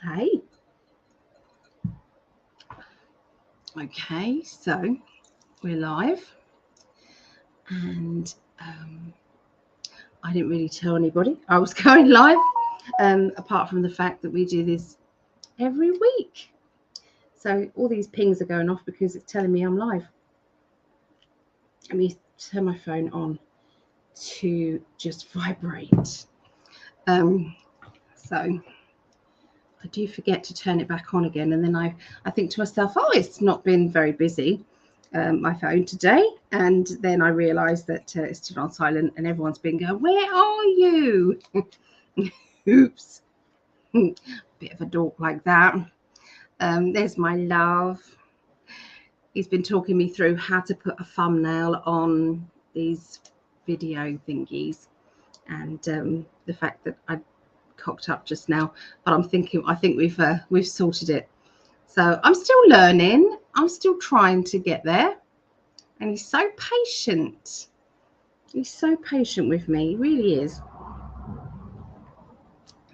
Hey. Okay, so we're live, and I didn't really tell anybody I was going live, apart from the fact that we do this every week. So all these pings are going off because it's telling me I'm live. Let me turn my phone on to just vibrate. So I do forget to turn it back on again, and then I think to myself, oh, it's not been very busy, my phone today. And then I realised that it's still on silent, and everyone's been going, where are you? Oops. Bit of a dork like that. There's my love. He's been talking me through how to put a thumbnail on these video thingies, and the fact that I cocked up just now, but I think we've sorted it. So I'm still learning. I'm still trying to get there, and he's so patient. He's so patient with me. He really is.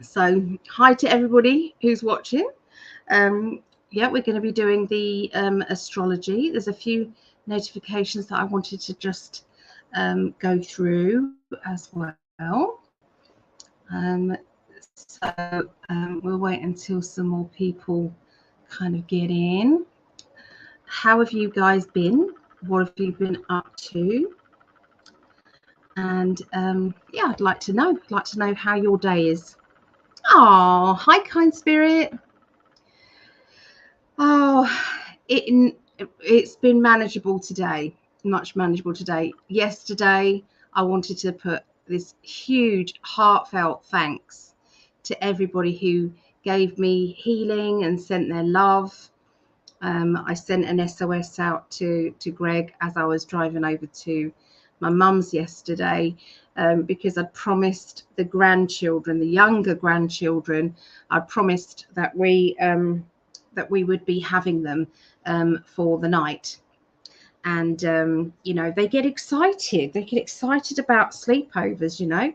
So hi to everybody who's watching. Yeah, we're going to be doing the astrology. There's a few notifications that I wanted to just go through as well. So we'll wait until some more people kind of get in. How have you guys been? What have you been up to? And yeah, I'd like to know. I'd like to know how your day is. Oh, hi, kind spirit. Oh, it's been manageable today. Much manageable today. Yesterday, I wanted to put this huge heartfelt thanks to everybody who gave me healing and sent their love. I sent an SOS out to Greg as I was driving over to my mum's yesterday, because I'd promised the grandchildren, the younger grandchildren, I promised that we would be having them for the night. And you know, they get excited about sleepovers, you know.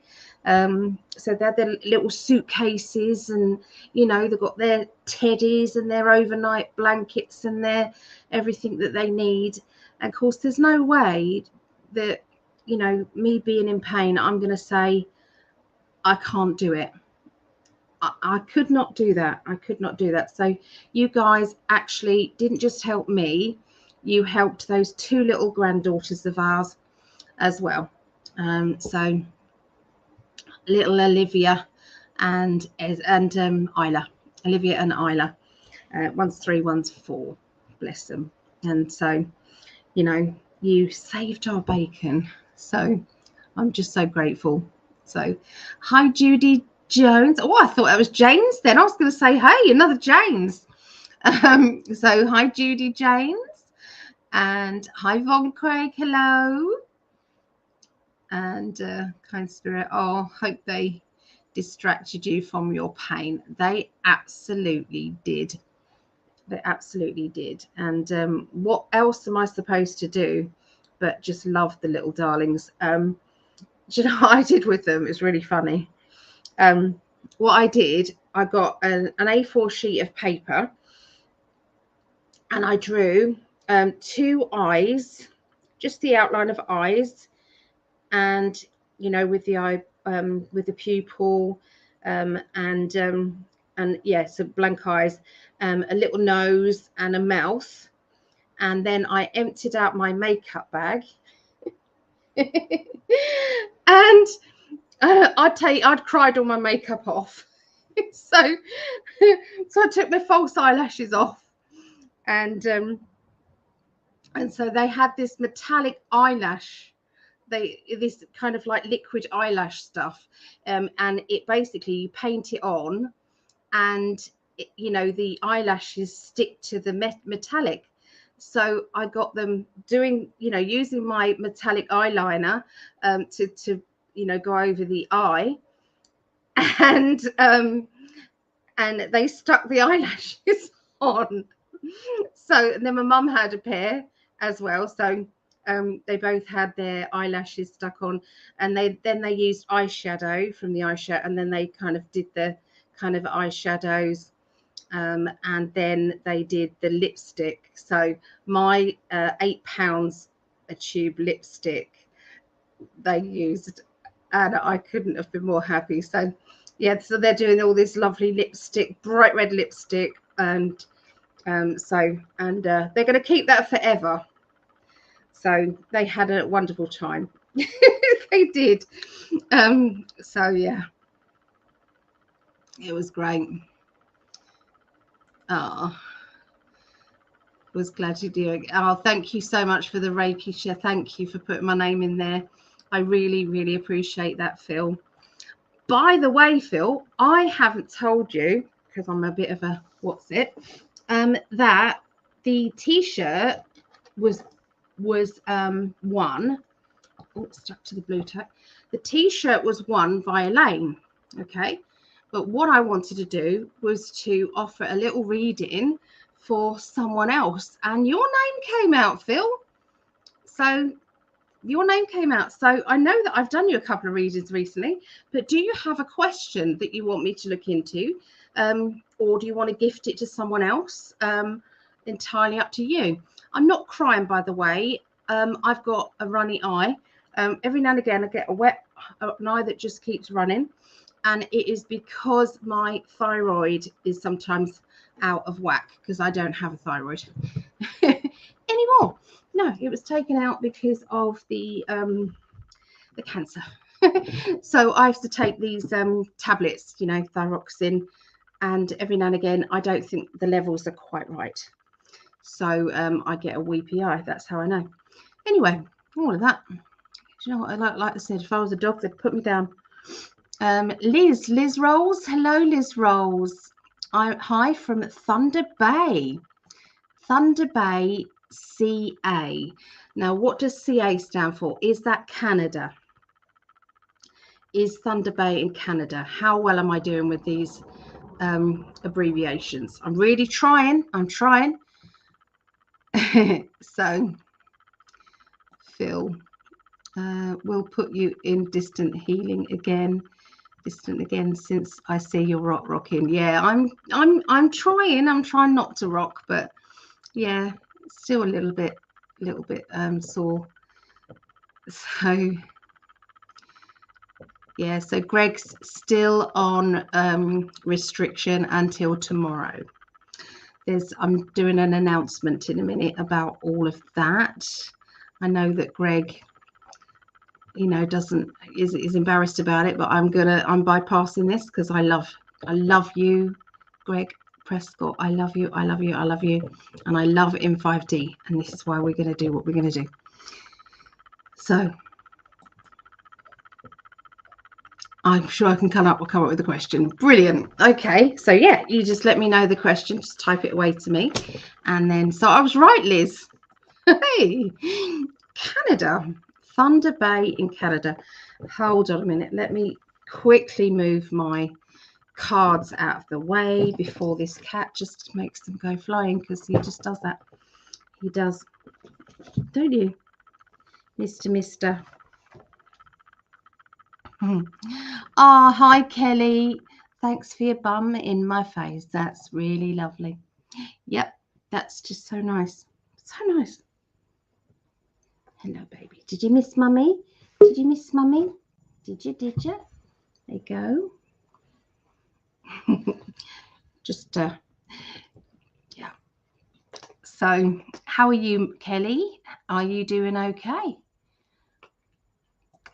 So they're their little suitcases, and you know, they've got their teddies and their overnight blankets and their everything that they need. And of course, there's no way that, you know, me being in pain, I'm going to say I can't do it. I could not do that. I could not do that. So you guys actually didn't just help me, you helped those two little granddaughters of ours as well. So little Olivia and Isla. Olivia and Isla. One's 3, one's 4. Bless them. And so, you know, you saved our bacon. So I'm just so grateful. So hi, Judy Jones. Oh, I thought that was James then. I was going to say, hey, another James. So hi, Judy James. And hi, Von Craig. Hello. And kind spirit. Oh, hope they distracted you from your pain. They absolutely did. They absolutely did. And what else am I supposed to do but just love the little darlings? Do you know what I did with them? It's really funny. What I did, I got an A4 sheet of paper, and I drew 2 eyes, just the outline of eyes, and you know, with the eye, with the pupil, and yeah, so blank eyes, a little nose and a mouth. And then I emptied out my makeup bag. And I'd cried all my makeup off. So I took my false eyelashes off, and so they had this metallic eyelash, this kind of like liquid eyelash stuff, and it basically, you paint it on, and it, you know, the eyelashes stick to the metallic. So I got them doing, you know, using my metallic eyeliner to you know, go over the eye, and they stuck the eyelashes on. So, and then my mum had a pair as well. So they both had their eyelashes stuck on, and then they used eyeshadow from the eyeshadow, and then they kind of did the kind of eyeshadows And then they did the lipstick. So my £8 a tube lipstick they used, and I couldn't have been more happy. So yeah, so they're doing all this lovely lipstick, bright red lipstick, and they're going to keep that forever. So they had a wonderful time. They did. So yeah, it was great. Oh, was glad you do it. Oh, thank you so much for the Reiki share. Thank you for putting my name in there. I really, really appreciate that, Phil. By the way, Phil, I haven't told you, because I'm a bit of a what's it, that the t-shirt was won. Oh, stuck to the blue tack. The t-shirt was won by Elaine. Okay. But what I wanted to do was to offer a little reading for someone else. And your name came out, Phil. So your name came out. So I know that I've done you a couple of readings recently, but do you have a question that you want me to look into? Or do you want to gift it to someone else? Entirely up to you. I'm not crying, by the way. I've got a runny eye. Every now and again, I get an eye that just keeps running. And it is because my thyroid is sometimes out of whack, because I don't have a thyroid anymore. No, it was taken out because of the cancer. So I have to take these tablets, you know, thyroxine, and every now and again, I don't think the levels are quite right. So I get a weepy eye. That's how I know. Anyway, all of that. Do you know what I like I said, if I was a dog, they'd put me down. Liz Rolls. Hello, Liz Rolls. Hi from Thunder Bay. Thunder Bay, CA. Now, what does CA stand for? Is that Canada? Is Thunder Bay in Canada? How well am I doing with these abbreviations? I'm really trying. I'm trying. So, Phil, we'll put you in distant healing again. Distant again since I see you're rocking. Yeah, I'm trying. I'm trying not to rock, but yeah, still a little bit sore. So yeah, so Greg's still on restriction until tomorrow. I'm doing an announcement in a minute about all of that. I know that Greg, you know, is embarrassed about it, but I'm bypassing this because I love you, Greg Prescott. I love you, and I love in 5D, and this is why we're going to do what we're going to do. So I'm sure I can come up with a question. Brilliant. Okay, so yeah, you just let me know the question, just type it away to me, and then so I was right, Liz. Hey, Canada, Thunder Bay in Canada. Hold on a minute, let me quickly move my cards out of the way before this cat just makes them go flying, because he just does that. He does, don't you, Mister? Oh, hi, Kelly. Thanks for your bum in my face. That's really lovely. Yep, that's just so nice. So nice. Hello, baby. Did you miss Mummy? Did you miss Mummy? Did you? There you go. Just, yeah. So, how are you, Kelly? Are you doing okay?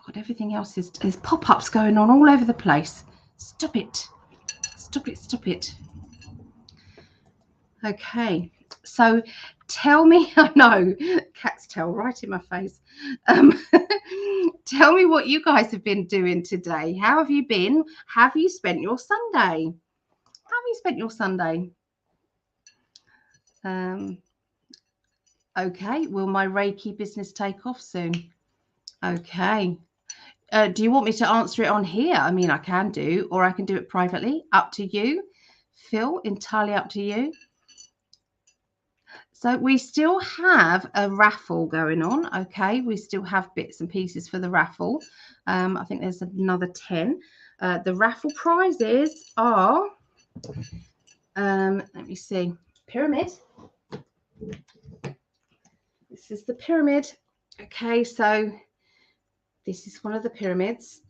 God, everything else is there's pop-ups going on all over the place. Stop it. Stop it. Stop it. Okay. So, tell me, I know, cat's tail right in my face. Tell me what you guys have been doing today. How have you been? Have you spent your Sunday? Have you spent your Sunday? Okay. Will my Reiki business take off soon? Okay. Do you want me to answer it on here? I mean, I can do, or I can do it privately. Up to you, Phil. Entirely up to you. So we still have a raffle going on. Okay, we still have bits and pieces for the raffle. I think there's another 10. The raffle prizes are Let me see. Pyramid. This is the pyramid. Okay, so this is one of the pyramids.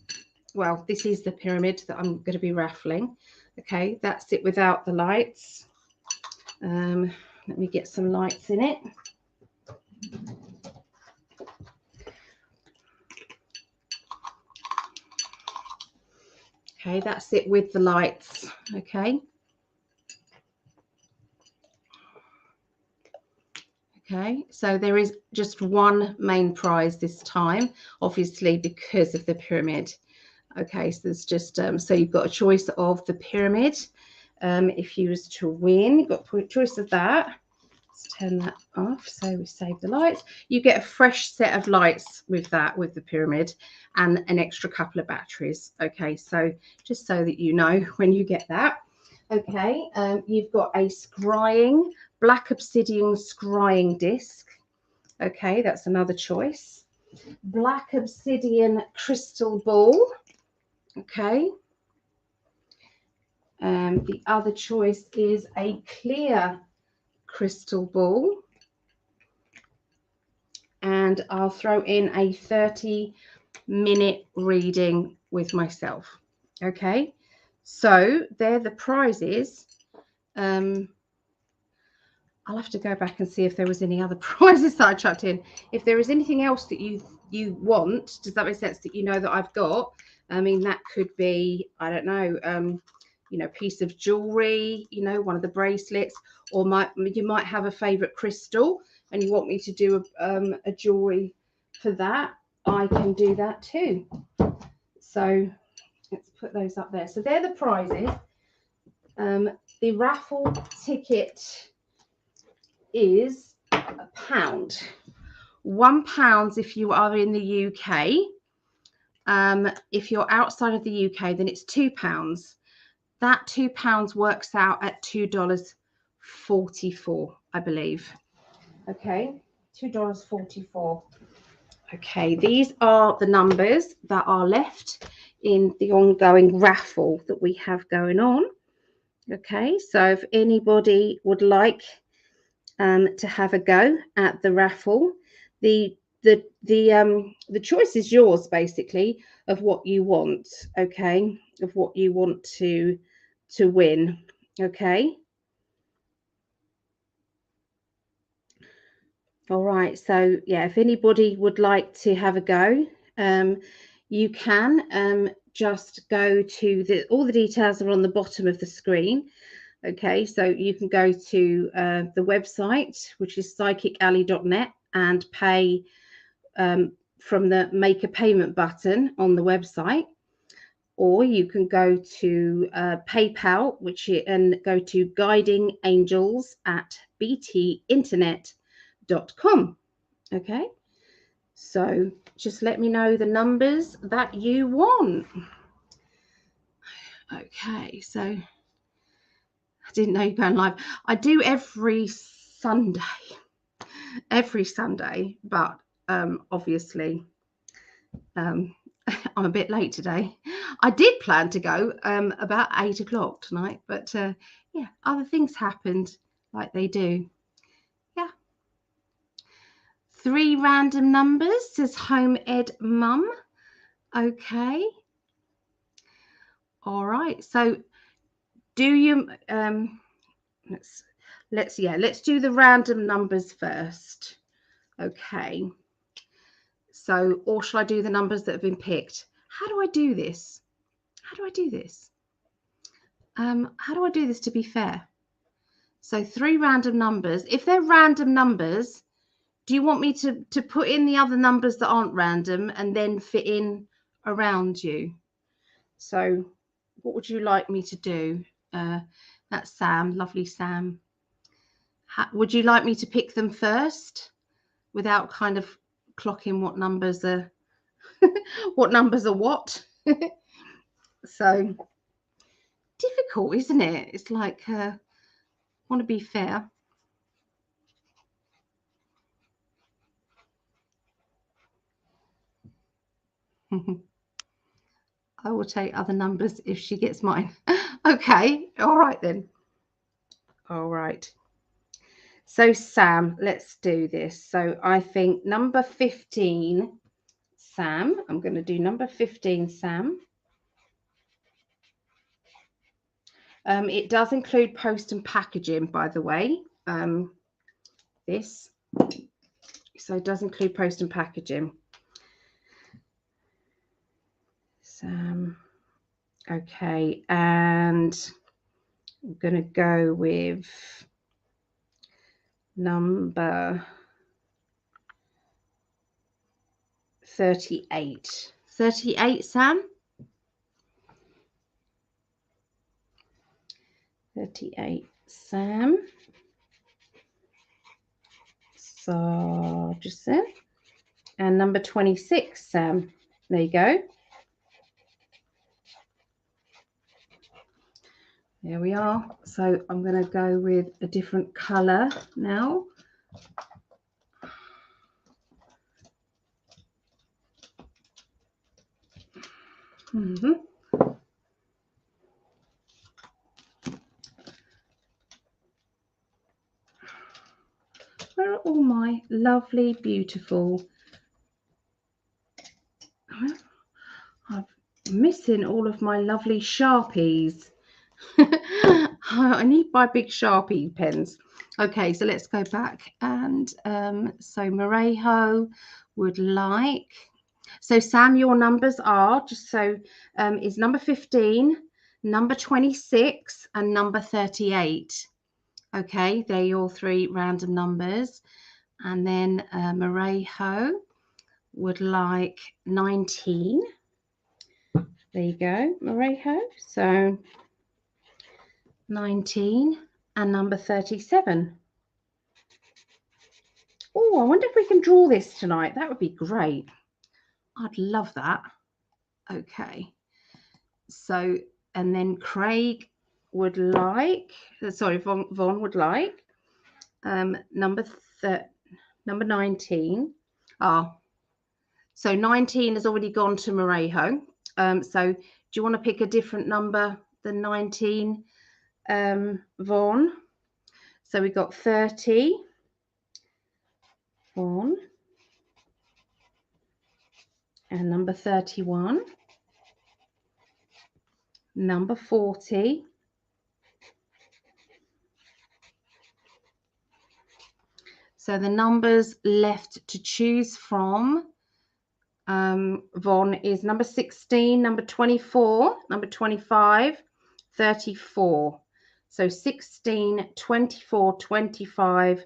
Well, this is the pyramid that I'm going to be raffling. Okay, that's it without the lights. Let me get some lights in it. Okay, that's it with the lights. Okay. Okay, so there is just one main prize this time, obviously because of the pyramid. Okay, so there's just so you've got a choice of the pyramid. If you was to win, you've got a choice of that. Let's turn that off so we save the lights. You get a fresh set of lights with that, with the pyramid, and an extra couple of batteries. Okay, so just so that you know when you get that. Okay, you've got a scrying, black obsidian scrying disc. Okay, that's another choice. Black obsidian crystal ball. Okay. The other choice is a clear crystal ball. And I'll throw in a 30-minute reading with myself. Okay, so they're the prizes. I'll have to go back and see if there was any other prizes that I chucked in. If there is anything else that you want, does that make sense, that you know that I've got? I mean, that could be, I don't know, you know, piece of jewelry, you know, one of the bracelets, or you might have a favorite crystal and you want me to do a jewelry for that. I can do that too. So let's put those up there. So they're the prizes. The raffle ticket is £1. £1 if you are in the UK. If you're outside of the UK, then it's £2. That £2 works out at $2.44, I believe. Okay, $2.44. Okay, these are the numbers that are left in the ongoing raffle that we have going on. Okay, so if anybody would like to have a go at the raffle, the choice is yours, basically, of what you want. Okay, of what you want to win. Okay. All right, so yeah, if anybody would like to have a go, you can just go to all the details are on the bottom of the screen. Okay, so you can go to the website, which is psychicalley.net, and pay from the make a payment button on the website, or you can go to PayPal, and go to guidingangels@btinternet.com. Okay, so just let me know the numbers that you want. Okay, so I didn't know you're going live. I do every Sunday, but obviously I'm a bit late today. I did plan to go about 8 o'clock tonight, but yeah, other things happened, like they do. Yeah. 3 random numbers, says Home Ed Mum. Okay. All right. So do you let's do the random numbers first. Okay. So, or shall I do the numbers that have been picked? How do I do this? How do I do this? How do I do this to be fair? So 3 random numbers. If they're random numbers, do you want me to put in the other numbers that aren't random and then fit in around you? So what would you like me to do? That's Sam, lovely Sam. Would you like me to pick them first without kind of clocking what numbers are what numbers are what? So difficult, isn't it? It's like want to be fair. I will take other numbers if she gets mine. Okay, all right then. All right. So Sam, let's do this. So I think number 15, Sam. I'm going to do number 15, Sam. It does include post and packaging, by the way. This. So it does include post and packaging. Sam. Okay, and I'm going to go with number 38. 38, Sam? 38, Sam. Sargison. And number 26, Sam. There you go. There we are. So I'm going to go with a different colour now. Where are all my lovely, beautiful... I'm missing all of my lovely Sharpies. I need my big Sharpie pens. Okay, so let's go back. And so Morejo would like... So Sam, your numbers are, just so, is number 15, number 26, and number 38. Okay, they're your three random numbers. And then Morejo would like 19. There you go, Morejo. So 19 and number 37. Oh, I wonder if we can draw this tonight. That would be great. I'd love that. Okay. So, and then Craig would like, sorry, Von would like number 19. So 19 has already gone to Morejo. So do you want to pick a different number than 19, Von? So we've got 30, Von, and number 31, number 40, so the numbers left to choose from, Von, is number 16, number 24, number 25, 34. So 16, 24, 25,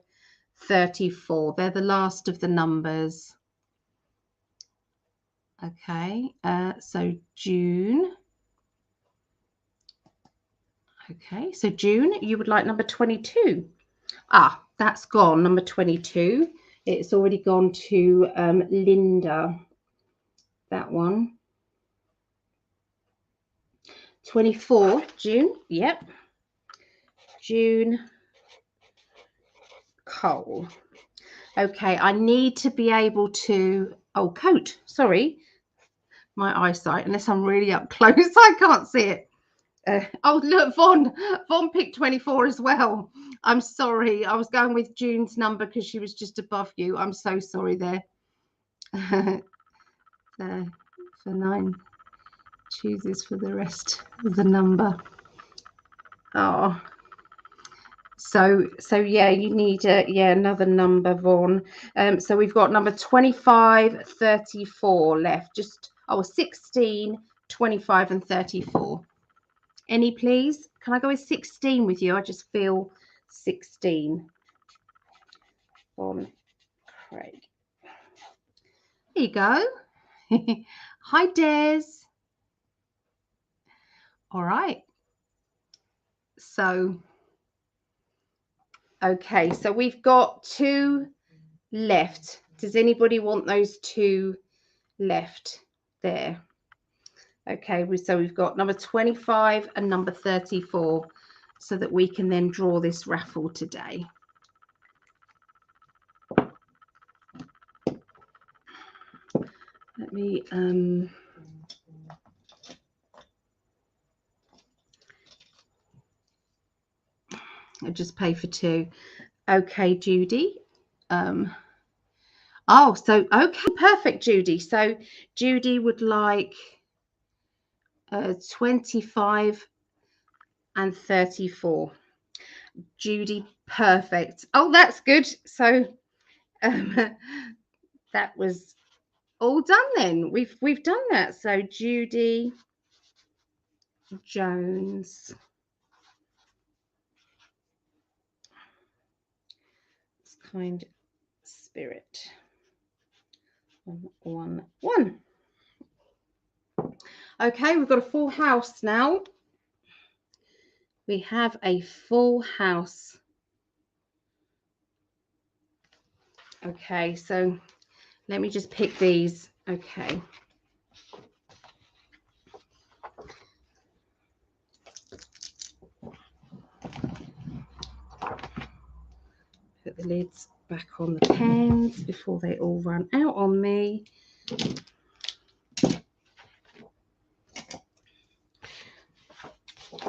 34. They're the last of the numbers. Okay, so June. Okay, so June, you would like number 22. Ah, that's gone, number 22. It's already gone to Linda. That one. 24, June. Yep. June. Cole. Okay, I need to be able to... Oh, coat. Sorry. My eyesight, unless I'm really up close, I can't see it. Oh, look, Von picked 24 as well. I'm sorry. I was going with June's number because she was just above you. I'm so sorry there. For 9 chooses for the rest of the number. Oh, so yeah, you need another number, Von. So we've got number 25, 34 left. Just 16, 25, and 34. Any, please? Can I go with 16 with you? I just feel 16. Von Craig. There you go. Hi, Des. All right. So, okay, so we've got 2 left. Does anybody want those 2 left there? Okay, so we've got number 25 and number 34 so that we can then draw this raffle today. Let me I just pay for 2. Okay, Judy. Oh, so okay, perfect, Judy. So Judy would like 25 and 34. Judy, perfect. Oh, that's good. So that was all done then. We've done that. So Judy Jones. Kind spirit. 111. Okay, we've got a full house now. We have a full house. Okay, so let me just pick these. Okay. Put the lids back on the pens before they all run out on me.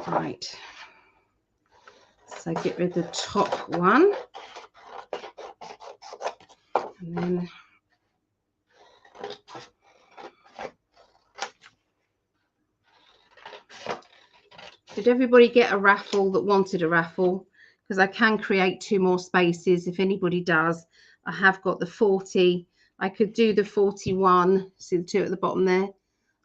Right. So get rid of the top one. And then did everybody get a raffle that wanted a raffle? Because I can create 2 more spaces if anybody does. I have got the 40. I could do the 41. See the 2 at the bottom there?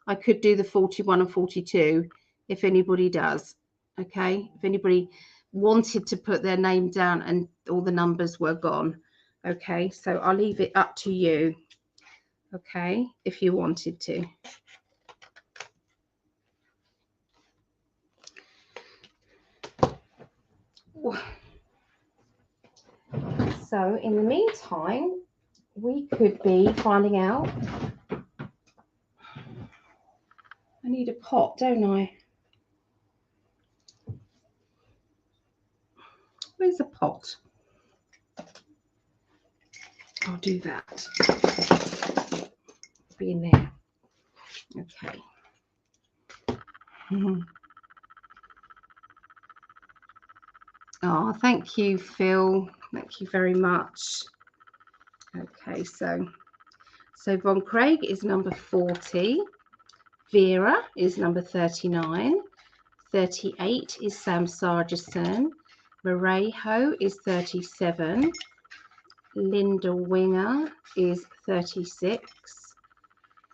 I could do the 41 and 42 if anybody does. Okay, if anybody wanted to put their name down and all the numbers were gone. Okay, so I'll leave it up to you. Okay, if you wanted to. So in the meantime, we could be finding out. I need a pot, don't I? Where's the pot? I'll do that. Be in there. Okay. Oh, thank you, Phil. Thank you very much. Okay, so Von Craig is number 40. Vera is number 39. 38 is Sam Sargison. Marejo is 37. Linda Winger is 36.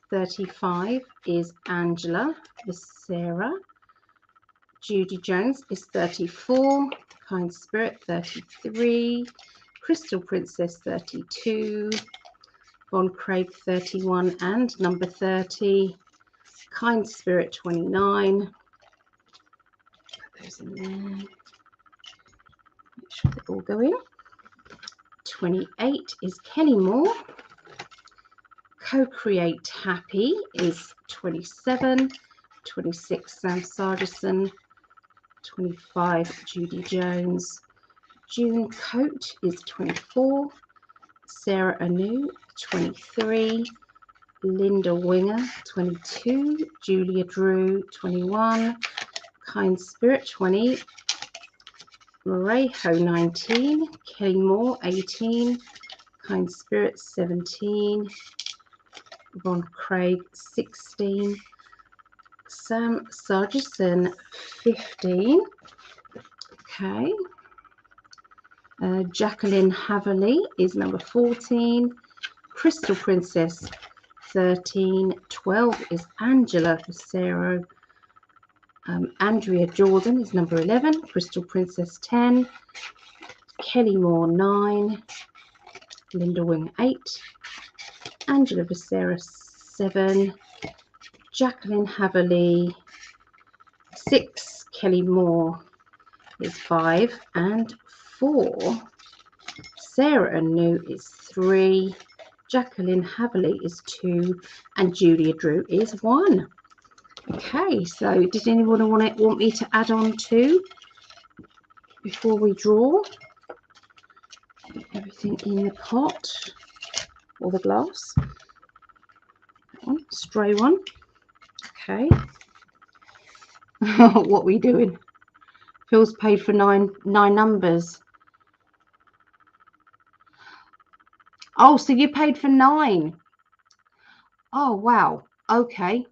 35 is Angela Becerra. Judy Jones is 34. Kind Spirit 33. Crystal Princess 32. Von Craig 31 and number 30. Kind Spirit 29. Put those in there. Make sure they all go in. 28 is Kelly Moore. Co-Create Happy is 27. 26 Sam Sargison. 25 Judy Jones. June Coat is 24. Sarah Anu 23. Linda Winger 22. Julia Drew 21. Kind Spirit 20. Marejo 19. Kelly Moore 18. Kind Spirit 17. Von Craig 16. Sam Sargison 15. Okay. Jacqueline Haverley is number 14. Crystal Princess 13. 12 is Angela Becerra. Andrea Jordan is number 11. Crystal Princess 10. Kelly Moore 9. Linda Wing 8. Angela Becerra 7. Jacqueline Haverley 6. Kelly Moore is 5 and 4. Sarah Anu is 3. Jacqueline Haverley is 2 and Julia Drew is 1. Okay, so did anyone want me to add on 2 before we draw? Put everything in the pot or the glass. That one, stray one. Okay. What are we doing? Phil's paid for nine numbers. Oh, so you paid for 9. Oh, wow. Okay.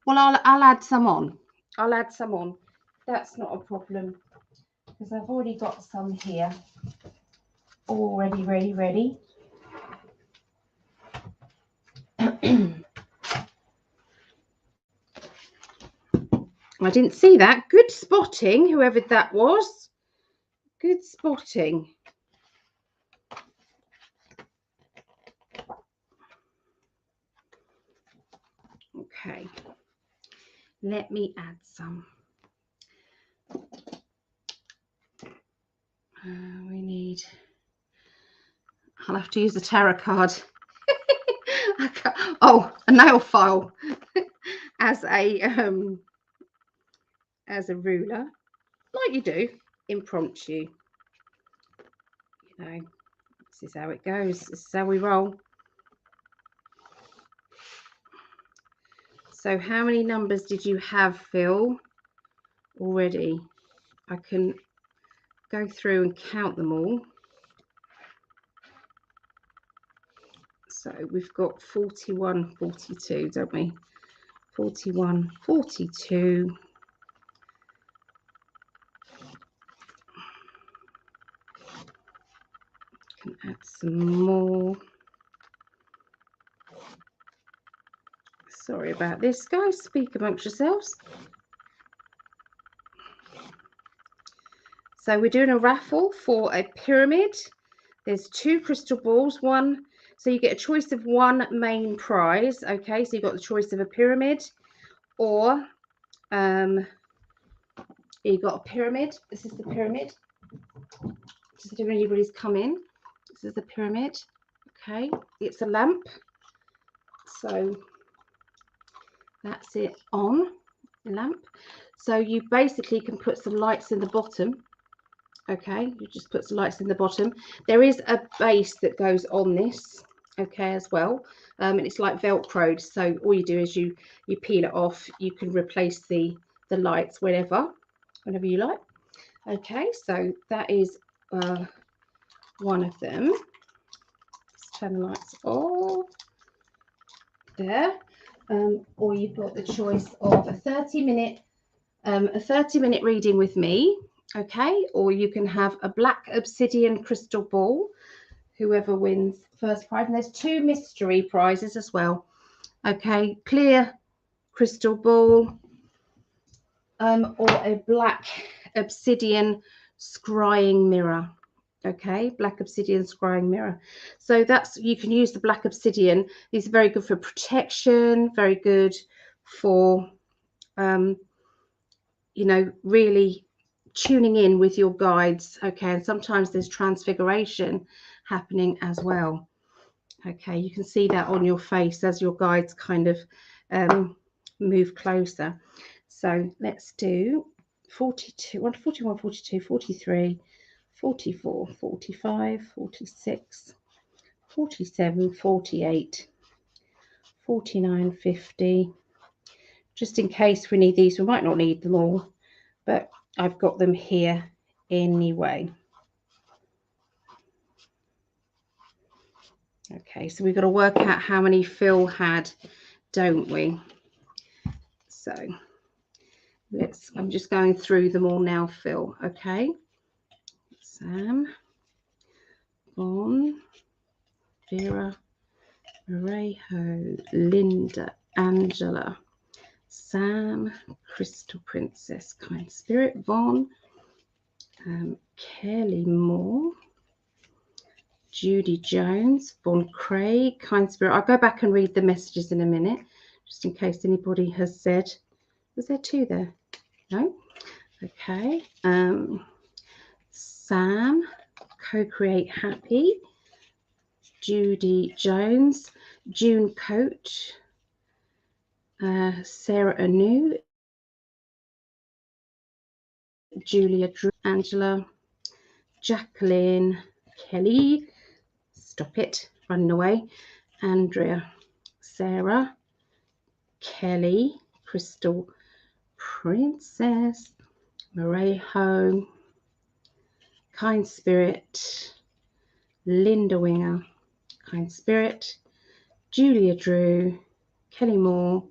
Well, I'll add some on. I'll add some on. That's not a problem because I've already got some here. Already ready. I didn't see that. Good spotting, whoever that was. Good spotting. Okay. Let me add some. We need... I'll have to use the tarot card. Oh, a nail file as a ruler, like you do, impromptu. You know, this is how it goes. This is how we roll. So how many numbers did you have, Phil, already? I can go through and count them all. So we've got 41, 42, don't we? 41, 42. Can add some more. Sorry about this, guys. Speak amongst yourselves. So we're doing a raffle for a pyramid. There's 2 crystal balls, one. So you get a choice of one main prize. Okay, so you've got the choice of a pyramid, or you got a pyramid. This is the pyramid. Just if anybody's come in, this is the pyramid. Okay, it's a lamp. So that's it on the lamp. So you basically can put some lights in the bottom. Okay, you just put some lights in the bottom. There is a base that goes on this, okay, as well, and it's like velcroed. So all you do is you peel it off. You can replace the lights whenever you like. Okay, so that is one of them. Let's turn the lights off there. Or you've got the choice of a 30-minute reading with me. Okay, or you can have a black obsidian crystal ball, whoever wins first prize. And there's 2 mystery prizes as well. Okay, clear crystal ball, or a black obsidian scrying mirror. Okay, black obsidian scrying mirror. So that's, you can use the black obsidian. These are very good for protection, very good for you know, really tuning in with your guides. Okay, and sometimes there's transfiguration happening as well. Okay, you can see that on your face as your guides kind of move closer. So let's do 42, 41, 42, 43, 44, 45, 46, 47, 48, 49, 50. Just in case we need these, we might not need them all, but I've got them here anyway. Okay, so we've got to work out how many Phil had, don't we? So I'm just going through them all now, Phil. Okay, Sam, Bon, Vera, Marejo, Linda, Angela, Sam, Crystal Princess, Kind Spirit, Von, Kelly Moore, Judy Jones, Von Craig, Kind Spirit. I'll go back and read the messages in a minute, just in case anybody has said, was there 2 there? No? Okay. Sam, Co-Create Happy, Judy Jones, June Coach, Sarah Anu, Julia Drew, Angela, Jacqueline, Kelly, stop it, running away, Andrea, Sarah, Kelly, Crystal Princess, Morejo, Kind Spirit, Linda Winger, Kind Spirit, Julia Drew, Kelly Moore,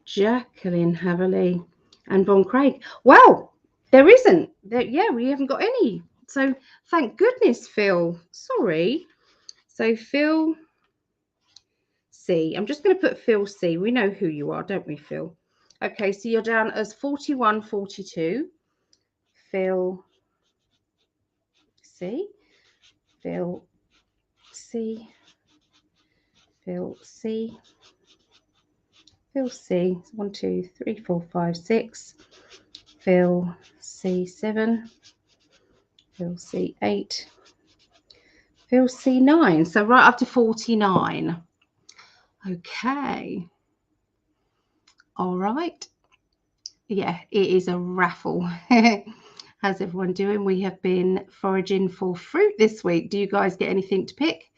Jacqueline Haverley, and Von Craig. Well, there isn't. Yeah, we haven't got any. So thank goodness, Phil. Sorry. So Phil C. I'm just going to put Phil C. We know who you are, don't we, Phil? Okay, so you're down as 4142. Phil C. Phil C. Phil C. Phil C. 1, 2, 3, 4, 5, 6. Phil C7. Phil C8. Phil C9. So right up to 49. Okay. All right. Yeah, it is a raffle. How's everyone doing? We have been foraging for fruit this week. Do you guys get anything to pick?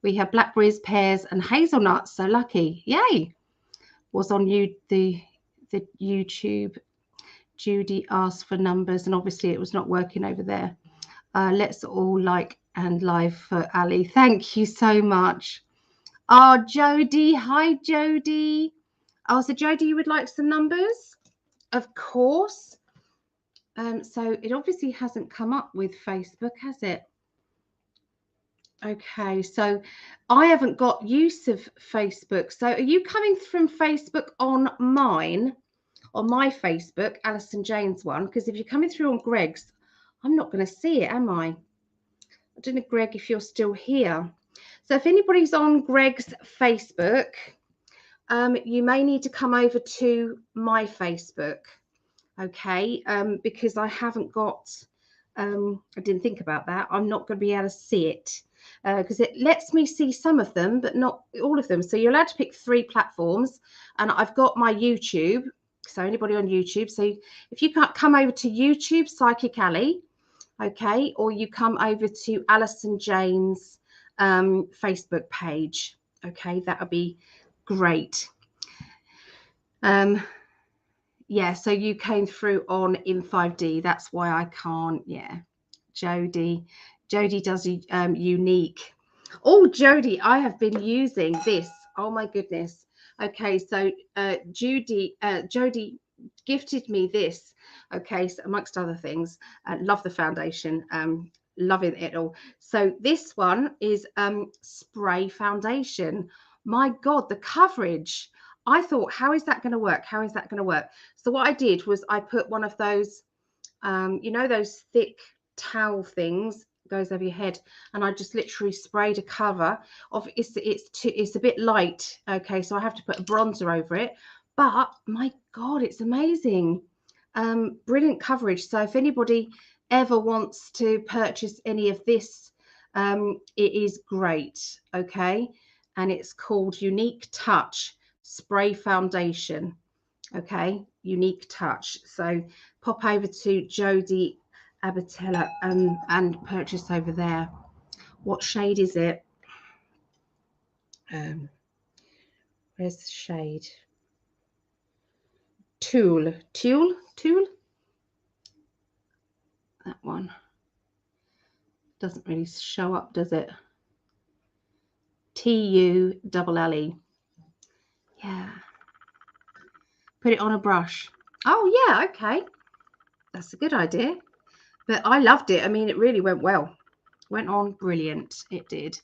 We have blackberries, pears, and hazelnuts. So lucky. Yay. Was on the YouTube. Judy asked for numbers, and obviously it was not working over there. Let's all like and live for Ali. Thank you so much. Oh, Jody. Hi, Jody. Oh, so Jody, you would like some numbers? Of course. So it obviously hasn't come up with Facebook, has it? Okay, so I haven't got use of Facebook. So are you coming from Facebook on mine, on my Facebook, Alison Jane's one? Because if you're coming through on Greg's, I'm not going to see it, am I? I don't know, Greg, if you're still here. So if anybody's on Greg's Facebook, you may need to come over to my Facebook. Okay, because I haven't got, I didn't think about that. I'm not going to be able to see it because it lets me see some of them, but not all of them. So you're allowed to pick 3 platforms, and I've got my YouTube. So anybody on YouTube. So if you can't come over to YouTube, Psychic Ali, okay, or you come over to Alison Jane's Facebook page. Okay, that would be great. Yeah, so you came through on in 5D. That's why I can't. Yeah, Jody does unique. Oh, Jody, I have been using this. Oh my goodness. Okay, so Jody gifted me this. Okay, so amongst other things, love the foundation. Loving it all. So this one is spray foundation. My God, the coverage. I thought, how is that going to work? How is that going to work? So what I did was I put one of those, you know, those thick towel things goes over your head, and I just literally sprayed a cover of it's a bit light. Okay, so I have to put a bronzer over it, but my God, it's amazing. Brilliant coverage. So if anybody ever wants to purchase any of this, it is great. Okay, and it's called Unique Touch Spray Foundation. Okay, Unique Touch. So pop over to Jody Abatella and purchase over there. What shade is it? Where's the shade? Tulle. That one doesn't really show up, does it? TULLE. Yeah. Put it on a brush. Oh yeah, okay. That's a good idea. But I loved it. I mean, it really went well. Went on brilliant. It did.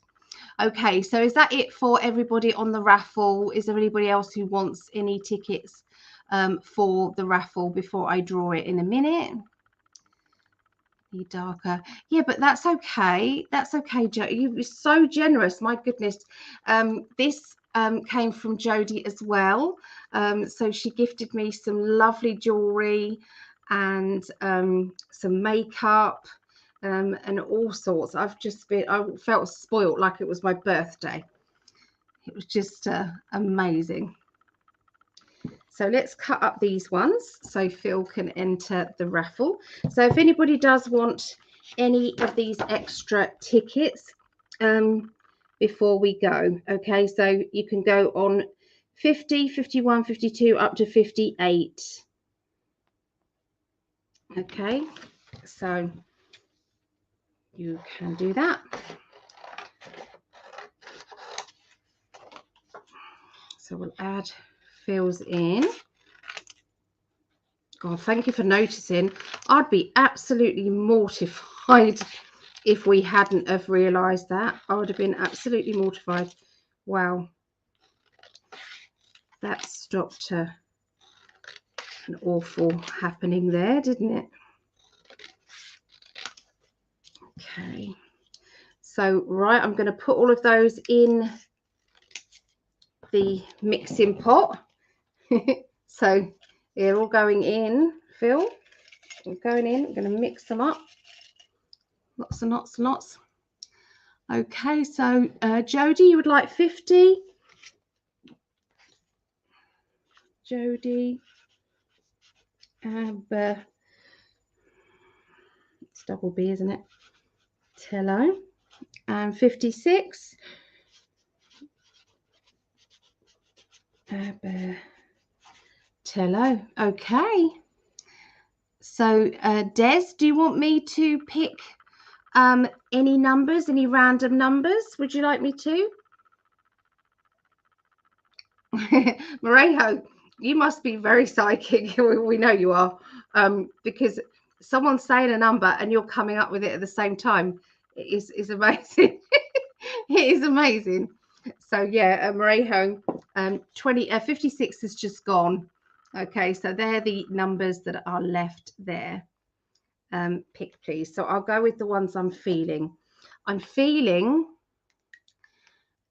Okay, so is that it for everybody on the raffle? Is there anybody else who wants any tickets for the raffle before I draw it in a minute? Be darker. Yeah, but that's okay. That's okay, Joe. You were so generous. My goodness. This came from Jody as well. So she gifted me some lovely jewelry and some makeup. And all sorts. I felt spoiled like it was my birthday. It was just amazing. So let's cut up these ones so Phil can enter the raffle. So if anybody does want any of these extra tickets before we go, okay, so you can go on 50, 51, 52 up to 58. Okay, so you can do that. So we'll add fills in. God, thank you for noticing. I'd be absolutely mortified if we hadn't have realised that. I would have been absolutely mortified. Wow. That stopped an awful happening there, didn't it? Okay. So, right, I'm going to put all of those in the mixing pot. So, they're all going in, Phil. They're going in. I'm going to mix them up. Lots and lots and lots. Okay, so Jodie, you would like 50? Jodie. It's double B, isn't it? Tello. And 56. Tello. Okay. So, Des, do you want me to pick any numbers, any random numbers? Would you like me to? Marejo, you must be very psychic. We know you are, because someone's saying a number and you're coming up with it at the same time. It is amazing. It is amazing. So yeah, Marejo, 56 has just gone. Okay, so they're the numbers that are left there. Pick, please. So I'll go with the ones I'm feeling. I'm feeling,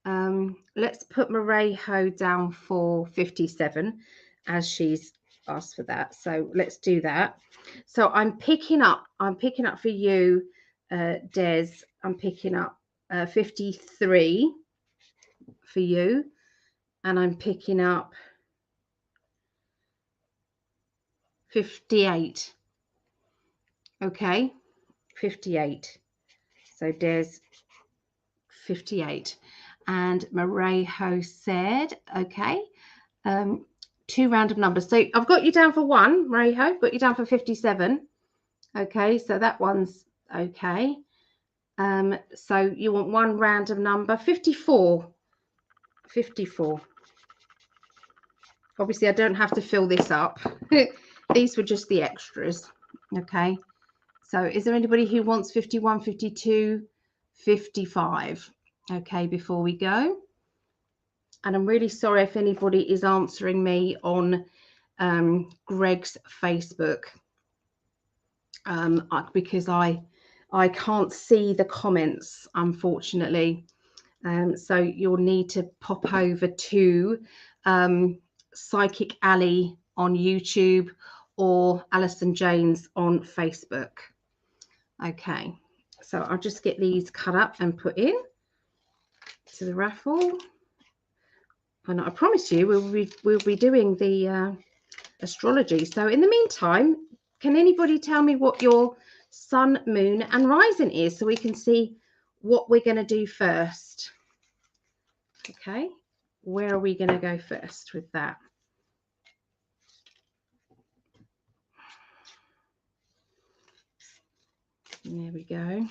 let's put Marejo down for 57, as she's asked for that. So let's do that. So I'm picking up for you, Des. I'm picking up 53 for you, and I'm picking up 58. Okay, 58. So Des, 58. And Marejo said, okay, 2 random numbers. So I've got you down for 1, Marejo, got you down for 57. Okay, so that one's okay. So you want 1 random number, 54. 54. Obviously, I don't have to fill this up. These were just the extras. Okay. So is there anybody who wants 51, 52, 55? Okay, before we go. And I'm really sorry if anybody is answering me on Greg's Facebook, because I can't see the comments, unfortunately. So you'll need to pop over to Psychic Ali on YouTube or Alison Janes on Facebook. Okay, so I'll just get these cut up and put in to the raffle. And I promise you we'll be doing the astrology. So in the meantime, can anybody tell me what your sun, moon and rising is, so we can see what we're going to do first? Okay, where are we going to go first with that? There we go.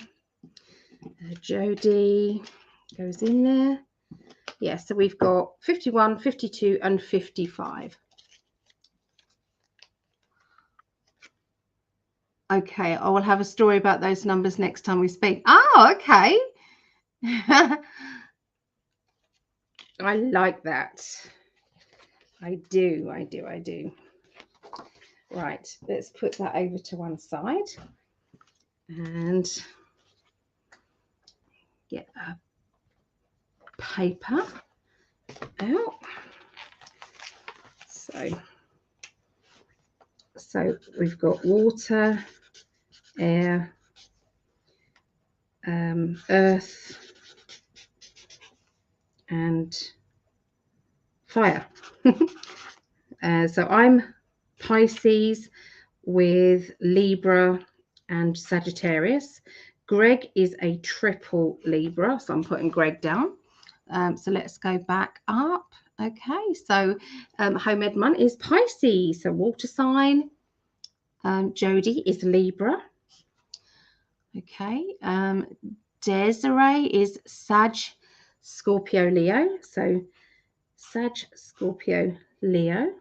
Jodie goes in there. Yeah, so we've got 51, 52 and 55. Okay, I will have a story about those numbers next time we speak. Oh, okay. I like that. I do. Right, let's put that over to one side and get a paper out. So we've got water, air, earth, and fire. So I'm Pisces with Libra and Sagittarius. Greg is a triple Libra, so I'm putting Greg down. So let's go back up. Okay, so Home Edmund is Pisces, so water sign. Jodie is Libra. Okay. Desiree is Sag, Scorpio, Leo. So Sag, Scorpio, Leo.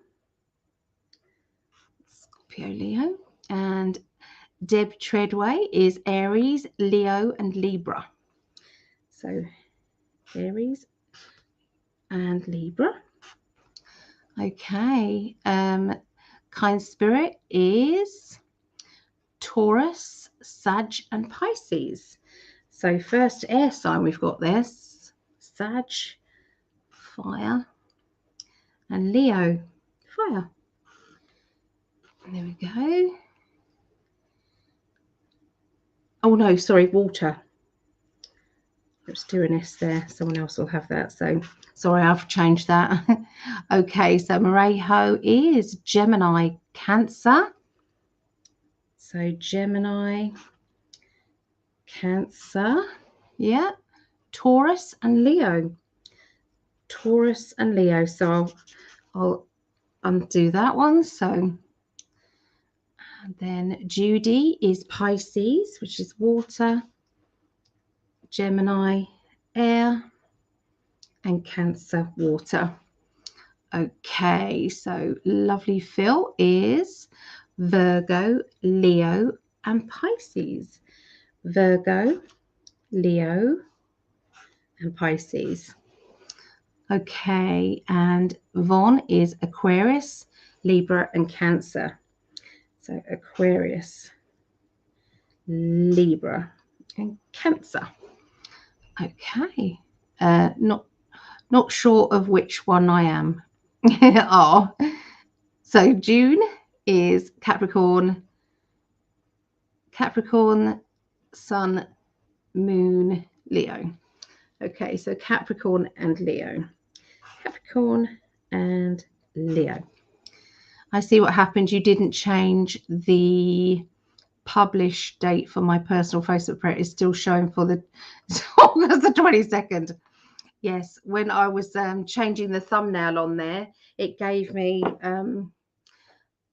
Scorpio, Leo. And Deb Treadway is Aries, Leo, and Libra. So Aries and Libra. Okay. Kind Spirit is Taurus, Sag, and Pisces. So first air sign we've got this, Sag, fire, and Leo, fire. There we go. Oh no, sorry, water. Let's do an S there. Someone else will have that. So sorry, I've changed that. Okay, so Marejo is Gemini, Cancer. So Gemini, Cancer, yeah, Taurus and Leo. Taurus and Leo. So I'll undo that one. So and then Judy is Pisces, which is water, Gemini, air, and Cancer, water. Okay, so lovely Phil is Virgo, Leo, and Pisces. Virgo, Leo, and Pisces. Okay, and Vaughn is Aquarius, Libra, and Cancer. So Aquarius, Libra, and Cancer. Okay, not sure of which one I am. Oh, so June is Capricorn, Sun, Moon, Leo. Okay, so Capricorn and Leo. Capricorn and Leo. I see what happened. You didn't change the publish date for my personal Facebook prayer. It's still showing for the August the 22nd. Yes, when I was changing the thumbnail on there, it gave me,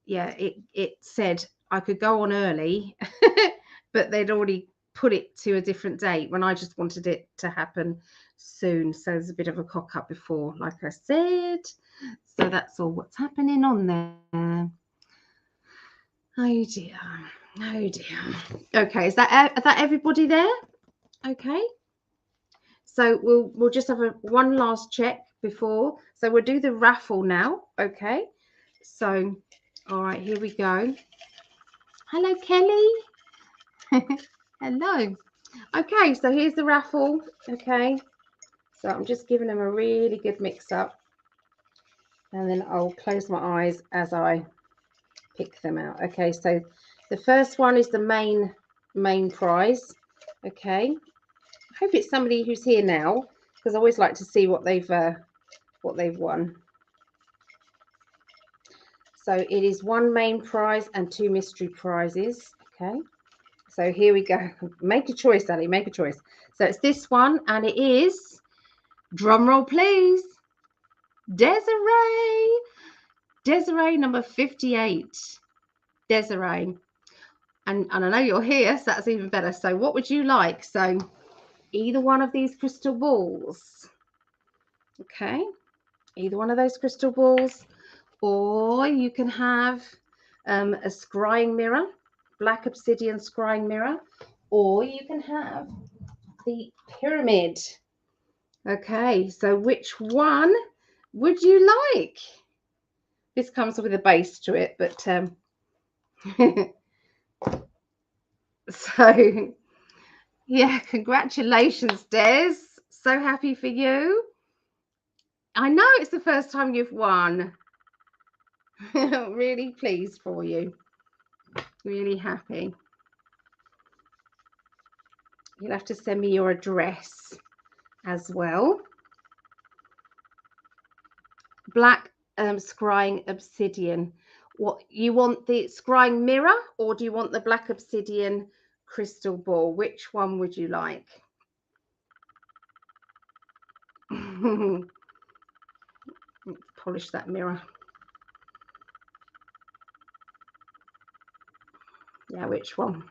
yeah, it said I could go on early, but they'd already put it to a different date when I just wanted it to happen soon. So there's a bit of a cock up before, like I said. So that's all what's happening on there. Oh dear. Oh dear. Okay, is that everybody there? Okay. So we'll just have one last check before. So we'll do the raffle now. Okay. So, all right, here we go. Hello, Kelly. Hello. Okay, so here's the raffle. Okay. So I'm just giving them a really good mix up. And then I'll close my eyes as I pick them out. Okay, so the first one is the main prize. Okay. I hope it's somebody who's here now, because I always like to see what they've won. So it is one main prize and two mystery prizes. Okay. So here we go. Make a choice, Ali. Make a choice. So it's this one, and it is, drum roll please, Desiree. Desiree number 58. Desiree. And I know you're here, so that's even better. So what would you like? So either one of these crystal balls. Okay. Either one of those crystal balls. Or you can have a scrying mirror, black obsidian scrying mirror. Or you can have the pyramid. Okay, so which one would you like? This comes with a base to it, but so yeah, congratulations, Des. So happy for you. I know it's the first time you've won. Really pleased for you. Really happy. You'll have to send me your address as well. Black scrying obsidian. What you want, the scrying mirror, or do you want the black obsidian crystal ball? Which one would you like? Let's polish that mirror. Yeah, which one?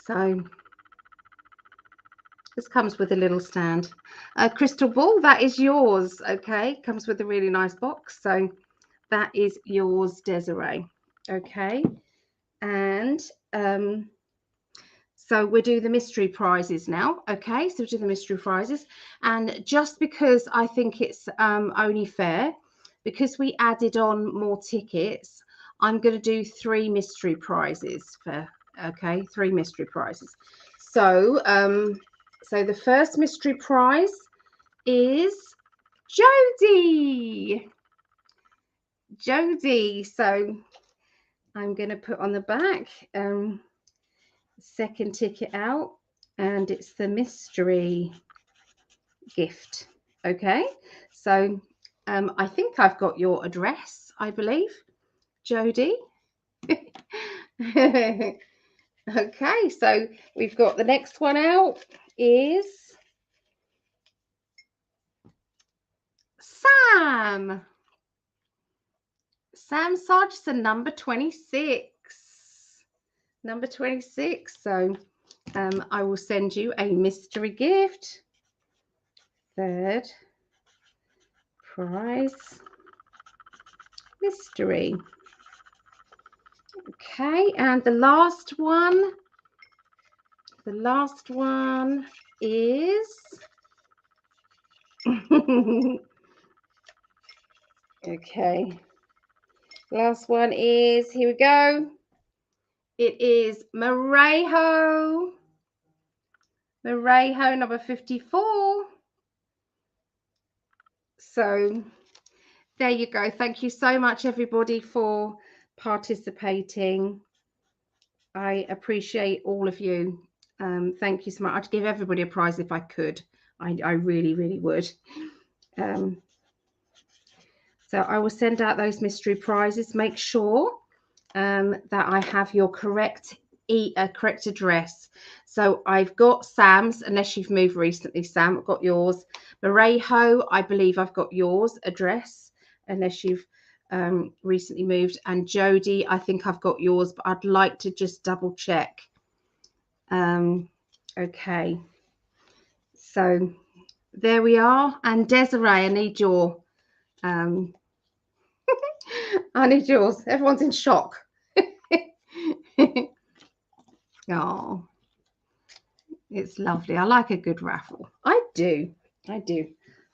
So this comes with a little stand. Crystal ball, that is yours. Okay, comes with a really nice box. So that is yours, Desiree. Okay, and so we'll do the mystery prizes now. Okay, so we'll do the mystery prizes. And just because I think it's only fair, because we added on more tickets, I'm going to do 3 mystery prizes for, okay, 3 mystery prizes. So, so the first mystery prize is Jodie. Jodie. So I'm going to put on the back, second ticket out, and it's the mystery gift. Okay, so I think I've got your address, I believe, Jodie. Okay, so we've got the next one out is Sam. Sam Sargison, number 26. Number 26. So I will send you a mystery gift. Third prize mystery. Okay, and the last one is okay. Last one is, here we go. It is Marejo. Marejo, number 54. So there you go. Thank you so much, everybody, for participating. I appreciate all of you. Thank you so much. I'd give everybody a prize if I could. I really, really would. So I will send out those mystery prizes. Make sure that I have your correct address. So I've got Sam's, unless you've moved recently, Sam, I've got yours. Marejo, I believe I've got yours address, unless you've recently moved. And Jodie, I think I've got yours, but I'd like to just double check. Okay, so there we are. And Desiree, I need your I need yours. Everyone's in shock. Oh, it's lovely. I like a good raffle. I do. I do.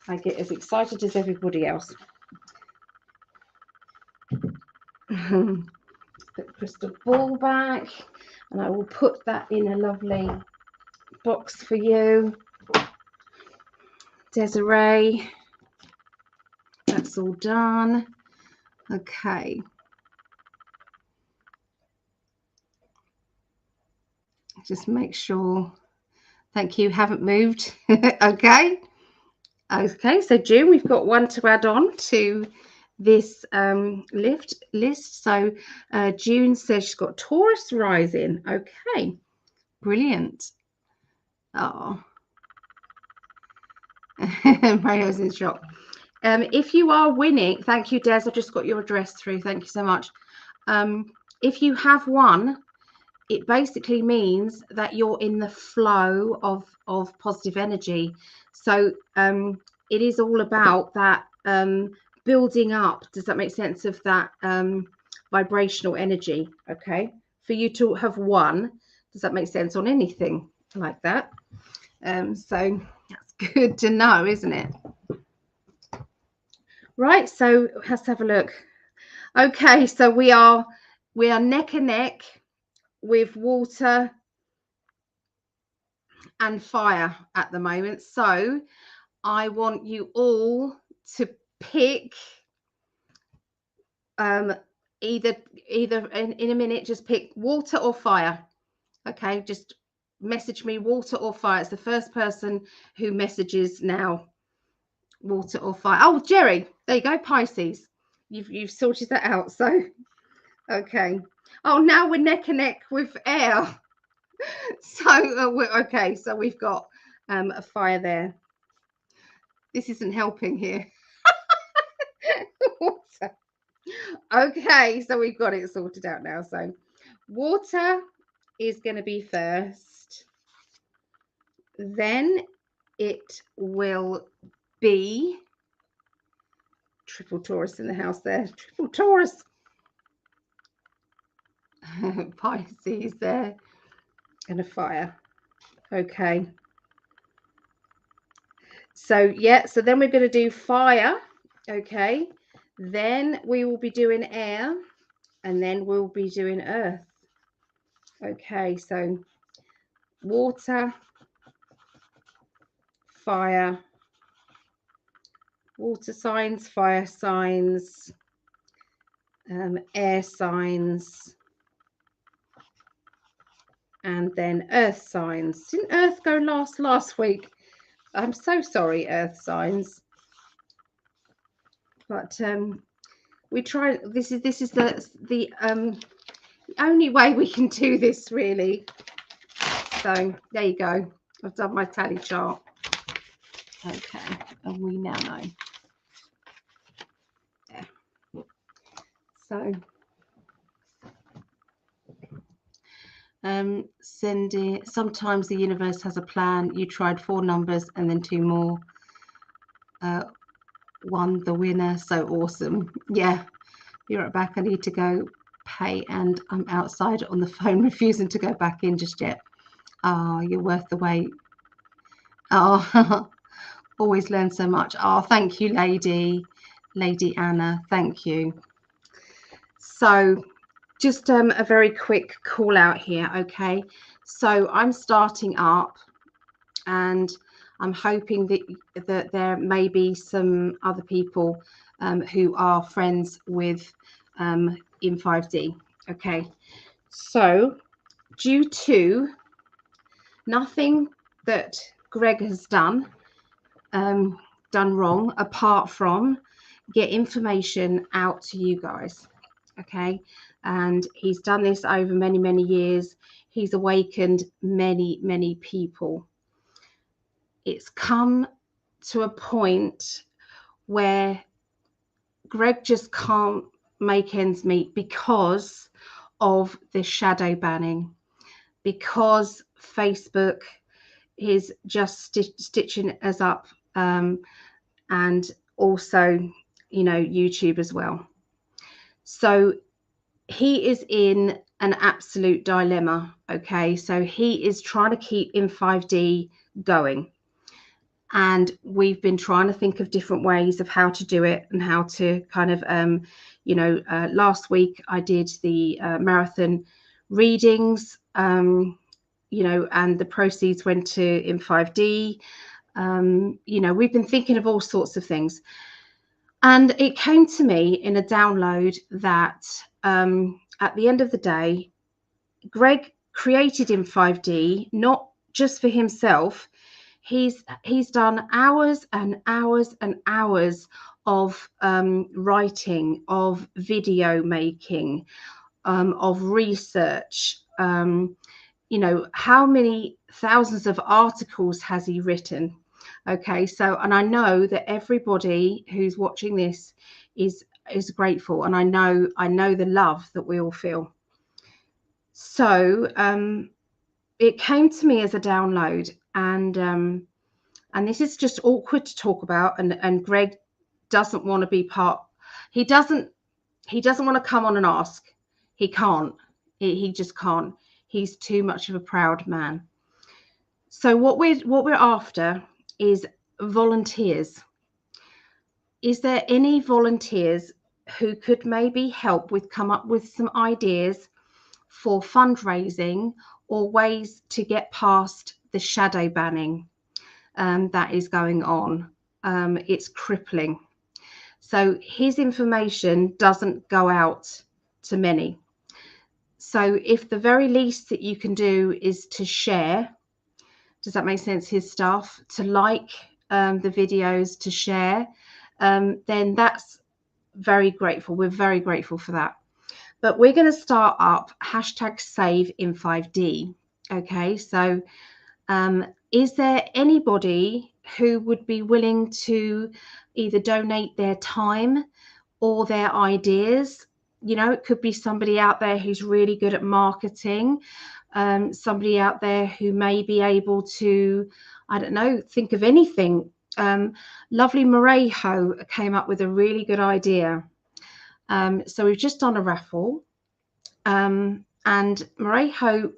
I get as excited as everybody else. Put the crystal ball back, and I will put that in a lovely box for you, Desiree. That's all done. Okay. Just make sure. Thank you. Haven't moved. Okay. Okay. So June, we've got one to add on to this list. So June says she's got Taurus rising. Okay. Brilliant. Oh. Mario's in shock. If you are winning, thank you, Des. I just got your address through. Thank you so much. If you have won, it basically means that you're in the flow of positive energy. So it is all about that building up. Does that make sense of that vibrational energy? Okay. For you to have won, does that make sense on anything like that? So that's good to know, isn't it? Right, so let's have a look. Okay, so we are neck and neck with water and fire at the moment. So I want you all to pick either in a minute, just pick water or fire. Okay, just message me water or fire. It's the first person who messages now. Water or fire. Oh, Jerry, there you go. Pisces. You've sorted that out. So okay. Oh, now we're neck and neck with air. So okay. So we've got a fire there. This isn't helping here. Water. Okay, so we've got it sorted out now. So water is going to be first. Then it will be triple Taurus in the house there. Triple Taurus. Pisces there. And a fire. Okay. So, yeah, so then we're going to do fire. Okay. Then we will be doing air. And then we'll be doing earth. Okay, so water, fire, water signs, fire signs, air signs, and then earth signs. Didn't earth go last week? I'm so sorry, earth signs. But we try. This is the only way we can do this, really. So there you go. I've done my tally chart. Okay, and we now know. Yeah. So Cindy, sometimes the universe has a plan. You tried 4 numbers and then 2 more. Won the winner. So awesome. Yeah, you're right back. I need to go pay and I'm outside on the phone refusing to go back in just yet. Oh, you're worth the wait. Oh, always learn so much. Oh, thank you, Lady Anna. Thank you. So just a very quick call out here. Okay, so I'm starting up and I'm hoping that there may be some other people who are friends with in 5D. Okay, so due to nothing that Greg has done wrong, apart from get information out to you guys. Okay, and he's done this over many years. He's awakened many people. It's come to a point where Greg just can't make ends meet because of the shadow banning, because Facebook is just stitching us up, and also, you know, YouTube as well. So he is in an absolute dilemma. Okay, so he is trying to keep in 5D going. And we've been trying to think of different ways of how to do it and how to kind of, last week I did the marathon readings, you know, and the proceeds went to in 5D. You know, we've been thinking of all sorts of things. And it came to me in a download that at the end of the day, Greg created in 5D, not just for himself. He's done hours and hours and hours of writing, of video making, of research. You know, how many thousands of articles has he written? Okay, so, and I know that everybody who's watching this is grateful, and I know the love that we all feel. So it came to me as a download, and this is just awkward to talk about, and Greg doesn't want to be part. He doesn't want to come on and ask. He can't. He just can't. He's too much of a proud man. So what we're after is volunteers. Is there any volunteers who could maybe help with come up with some ideas for fundraising or ways to get past the shadow banning that is going on? It's crippling. So his information doesn't go out to many. So if the very least that you can do is to share, does that make sense? His stuff, to like the videos, to share, then that's very grateful. We're very grateful for that. But we're going to start up #save in 5D. Okay, so is there anybody who would be willing to either donate their time or their ideas. You know, it could be somebody out there who's really good at marketing, somebody out there who may be able to, I don't know, think of anything. Lovely Morejo came up with a really good idea. So we've just done a raffle, and Morejo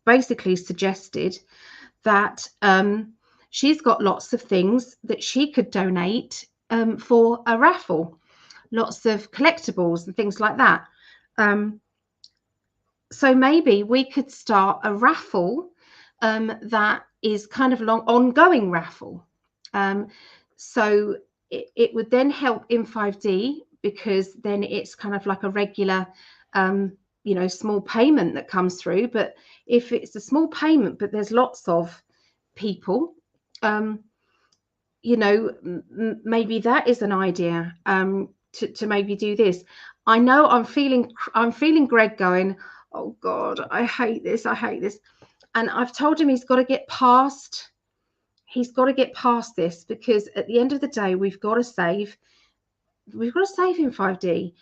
basically suggested that she's got lots of things that she could donate for a raffle, lots of collectibles and things like that. So maybe we could start a raffle that is kind of long ongoing raffle. So it would then help in 5D, because then it's kind of like a regular you know, small payment that comes through. But if it's a small payment but there's lots of people, you know, maybe that is an idea to maybe do this. I know I'm feeling Greg going, oh God, I hate this, and I've told him he's got to get past this, because at the end of the day we've got to save in 5D.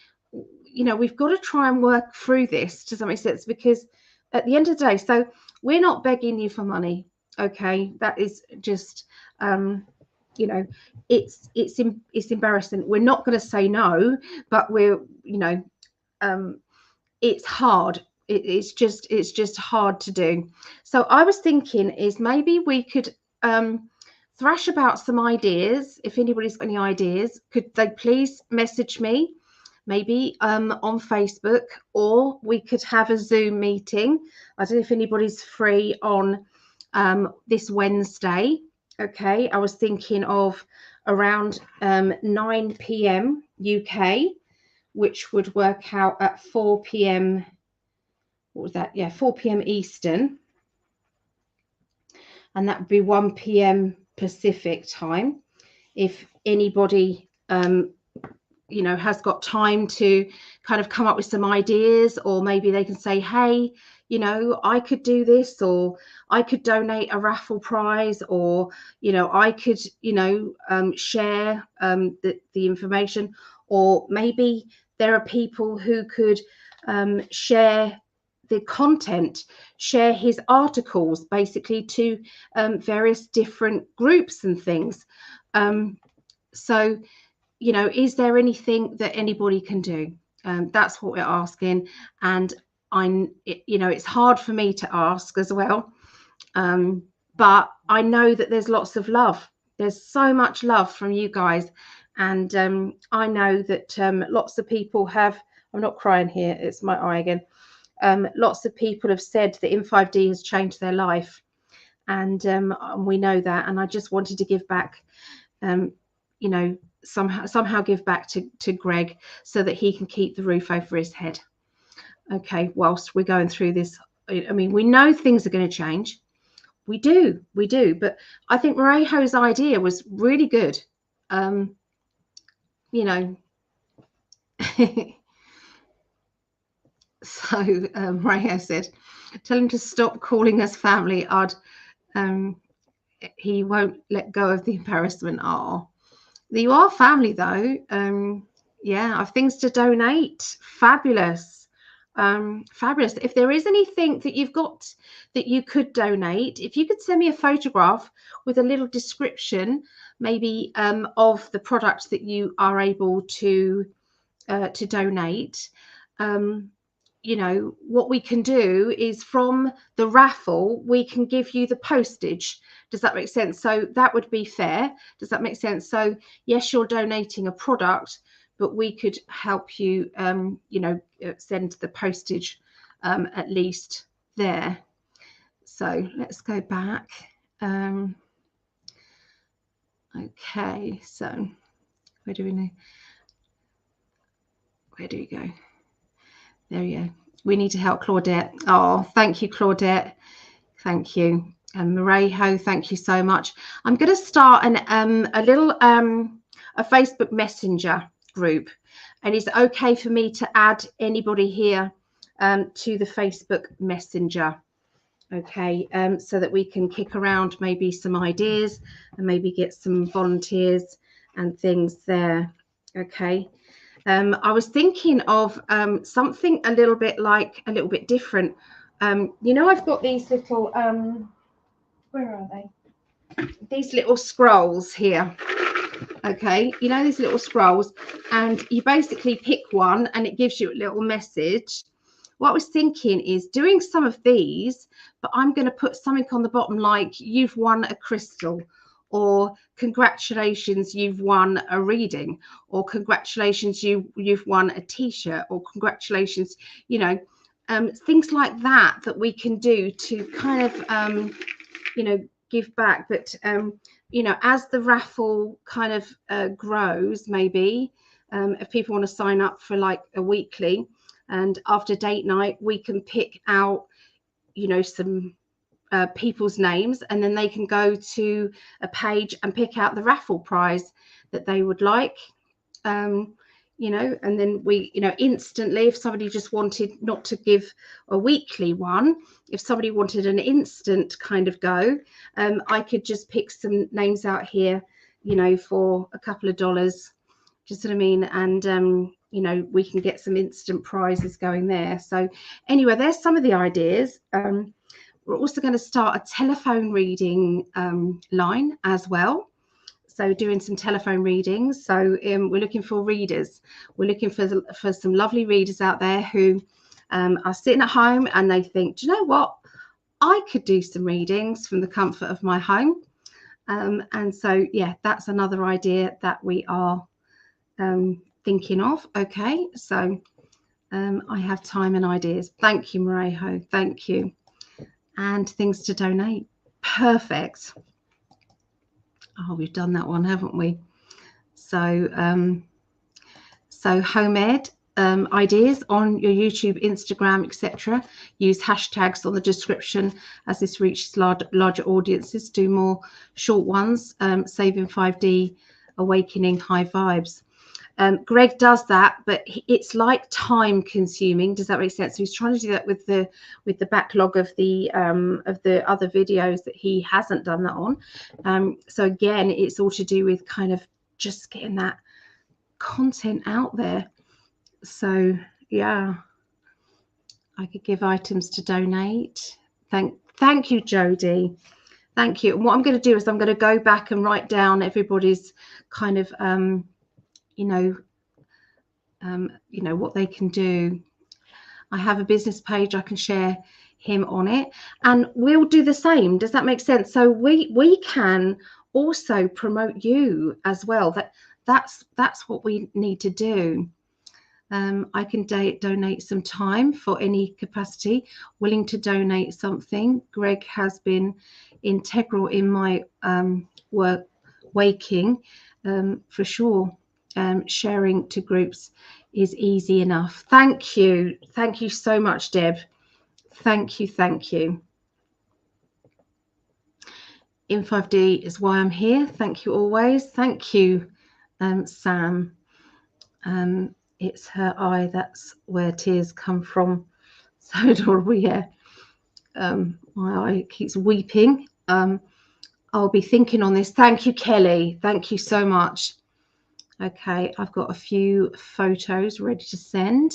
You know, we've got to try and work through this. Does that make sense? Because at the end of the day, so we're not begging you for money, okay? That is just you know, it's embarrassing. We're not going to say no, but we're, you know, it's hard. It's just hard to do. So I was thinking is maybe we could thrash about some ideas. If anybody's got any ideas, could they please message me, maybe on Facebook, or we could have a Zoom meeting. I don't know if anybody's free on this Wednesday. Okay, I was thinking of around 9 p.m. UK, which would work out at 4 p.m. What was that? Yeah, 4 p.m. Eastern. And that would be 1 p.m. Pacific time. If anybody, you know, has got time to kind of come up with some ideas, or maybe they can say, hey, you know, I could do this, or I could donate a raffle prize, or, you know, I could, you know, share the information, or maybe there are people who could share the content, share his articles basically to various different groups and things. So, you know, is there anything that anybody can do? That's what we're asking. And you know, it's hard for me to ask as well. But I know that there's lots of love. There's so much love from you guys. And I know that lots of people have, I'm not crying here, it's my eye again. Lots of people have said that in 5D has changed their life. And we know that. And I just wanted to give back, you know, somehow give back to Greg, so that he can keep the roof over his head. Okay, whilst we're going through this, I mean, we know things are going to change. We do. But I think Morejo's idea was really good. You know, so Morejo said, tell him to stop calling us family. He won't let go of the embarrassment. Oh, you are family though. Yeah, I've things to donate. Fabulous. Fabulous. If there is anything that you've got that you could donate, if you could send me a photograph with a little description, maybe of the product that you are able to donate. You know, what we can do is from the raffle, we can give you the postage. Does that make sense? So that would be fair. Does that make sense? So yes, you're donating a product, but we could help you, you know, send the postage at least there. So let's go back. Okay, so where do we know? Where do we go? There you go. We need to help Claudette. Oh, thank you, Claudette. Thank you. And Morejo, thank you so much. I'm going to start a little a Facebook Messenger group, and it's okay for me to add anybody here to the Facebook Messenger. Okay, so that we can kick around maybe some ideas and maybe get some volunteers and things there. Okay. I was thinking of something a little bit different. You know, I've got these little, where are they? These little scrolls here. Okay, you know, these little scrolls, and you basically pick one and it gives you a little message. What I was thinking is doing some of these, but I'm going to put something on the bottom like you've won a crystal, or congratulations, you've won a reading, or congratulations, you've won a t-shirt, or congratulations, you know, things like that we can do to kind of you know, give back. But you know, as the raffle kind of grows, maybe if people want to sign up for like a weekly, and after date night we can pick out, you know, some people's names, and then they can go to a page and pick out the raffle prize that they would like. You know, and then we, you know, instantly, if somebody just wanted not to give a weekly one, if somebody wanted an instant kind of go, I could just pick some names out here, you know, for a couple of dollars, just what I mean, and you know, we can get some instant prizes going there. So anyway, there's some of the ideas. We're also going to start a telephone reading line as well. So doing some telephone readings. So we're looking for readers. We're looking for some lovely readers out there who are sitting at home and they think, do you know what? I could do some readings from the comfort of my home. And so, yeah, that's another idea that we are thinking of. Okay, so I have time and ideas. Thank you, Marejo. Thank you. And things to donate. Perfect. Oh, we've done that one, haven't we? So, so home ed ideas on your YouTube, Instagram, etc. Use hashtags on the description as this reaches larger audiences. Do more short ones. Saving 5D, awakening high vibes. Greg does that, but it's like time consuming. Does that make sense? So he's trying to do that with the backlog of the other videos that he hasn't done that on. So again, it's all to do with kind of just getting that content out there. So yeah, I could give items to donate. Thank you, Jody. Thank you. And what I'm going to do is I'm going to go back and write down everybody's kind of you know, what they can do. I have a business page, I can share him on it, and we'll do the same. Does that make sense? So we can also promote you as well. That's what we need to do. I can donate some time for any capacity, willing to donate something. Greg has been integral in my work, waking, for sure. Sharing to groups is easy enough. Thank you so much, Deb. Thank you. In 5D is why I'm here. Thank you always. Thank you, Sam. It's her eye, that's where tears come from. So adorable. Yeah, my eye keeps weeping. I'll be thinking on this. Thank you, Kelly. Thank you so much. Okay, I've got a few photos ready to send.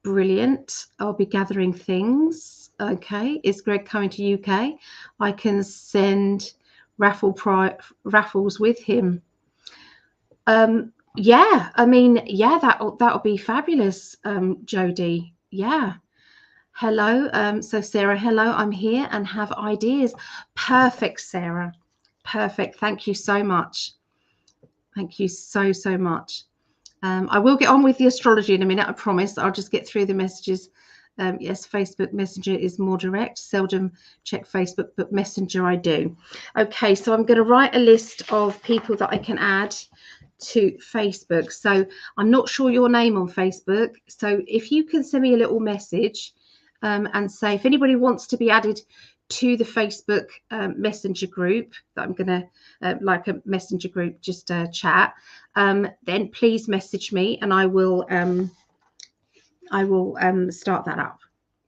Brilliant. I'll be gathering things. Okay, is Greg coming to UK? I can send raffles with him. Yeah, I mean, yeah, that'll be fabulous, Jody. Yeah. Hello. So Sarah, hello, I'm here and have ideas. Perfect, Sarah. Perfect. Thank you so much. Thank you so much. I will get on with the astrology in a minute, I promise. I'll just get through the messages. Yes, Facebook Messenger is more direct. Seldom check Facebook, but Messenger I do. Okay, so I'm going to write a list of people that I can add to Facebook. So I'm not sure your name on Facebook. So if you can send me a little message and say if anybody wants to be added to the Facebook Messenger group that I'm going to like a Messenger group, just chat, then please message me and I will start that up.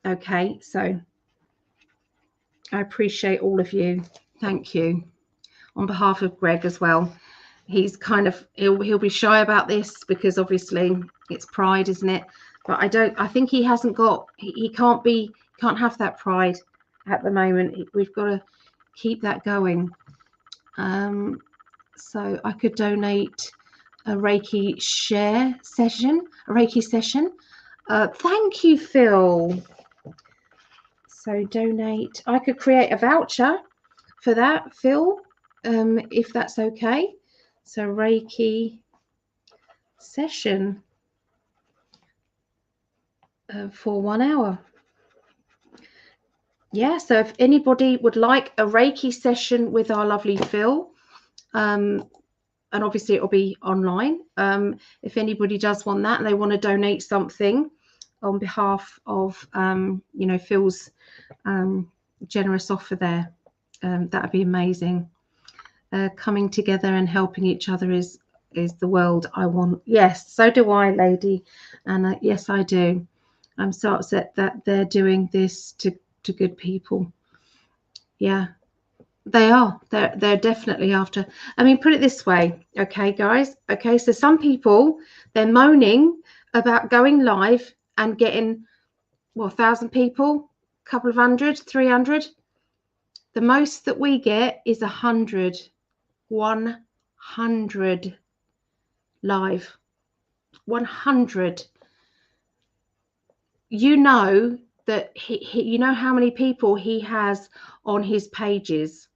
Okay, so I appreciate all of you. Thank you on behalf of Greg as well. he's kind of he'll be shy about this because obviously it's pride, isn't it? But I think he hasn't got he can't have that pride at the moment. We've got to keep that going. So I could donate a Reiki session. Thank you, Phil. So donate. I could create a voucher for that, Phil, if that's okay. So Reiki session for 1 hour. Yeah, so if anybody would like a Reiki session with our lovely Phil, and obviously it'll be online. If anybody does want that and they want to donate something on behalf of, you know, Phil's generous offer there, that'd be amazing. Coming together and helping each other is the world I want. Yes, so do I, lady. And yes, I do. I'm so upset that they're doing this to good people. Yeah, they are. They're definitely after. I mean, put it this way, okay, guys. Okay, so some people, they're moaning about going live and getting, well, 1,000 people, a couple of hundred, 300. The most that we get is 100 live. 100. You know that he you know how many people he has on his pages.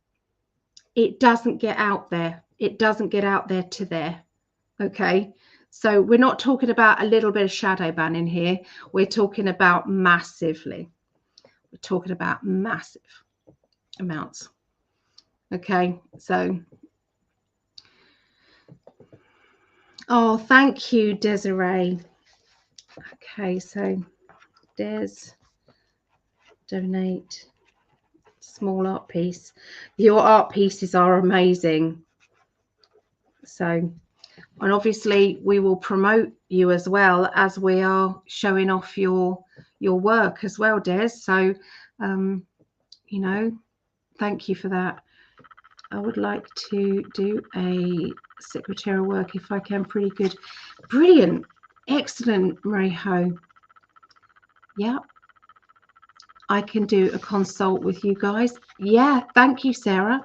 It doesn't get out there. It doesn't get out there to there. Okay, so we're not talking about a little bit of shadow banning here. We're talking about massively. We're talking about massive amounts. Okay, so oh, thank you, Desiree. Okay, so donate small art piece. Your art pieces are amazing. So, and obviously we will promote you as well as we are showing off your work as well, Des. So, you know, thank you for that. I would like to do a secretarial work if I can. Pretty good. Brilliant. Excellent, Marie Ho. Yeah. I can do a consult with you guys. Yeah, thank you, Sarah.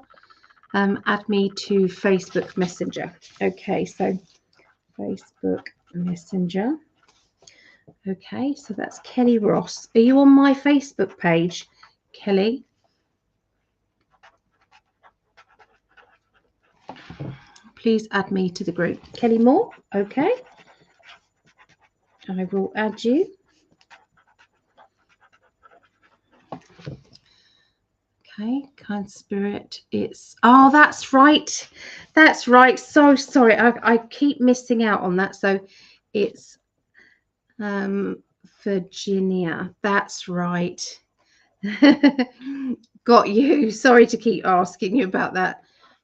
Add me to Facebook Messenger. Okay, so Facebook Messenger. Okay, so that's Kelly Ross. Are you on my Facebook page, Kelly? Please add me to the group. Kelly Moore, okay. I will add you. Okay, kind spirit. It's, oh, that's right. That's right. So sorry. I keep missing out on that. So it's Virginia. That's right. Got you. Sorry to keep asking you about that.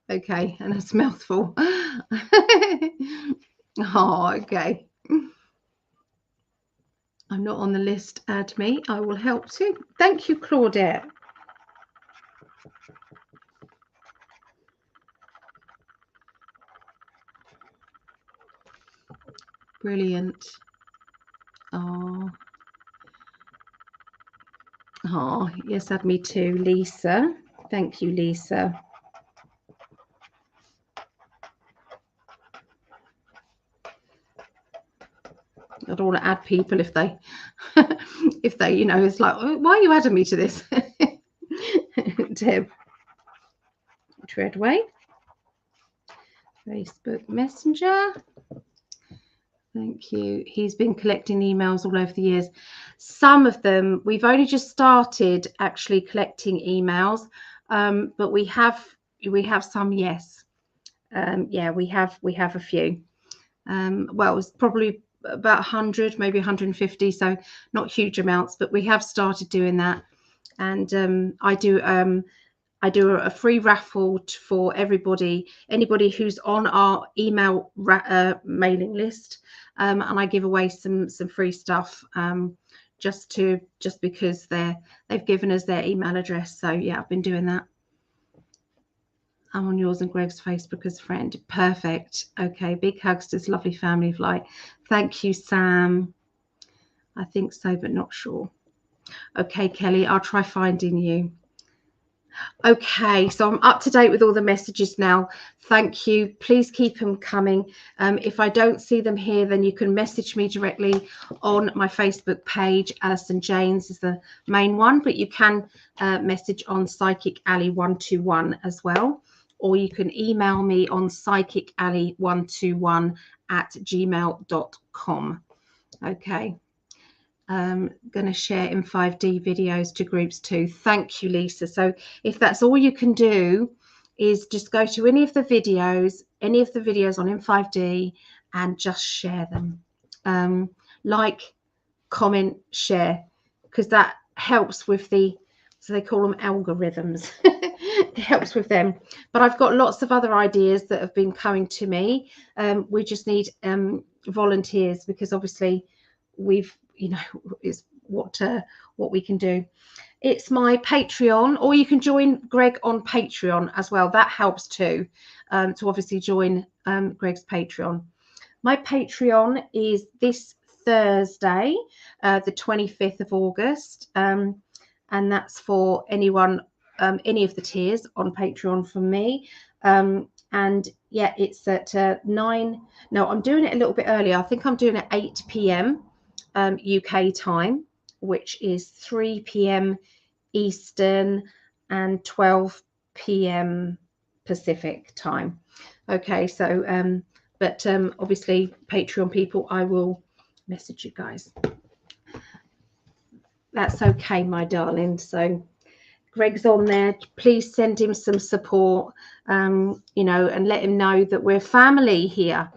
Okay, and that's a mouthful. Oh, okay. I'm not on the list. Add me. I will help too. Thank you, Claudette. Brilliant. Oh. Oh, yes, add me too, Lisa. Thank you, Lisa. I don't want to add people if they, if they, you know, it's like, why are you adding me to this? Deb Treadway. Facebook Messenger. Thank you. He's been collecting emails all over the years. Some of them, we've only just started actually collecting emails, but we have some, yes. Yeah, we have a few. Well, it's probably about 100, maybe 150, so not huge amounts, but we have started doing that. And I do a free raffle for anybody who's on our email mailing list, and I give away some free stuff just because they've given us their email address. So yeah, I've been doing that. I'm on yours and Greg's Facebook as friend. Perfect. Okay, big hugs to this lovely family of light. Thank you, Sam. I think so, but not sure. Okay, Kelly, I'll try finding you. Okay, so I'm up to date with all the messages now. Thank you. Please keep them coming. If I don't see them here, then you can message me directly on my Facebook page. Alison James is the main one, but you can message on Psychic Alley 121 as well, or you can email me on psychicalley121@gmail.com. Okay. Going to share in 5D videos to groups too. Thank you, Lisa. So if that's all you can do is just go to any of the videos on in5D and just share them. Like, comment, share, because that helps with the, so they call them algorithms. It helps with them. But I've got lots of other ideas that have been coming to me. We just need volunteers, because obviously we've, is what we can do. It's my Patreon, or you can join Greg on Patreon as well. That helps too, to obviously join Greg's Patreon. My Patreon is this Thursday, the 25th of August, and that's for anyone, any of the tiers on Patreon from me. And yeah, it's at 9. No, I'm doing it a little bit earlier. I think I'm doing it at 8 p.m. UK time, which is 3 p.m. Eastern and 12 p.m. Pacific time. Okay, so but obviously Patreon people, I will message you guys. That's okay, my darling. So Greg's on there. Please send him some support, and let him know that we're family here.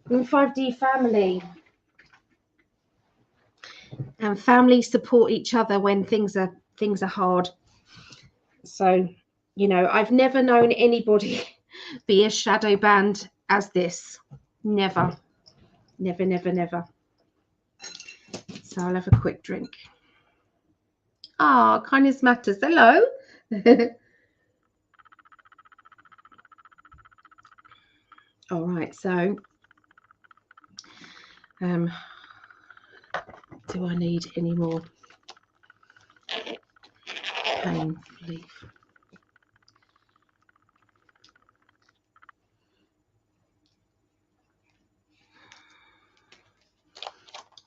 We're 5D family. And families support each other when things are hard. So, I've never known anybody be as shadow banned as this. Never. Never, never, never. So I'll have a quick drink. Ah, kindness matters. Hello. All right, so do I need any more pain relief?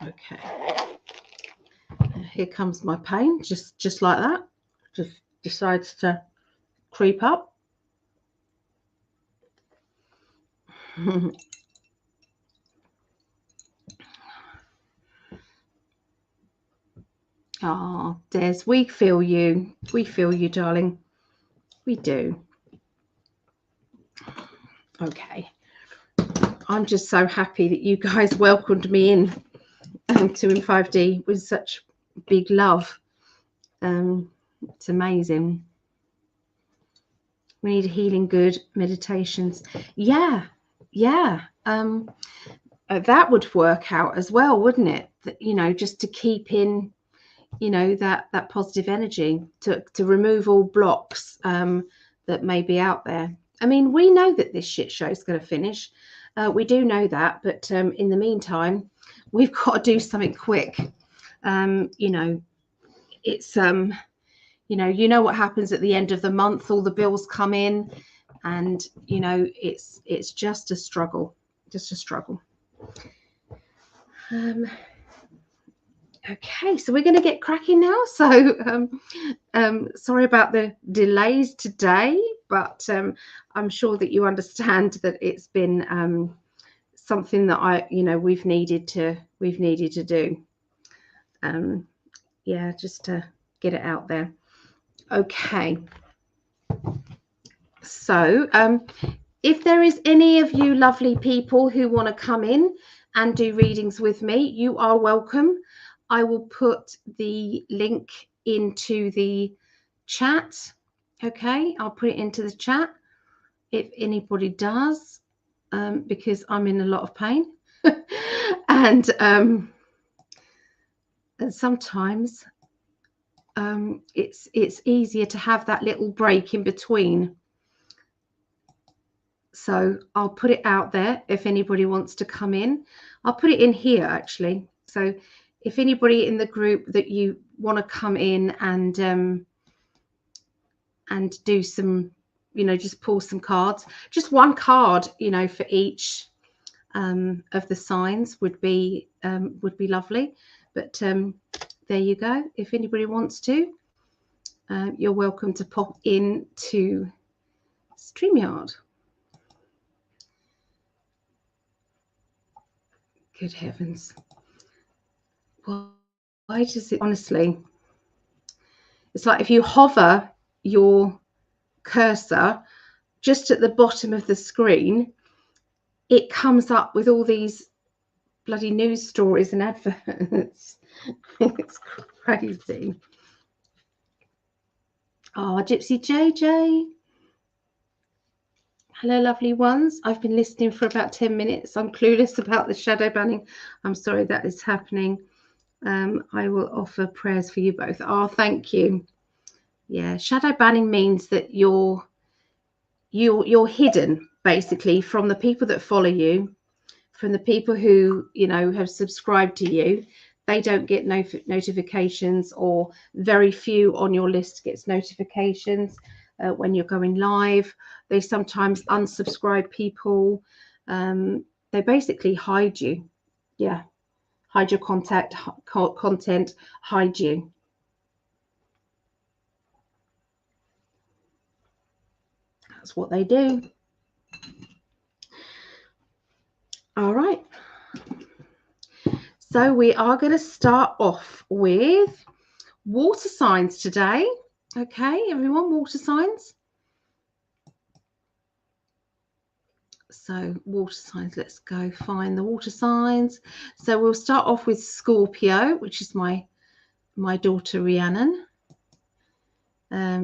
Okay. Here comes my pain, just like that. Just decides to creep up. Oh, Des, we feel you. We feel you, darling. We do. Okay. I'm just so happy that you guys welcomed me in to In5D with such big love. It's amazing. We need healing good meditations. Yeah. That would work out as well, wouldn't it? That, just to keep in, that positive energy, to remove all blocks that may be out there. I mean, we know that this shit show is going to finish. We do know that, but in the meantime, we've got to do something quick. It's what happens at the end of the month. All the bills come in, and it's just a struggle, Okay, so we're going to get cracking now. So sorry about the delays today, but I'm sure that you understand that it's been something that we've needed to do. Yeah, just to get it out there. Okay. So if there is any of you lovely people who want to come in and do readings with me, you are welcome. I will put the link into the chat. Okay, I'll put it into the chat if anybody does, because I'm in a lot of pain. And sometimes it's easier to have that little break in between. So I'll put it out there if anybody wants to come in. I'll put it in here actually. So if anybody in the group that you want to come in and do some, you know, just pull some cards, just one card, you know, for each of the signs would be lovely. But there you go. If anybody wants to, you're welcome to pop in to StreamYard. Good heavens. Why does it, honestly, it's like if you hover your cursor just at the bottom of the screen, it comes up with all these bloody news stories and adverts. It's crazy. Oh, Gypsy JJ. Hello, lovely ones. I've been listening for about 10 minutes. I'm clueless about the shadow banning. I'm sorry that is happening. I will offer prayers for you both. Oh, thank you. Yeah, shadow banning means that you're hidden basically from the people that follow you, from the people who, you know, have subscribed to you. They don't get notifications, or very few on your list gets notifications when you're going live. They sometimes unsubscribe people. They basically hide you. Yeah, hide your content, hide you. That's what they do. All right. So we are going to start off with water signs today. Okay, everyone, water signs. So water signs, let's go find the water signs. So we'll start off with Scorpio, which is my daughter Rhiannon.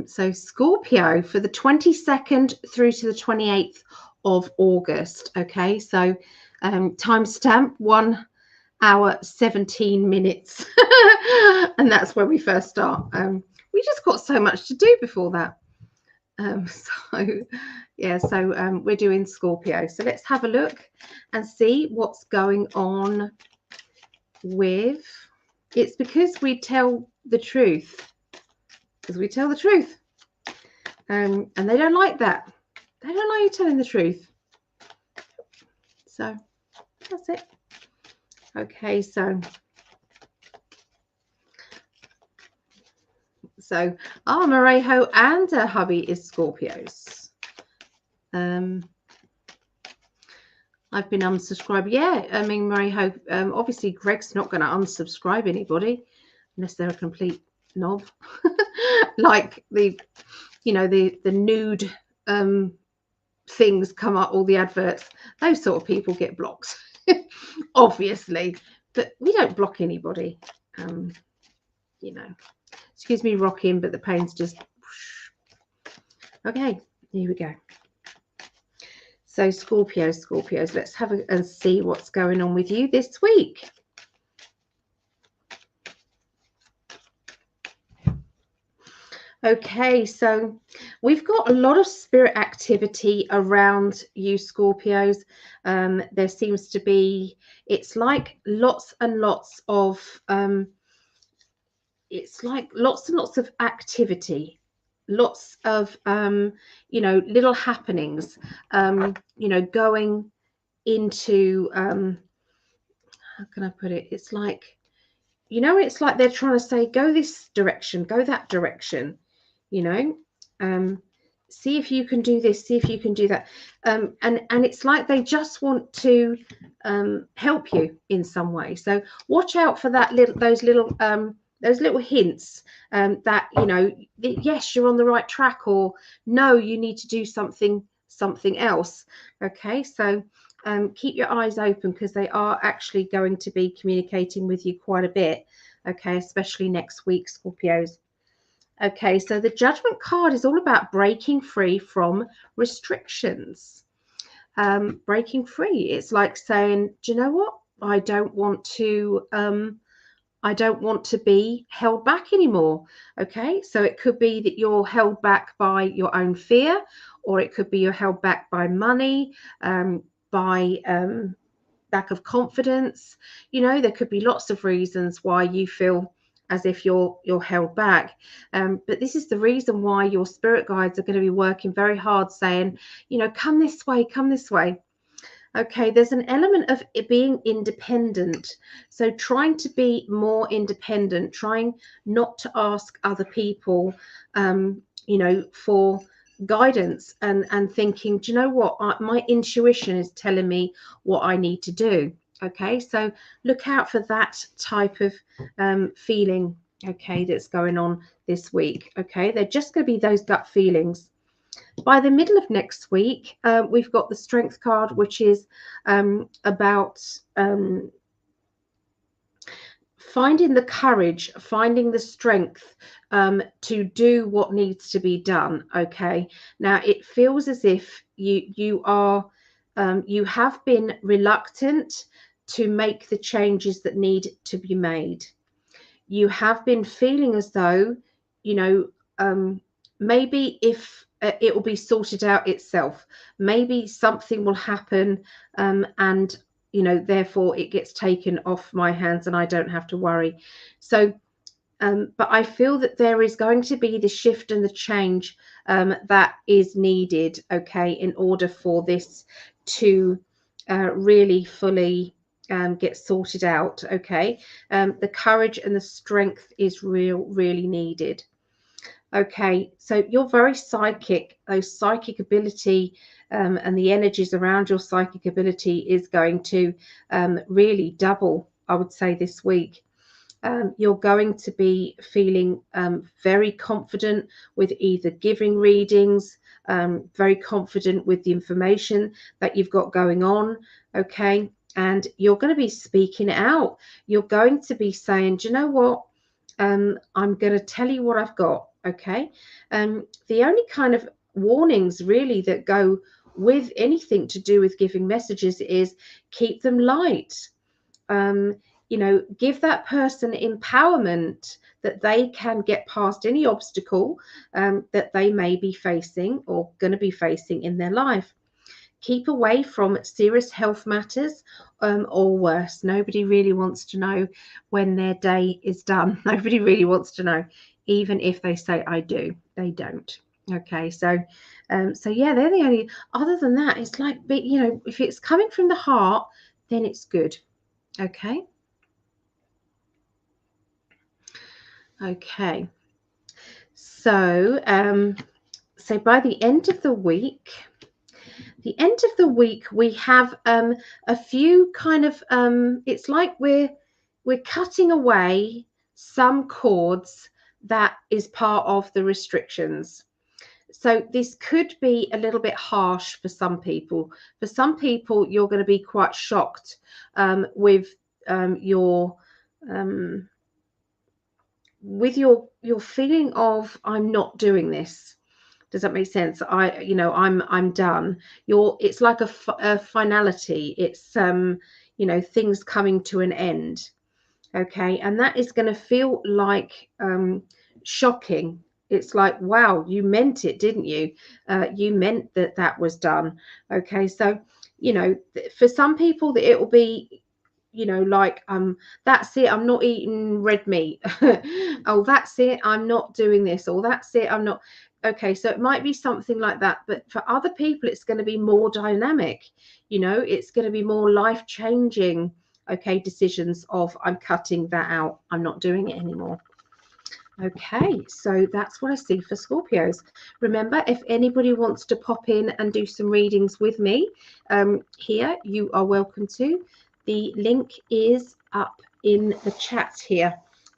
So Scorpio for the 22nd through to the 28th of August. Okay, so timestamp 1 hour 17 minutes, and that's where we first start. We just got so much to do before that. So we're doing Scorpio. So let's have a look and see what's going on with. It's because we tell the truth. Because we tell the truth. And they don't like that. They don't like you telling the truth. So that's it. Okay, so Marejo and her hubby is Scorpios. I've been unsubscribed. Yeah, I mean, Marejo, obviously Greg's not going to unsubscribe anybody unless they're a complete knob. Like the nude things come up, all the adverts. Those sort of people get blocked, obviously. But we don't block anybody. You know, excuse me rocking, but the pain's just okay. Here we go. So Scorpios, let's have and see what's going on with you this week. Okay, so we've got a lot of spirit activity around you Scorpios. There seems to be, it's like lots and lots of activity, lots of little happenings, going into how can I put it? It's like, it's like they're trying to say, go this direction, go that direction, see if you can do this, see if you can do that. And it's like they just want to help you in some way. So watch out for those little hints that, yes, you're on the right track, or no, you need to do something else. Okay, so keep your eyes open, because they are actually going to be communicating with you quite a bit. Okay, especially next week, Scorpios. Okay, so the Judgment card is all about breaking free from restrictions. Breaking free. It's like saying, do you know what? I don't want to I don't want to be held back anymore. Okay, so it could be that you're held back by your own fear, or it could be you're held back by money, by lack of confidence. You know, there could be lots of reasons why you feel as if you're held back. But this is the reason why your spirit guides are going to be working very hard, saying, you know, come this way, come this way. Okay, there's an element of it being independent. So trying to be more independent, trying not to ask other people, you know, for guidance, and thinking, do you know what? My intuition is telling me what I need to do. Okay, so look out for that type of feeling, okay, that's going on this week. Okay, they're just going to be those gut feelings. By the middle of next week, we've got the strength card, which is about finding the courage, finding the strength to do what needs to be done. Okay, now it feels as if you have been reluctant to make the changes that need to be made. You have been feeling as though, you know, maybe if it will be sorted out itself, maybe something will happen, and you know, therefore it gets taken off my hands and I don't have to worry. So but I feel that there is going to be the shift and the change that is needed, okay, in order for this to really fully get sorted out. Okay, the courage and the strength is really needed. Okay, so you're very psychic. Those psychic ability and the energies around your psychic ability is going to really double, I would say, this week. You're going to be feeling very confident with either giving readings, very confident with the information that you've got going on. Okay, and you're going to be speaking it out. You're going to be saying, do you know what? I'm going to tell you what I've got. Okay, the only kind of warnings really that go with anything to do with giving messages is keep them light. um, you know, give that person empowerment that they can get past any obstacle that they may be facing or going to be facing in their life. Keep away from serious health matters, or worse. Nobody really wants to know when their day is done. Nobody really wants to know, even if they say I do. They don't. Okay, so so yeah, they're the only. Other than that, it's like, you know, if it's coming from the heart, then it's good. Okay. Okay. So, so by the end of the week, we have a few kind of it's like we're cutting away some cords that is part of the restrictions. So this could be a little bit harsh for some people. For some people, you're going to be quite shocked um, with your feeling of I'm not doing this. Does that make sense? You know, I'm done. It's like a finality. It's you know, things coming to an end. Okay, and that is going to feel like shocking. It's like, wow, you meant it, didn't you? You meant that that was done. Okay, so you know, for some people that it will be, you know, like that's it, I'm not eating red meat. Oh, that's it, I'm not doing this. Or that's it, I'm not. Okay, so it might be something like that, but for other people it's going to be more dynamic. You know, it's going to be more life changing, okay, decisions of I'm cutting that out, I'm not doing it anymore. Okay, so that's what I see for Scorpios. Remember, if anybody wants to pop in and do some readings with me here, you are welcome to. The link is up in the chat here.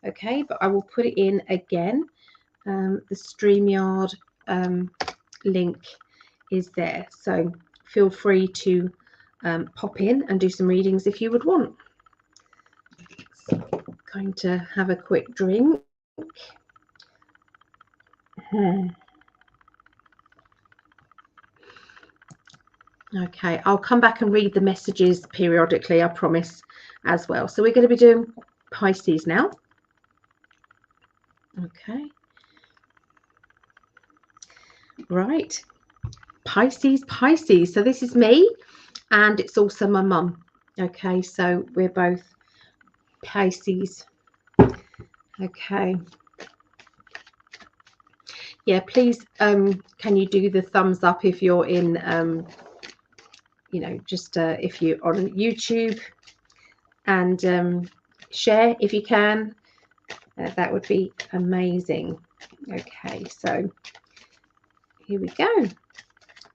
Okay, but I will put it in again. The StreamYard link is there. So feel free to pop in and do some readings if you would want. So I'm going to have a quick drink. Okay, I'll come back and read the messages periodically, I promise, as well. So we're going to be doing Pisces now. Okay. Right. Pisces, Pisces. So this is me, and it's also my mum. Okay, so we're both Pisces. Okay. Yeah, please, can you do the thumbs up if you're in, you know, just if you're on YouTube, and share if you can. That would be amazing. Okay, so here we go.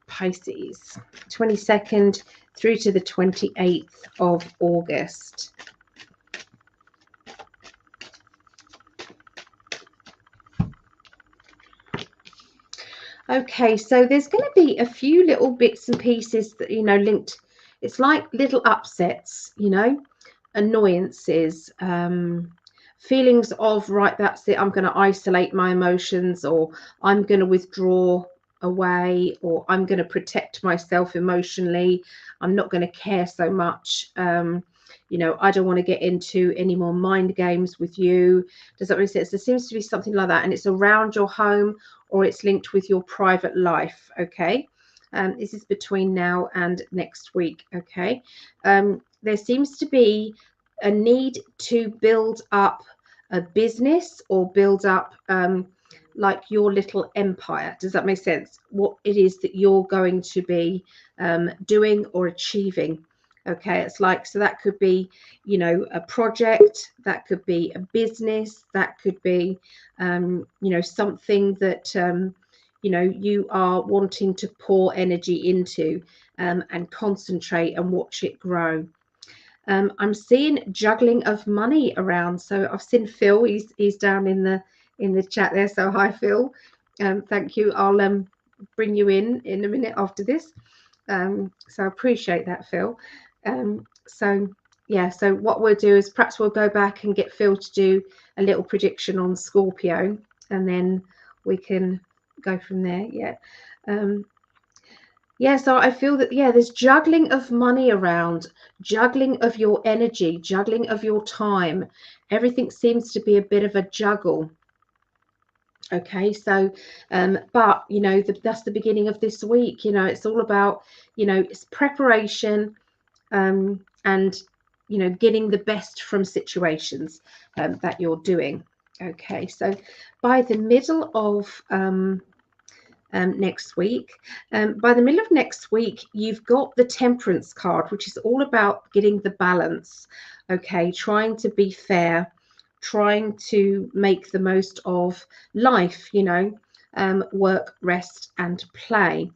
Pisces, 22nd through to the 28th of August. Okay, so there's going to be a few little bits and pieces that, you know, linked. It's like little upsets, you know, annoyances, feelings of, right, that's it, I'm going to isolate my emotions, or I'm going to withdraw away, or I'm going to protect myself emotionally. I'm not going to care so much. You know, I don't want to get into any more mind games with you. Does that make sense? There seems to be something like that, and it's around your home, or it's linked with your private life. Okay. This is between now and next week. Okay. There seems to be a need to build up a business, or build up like your little empire. Does that make sense? What it is that you're going to be doing or achieving. Okay, it's like, so that could be, you know, a project, that could be a business, that could be, you know, something that, you know, you are wanting to pour energy into, and concentrate and watch it grow. I'm seeing juggling of money around. So I've seen Phil. He's down in the chat there. So hi, Phil. Thank you. I'll bring you in a minute after this. So I appreciate that, Phil. So yeah. So what we'll do is perhaps we'll go back and get Phil to do a little prediction on Scorpio, and then we can go from there. Yeah. Yeah, so I feel that, yeah, there's juggling of money around, juggling of your energy, juggling of your time. Everything seems to be a bit of a juggle. Okay, so, but, you know, that's the beginning of this week. You know, it's all about, you know, it's preparation, and, you know, getting the best from situations that you're doing. Okay, so by the middle of next week. By the middle of next week, you've got the Temperance card, which is all about getting the balance. Okay, trying to be fair, trying to make the most of life, you know, work, rest, and play.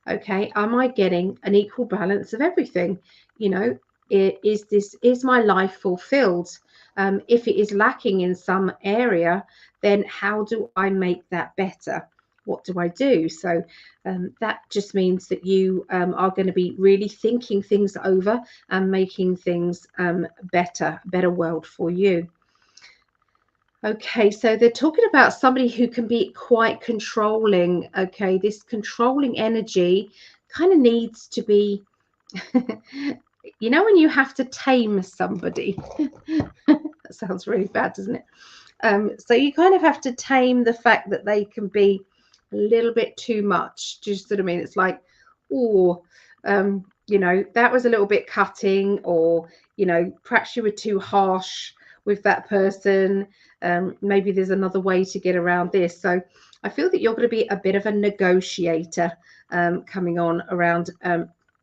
Okay, am I getting an equal balance of everything? You know, is my life fulfilled? If it is lacking in some area, then how do I make that better? What do I do? So that just means that you are going to be really thinking things over and making things better world for you. Okay, so they're talking about somebody who can be quite controlling. Okay, this controlling energy kind of needs to be, you know, when you have to tame somebody. That sounds really bad, doesn't it? So you kind of have to tame the fact that they can be a little bit too much. Do you see what I mean? It's like, oh, you know, that was a little bit cutting, or, you know, perhaps you were too harsh with that person. Maybe there's another way to get around this. So I feel that you're going to be a bit of a negotiator coming on around,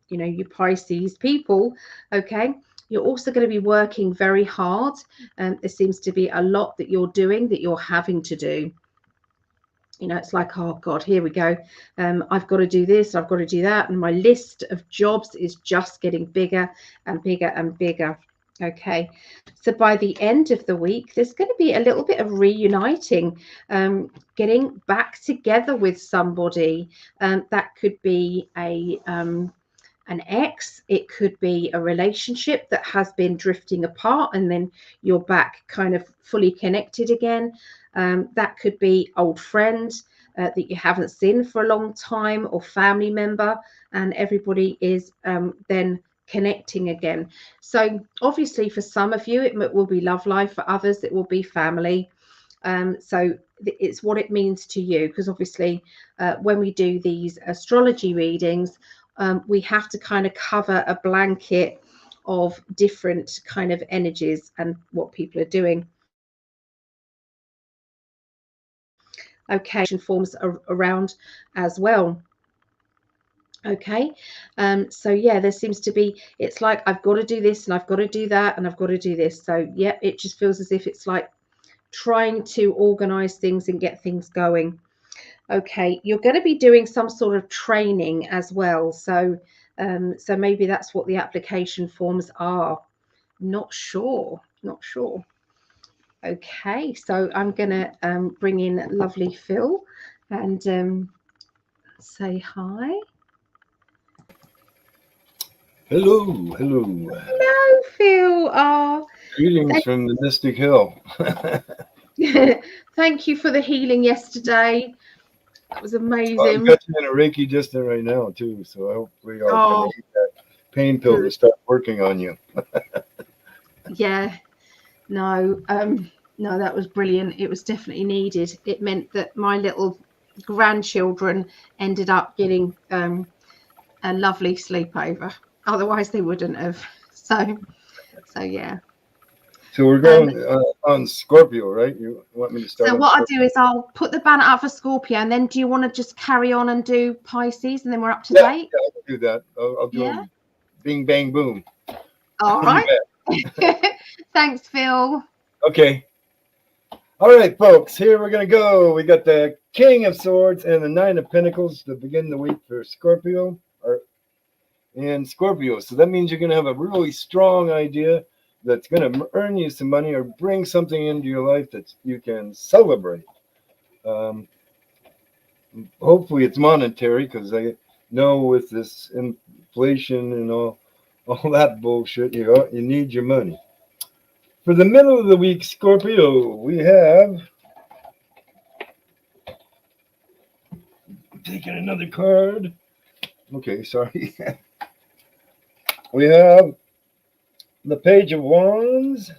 you know, you Pisces people. Okay. You're also going to be working very hard. There seems to be a lot that you're doing, that you're having to do. You know, it's like, oh God, here we go. I've got to do this, I've got to do that. And my list of jobs is just getting bigger and bigger and bigger. Okay, so by the end of the week, there's going to be a little bit of reuniting, getting back together with somebody. That could be an ex, it could be a relationship that has been drifting apart, and then you're back kind of fully connected again. That could be old friends that you haven't seen for a long time, or family member, and everybody is then connecting again. So obviously for some of you it will be love life, for others it will be family. So it's what it means to you, because obviously when we do these astrology readings, we have to kind of cover a blanket of different kind of energies and what people are doing. Okay, forms around as well. Okay, so yeah, there seems to be, it's like I've got to do this and I've got to do that and I've got to do this. So yeah, it just feels as if it's like trying to organize things and get things going. Okay, you're going to be doing some sort of training as well. So so maybe that's what the application forms are. Not sure, not sure. Okay, so I'm going to bring in lovely Phil and say hi. Hello, hello. Hello, Phil. Oh, Greetings from the Mystic Hill. thank you for the healing yesterday. That was I'm amazing. catching in a Reiki just right now too, so hopefully when I Oh, eat that pain pill to good. start working on you. Yeah, no, no, that was brilliant. It was definitely needed. It meant that my little grandchildren ended up getting a lovely sleepover. Otherwise, they wouldn't have. So yeah. So we're Um, going on Scorpio, right? You want me to start so on what I'll Scorpio? do is I'll put the banner up for Scorpio, and then do you want to just carry on and do Pisces, and then we're up to Yeah, date? yeah, I'll do that. I'll do Yeah. them bing, bang, boom. All You right. bet. Thanks, Phil. Okay. All right, folks, here we're going to go. We got the King of Swords and the Nine of Pentacles to begin the week for Scorpio and Scorpio. So that means you're going to have a really strong idea that's going to earn you some money or bring something into your life that you can celebrate. Um, Hopefully it's monetary, because I know with this inflation and all that bullshit, you need your money. For the middle of the week, Scorpio, we have taking another card. Okay, sorry. We have the Page of Wands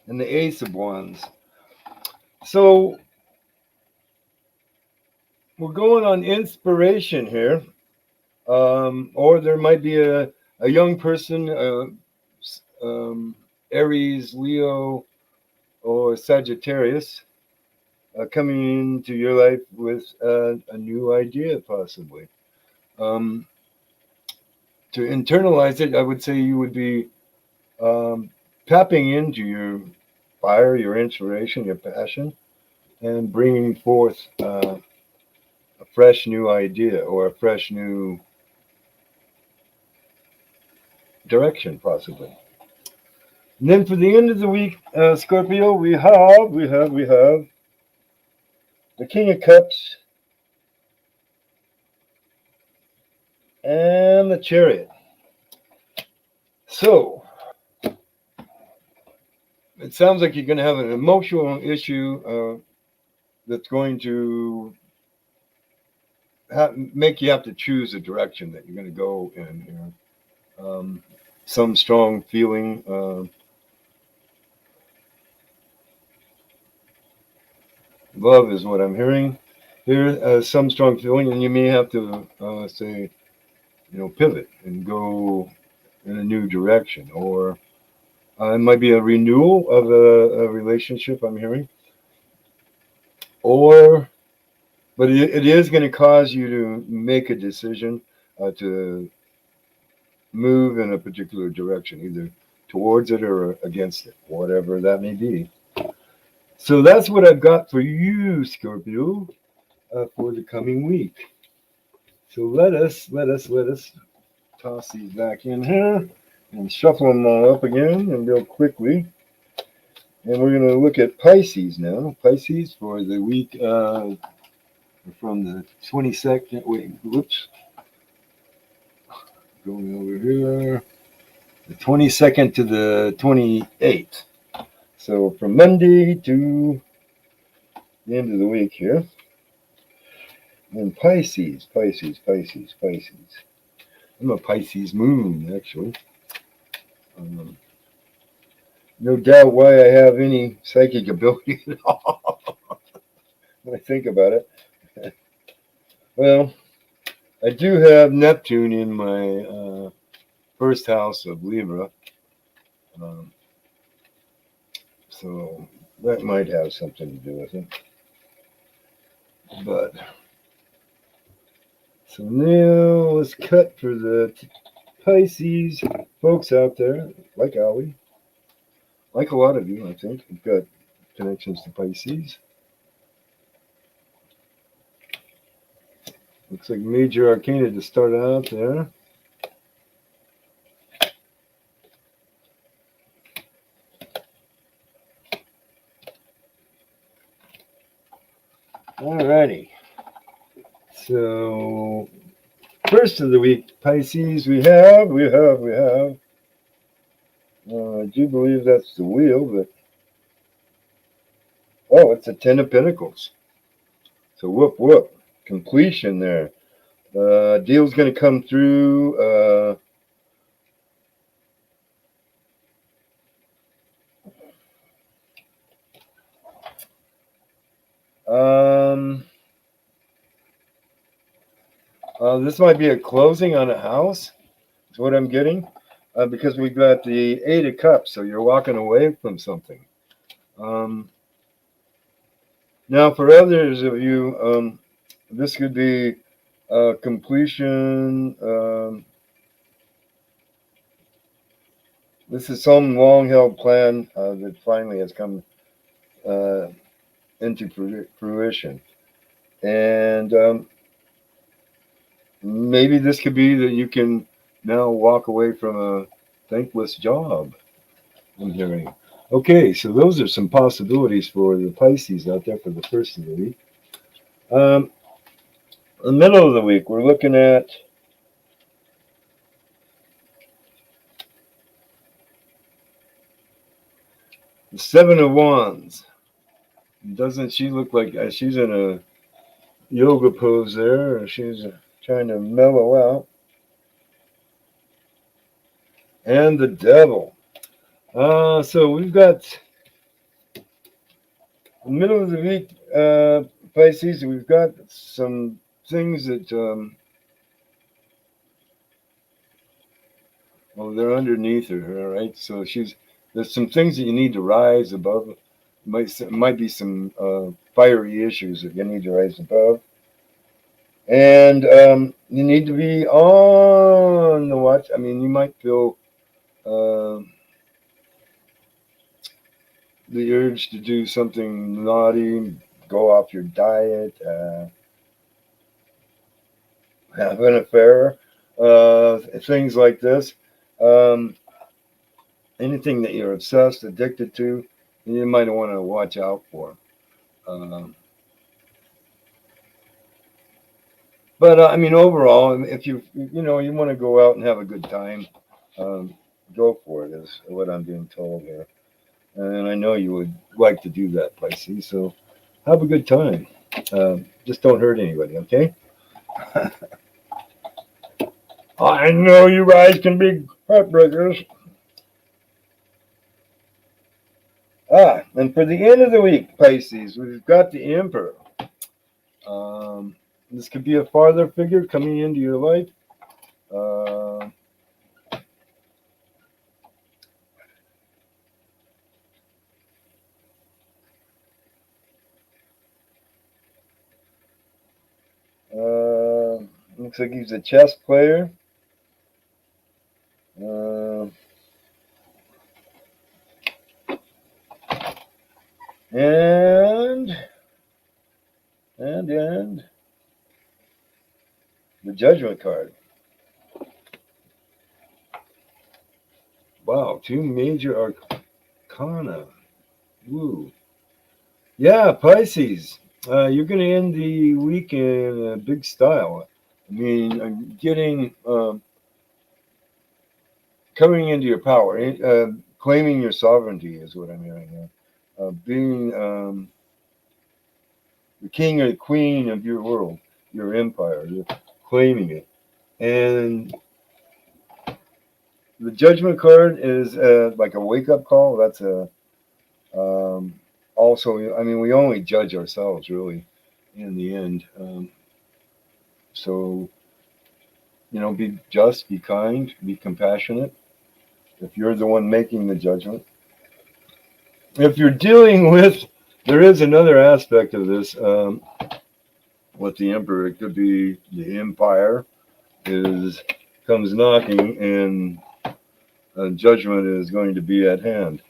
and the Ace of Wands. So we're going on inspiration here, or there might be a young person, Aries, Leo, or Sagittarius, coming into your life with a new idea, possibly. Um, to internalize it, I would say you would be tapping into your fire, your inspiration, your passion, and bringing forth a fresh new idea or a fresh new direction, possibly. And then for the end of the week, Scorpio, we have the King of Cups and the Chariot. So it sounds like you're going to have an emotional issue that's going to make you have to choose a direction that you're going to go in. Some strong feeling. Love is what I'm hearing here. Some strong feeling, and you may have to say, pivot and go in a new direction, or it might be a renewal of a relationship. I'm hearing, or but it is going to cause you to make a decision to move in a particular direction, either towards it or against it, whatever that may be. So that's what I've got for you, Scorpio, for the coming week. So let us toss these back in here and shuffle them all up again and real quickly. And we're going to look at Pisces now. Pisces for the week from the 22nd. Wait, whoops. Going over here. The 22nd to the 28th. So from Monday to the end of the week here. And Pisces, Pisces, Pisces, Pisces. I'm a Pisces moon, actually. Um, no doubt why I have any psychic ability at all when I think about it. Well, I do have Neptune in my first house of Libra. Um, so that might have something to do with it. But so now let's cut for the Pisces folks out there, like Ollie, like a lot of you, I think, have got connections to Pisces. Looks like major arcana to start out there. Alrighty. So first of the week, Pisces, we have. I do believe that's the wheel, but oh, it's a Ten of Pentacles. So whoop whoop, completion there. Deal's going to come through. This might be a closing on a house. Is what I'm getting, because we got the Eight of Cups. So you're walking away from something. Now, for others of you, this could be completion. This is some long-held plan that finally has come into fruition, and maybe this could be that you can now walk away from a thankless job. I'm hearing. Okay, so those are some possibilities for the Pisces out there for the first of the week. The middle of the week, we're looking at the Seven of Wands. Doesn't she look like she's in a yoga pose there, or she's trying to mellow out? And the Devil. So we've got the middle of the week, Pisces. We've got some things that, well, they're underneath her, all right? So there's some things that you need to rise above. Might be some fiery issues that you need to rise above. And you need to be on the watch. I mean, you might feel the urge to do something naughty, go off your diet, have an affair, things like this. Anything that you're obsessed, addicted to, you might want to watch out for. But I mean, overall, if you want to go out and have a good time, go for it. Is what I'm being told here, and I know you would like to do that, Pisces. So have a good time. Just don't hurt anybody, okay? I know you guys can be heartbreakers. And for the end of the week, Pisces, we've got the Emperor. This could be a father figure coming into your life. Looks like he's a chess player. And the Judgment card. Wow, two major arcana. Woo. Yeah, Pisces. You're going to end the week in big style. I mean, I'm getting coming into your power, claiming your sovereignty is what I'm hearing here. Being the king or the queen of your world. your empire. You're claiming it. And the Judgment card is like a wake-up call. That's a also, I mean, we only judge ourselves, really, in the end. So, be just, be kind, be compassionate. If you're the one making the judgment. If you're dealing with, there is another aspect of this. With the Emperor, it could be the Empire comes knocking, and judgment is going to be at hand.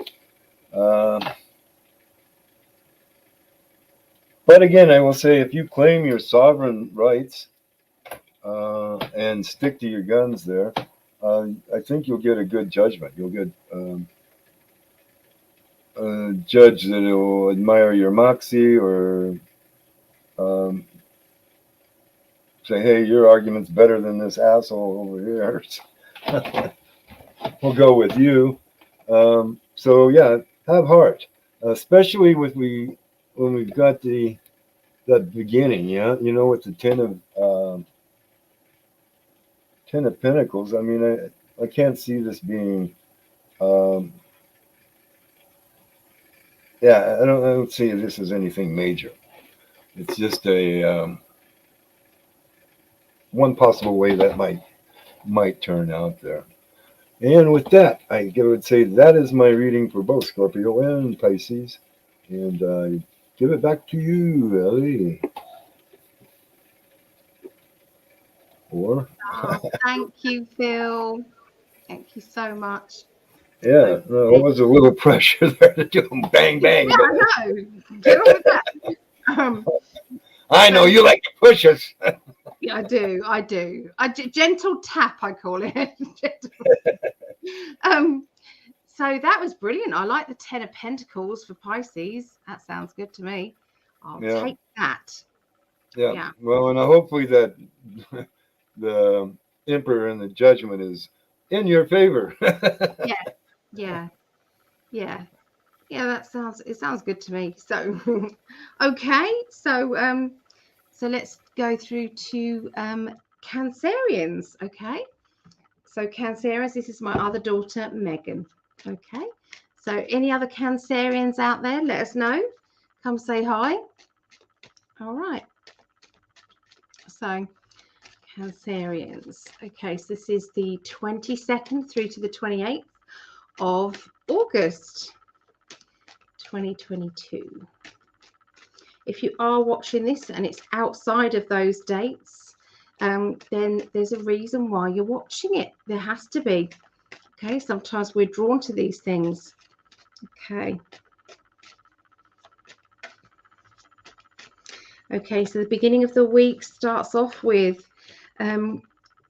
But again, I will say, if you claim your sovereign rights and stick to your guns there, I think you'll get a good judgment. You'll get a judge that will admire your moxie, or say, hey, your argument's better than this asshole over here. We'll go with you. So yeah, have heart, especially when we've got that beginning. Yeah, with the Ten of Pentacles. I mean, I can't see this being. Yeah, I don't see this as anything major. It's just a one possible way that might turn out there. And with that, I would say that is my reading for both Scorpio and Pisces. And I give it back to you, Ellie. Or? Thank you, Phil. Thank you so much. Yeah, it was a little pressure there to do them bang, bang. Yeah, bang. I know. Get on with that. I know you like to push us. Yeah, I do. Gentle tap, I call it. So that was brilliant. I like the 10 of Pentacles for Pisces. That sounds good to me. I'll take that. Yeah. Well, and hopefully that the Emperor and the Judgment is in your favor. Yeah. It sounds good to me. So, okay. So let's go through to Cancerians. Okay. So Cancerians, this is my other daughter, Megan. Okay. So any other Cancerians out there, let us know. Come say hi. All right. So Cancerians. Okay, so this is the 22nd through to the 28th of August 2022. If you are watching this and it's outside of those dates, then there's a reason why you're watching it. There has to be. Okay, sometimes we're drawn to these things. Okay. Okay, so the beginning of the week starts off with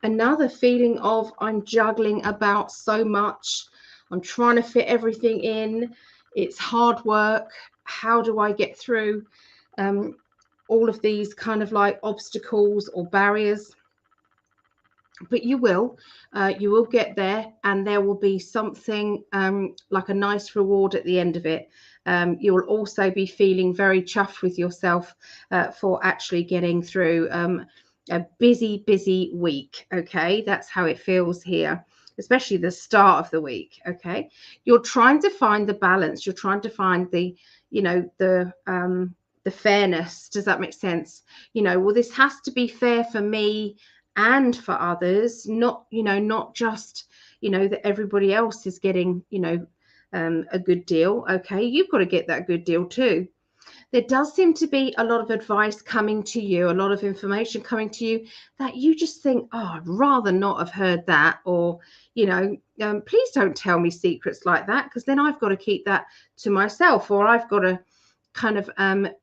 another feeling of I'm juggling about so much. I'm trying to fit everything in. It's hard work. How do I get through all of these kind of like obstacles or barriers? But you will get there, and there will be something like a nice reward at the end of it. You will also be feeling very chuffed with yourself for actually getting through a busy week. Okay, that's how it feels here, especially the start of the week. Okay, you're trying to find the balance. You're trying to find the fairness. Does that make sense? Well, this has to be fair for me and for others, not just that everybody else is getting a good deal. Okay, you've got to get that good deal too. There does seem to be a lot of advice coming to you, a lot of information coming to you that you just think, oh, I'd rather not have heard that, or please don't tell me secrets like that, because then I've got to keep that to myself, or I've got to kind of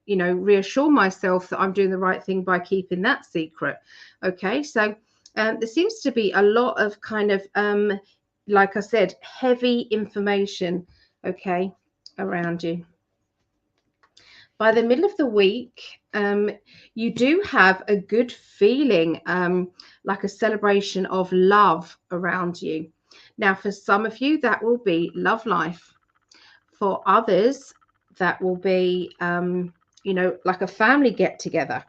reassure myself that I'm doing the right thing by keeping that secret. Okay, so there seems to be a lot of kind of like I said, heavy information, okay, around you. By the middle of the week, you do have a good feeling, like a celebration of love around you. Now, for some of you, that will be love life. For others, that will be like a family get together.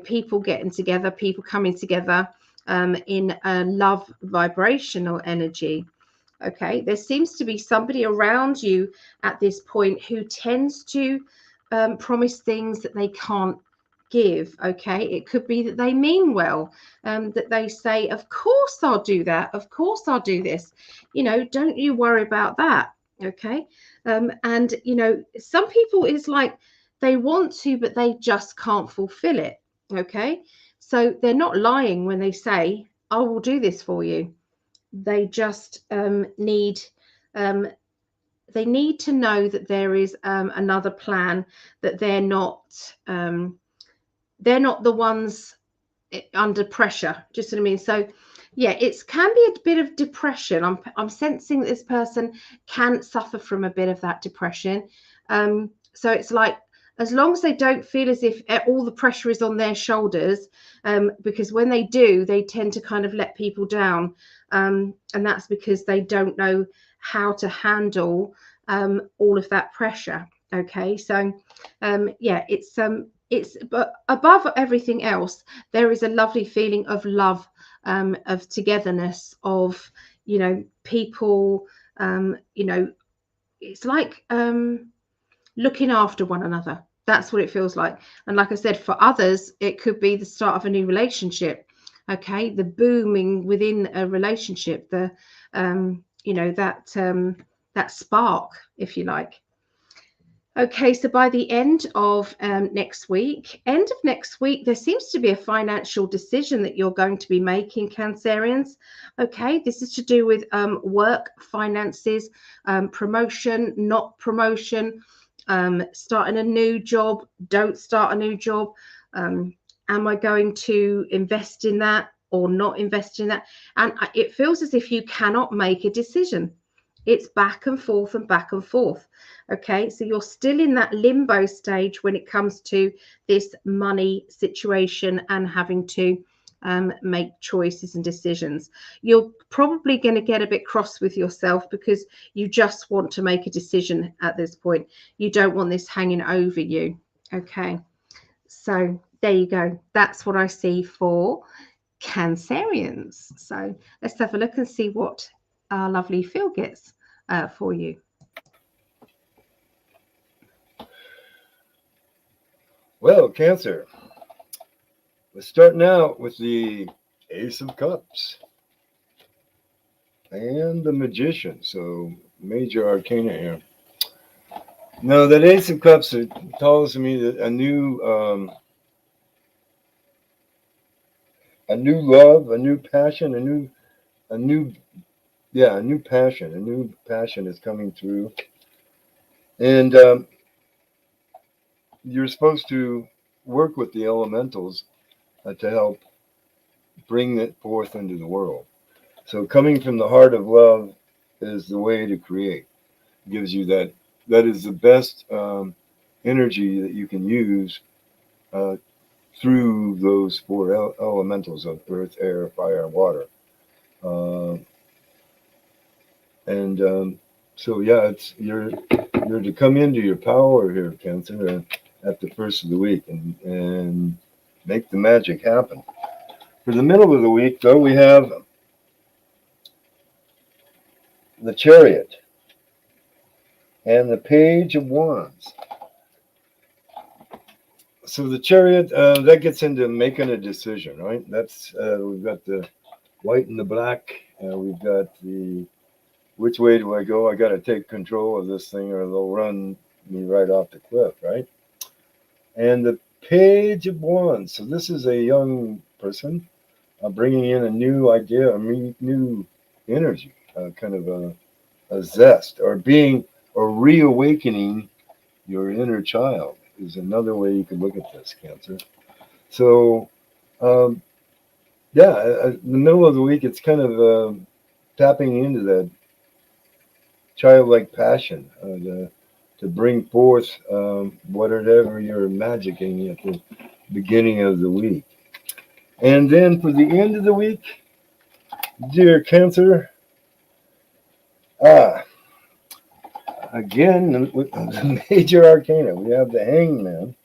people getting together, people coming together in a love vibrational energy. Okay, there seems to be somebody around you at this point who tends to promise things that they can't give. Okay, it could be that they mean well, that they say, of course I'll do that, of course I'll do this, don't you worry about that. Okay, and some people is like they want to, but they just can't fulfill it. Okay, so they're not lying when they say, I will do this for you. They just um, need to know that there is another plan, that they're not the ones under pressure. Just what I mean. So yeah, it can be a bit of depression. I'm sensing that this person can suffer from a bit of that depression. So it's like, as long as they don't feel as if all the pressure is on their shoulders, because when they do, they tend to kind of let people down, and that's because they don't know how to handle all of that pressure. Okay, so yeah, it's but above everything else, there is a lovely feeling of love, of togetherness, of people. It's like looking after one another. That's what it feels like. And like I said, for others, it could be the start of a new relationship. Okay, the booming within a relationship, the that spark, if you like. Okay, so by the end of next week, there seems to be a financial decision that you're going to be making, Cancerians. Okay, this is to do with work, finances, promotion, not promotion, starting a new job, don't start a new job. Am I going to invest in that or not invest in that? And it feels as if you cannot make a decision. It's back and forth and back and forth. Okay, so you're still in that limbo stage when it comes to this money situation and having to make choices and decisions. You're probably going to get a bit cross with yourself because you just want to make a decision at this point. You don't want this hanging over you. Okay, so there you go. That's what I see for Cancerians. So let's have a look and see what our lovely Phil gets for you. Well, Cancer, we're starting out with the Ace of Cups and the Magician. So major arcana here. No, that Ace of Cups tells me that a new love, a new passion, a new passion is coming through, and you're supposed to work with the elementals to help bring it forth into the world. So coming from the heart of love is the way to create. It gives you that. That is the best energy that you can use through those four elementals of earth, air, fire, and water. And so yeah, you're to come into your power here, Cancer, at the first of the week and make the magic happen. For the middle of the week, though, we have the Chariot and the Page of Wands. So the Chariot, that gets into making a decision, right? That's we've got the white and the black. We've got the which way do I go? I got to take control of this thing, or they'll run me right off the cliff, right? And the Page of Wands. So this is a young person bringing in a new idea, a new energy, kind of a zest, or reawakening your inner child is another way you could look at this, Cancer. So, yeah, in the middle of the week, it's kind of tapping into that childlike passion to bring forth whatever you're magicking at the beginning of the week. And then for the end of the week, dear Cancer, again, with the major arcana, we have the Hangman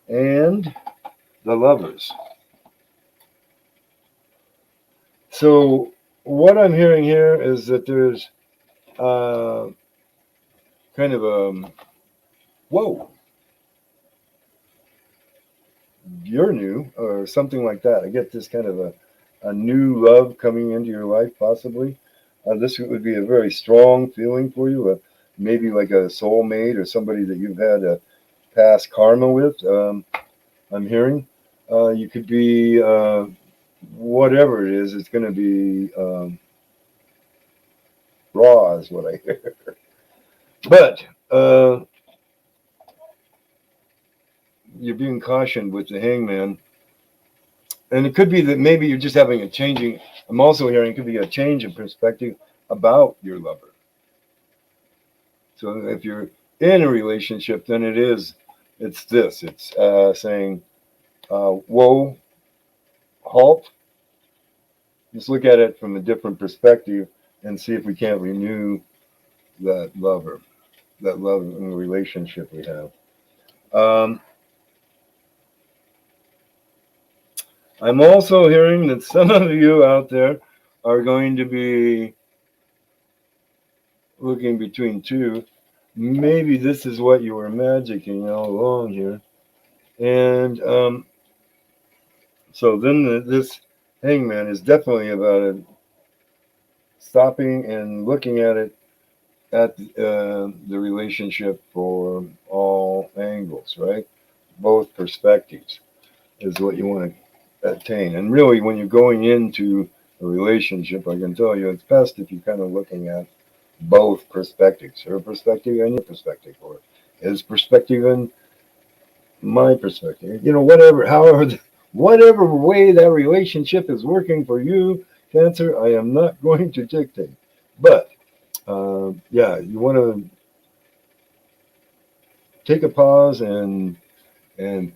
and the Lovers. So what I'm hearing here is that there's kind of a whoa, you're new or something like that. I get this kind of a new love coming into your life, possibly. This would be a very strong feeling for you, maybe like a soulmate or somebody that you've had a past karma with. I'm hearing you could be whatever it is. It's going to be raw, is what I hear. But you're being cautioned with the Hangman. And it could be that maybe you're just having a changing. I'm also hearing it could be a change in perspective about your lover. So if you're in a relationship, then it's this. It's saying, whoa, halt. Just look at it from a different perspective and see if we can't renew that love in the relationship we have. I'm also hearing that some of you out there are going to be looking between two. Maybe this is what you were magicking all along here. And so then this Hangman is definitely about it, stopping and looking at it at the relationship for all angles, right? Both perspectives is what you want to attain. And really, when you're going into a relationship, I can tell you it's best if you're kind of looking at both perspectives, her perspective and your perspective, or his perspective and my perspective. You know, whatever way that relationship is working for you, Cancer, I am not going to dictate. But yeah, you want to take a pause and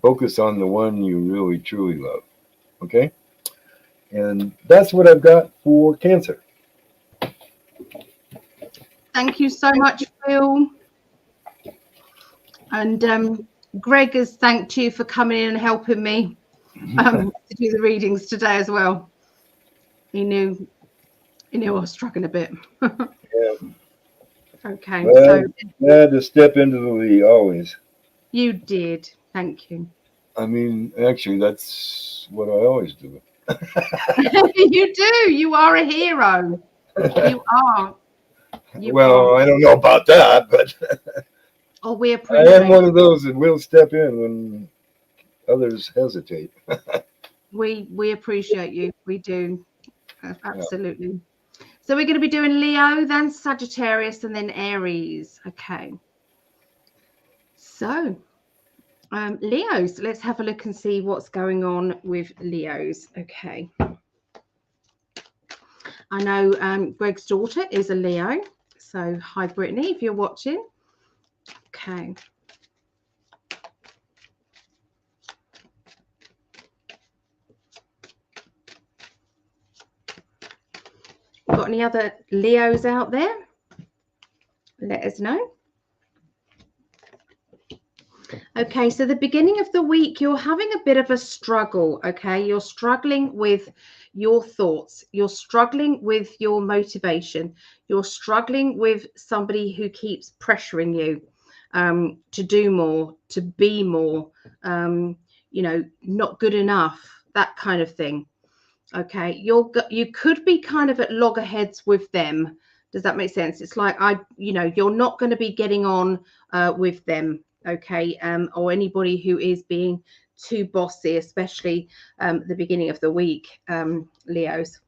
focus on the one you really truly love. Okay, and that's what I've got for Cancer. Thank you so much, Phil. And Greg has thanked you for coming in and helping me to do the readings today as well. He knew I was struggling a bit. Yeah. Okay, glad to step into the lead always. You did. Thank you. I mean, actually, that's what I always do. You do. You are a hero. You are. I don't know about that, but we appreciate. I am one of those that will step in when others hesitate. We appreciate you. We do. Absolutely. Yeah. So we're going to be doing Leo, then Sagittarius, and then Aries. Okay. So Leos, let's have a look and see what's going on with Leos. Okay. I know Greg's daughter is a Leo. So hi, Brittany, if you're watching. Okay. Got any other Leos out there? Let us know. Okay, so the beginning of the week, you're having a bit of a struggle, okay? You're struggling with your thoughts. You're struggling with your motivation. You're struggling with somebody who keeps pressuring you to do more, to be more, you know, not good enough, that kind of thing. Okay, you could be kind of at loggerheads with them. Does that make sense? It's like you're not going to be getting on with them, okay, or anybody who is being too bossy, especially the beginning of the week, Leos.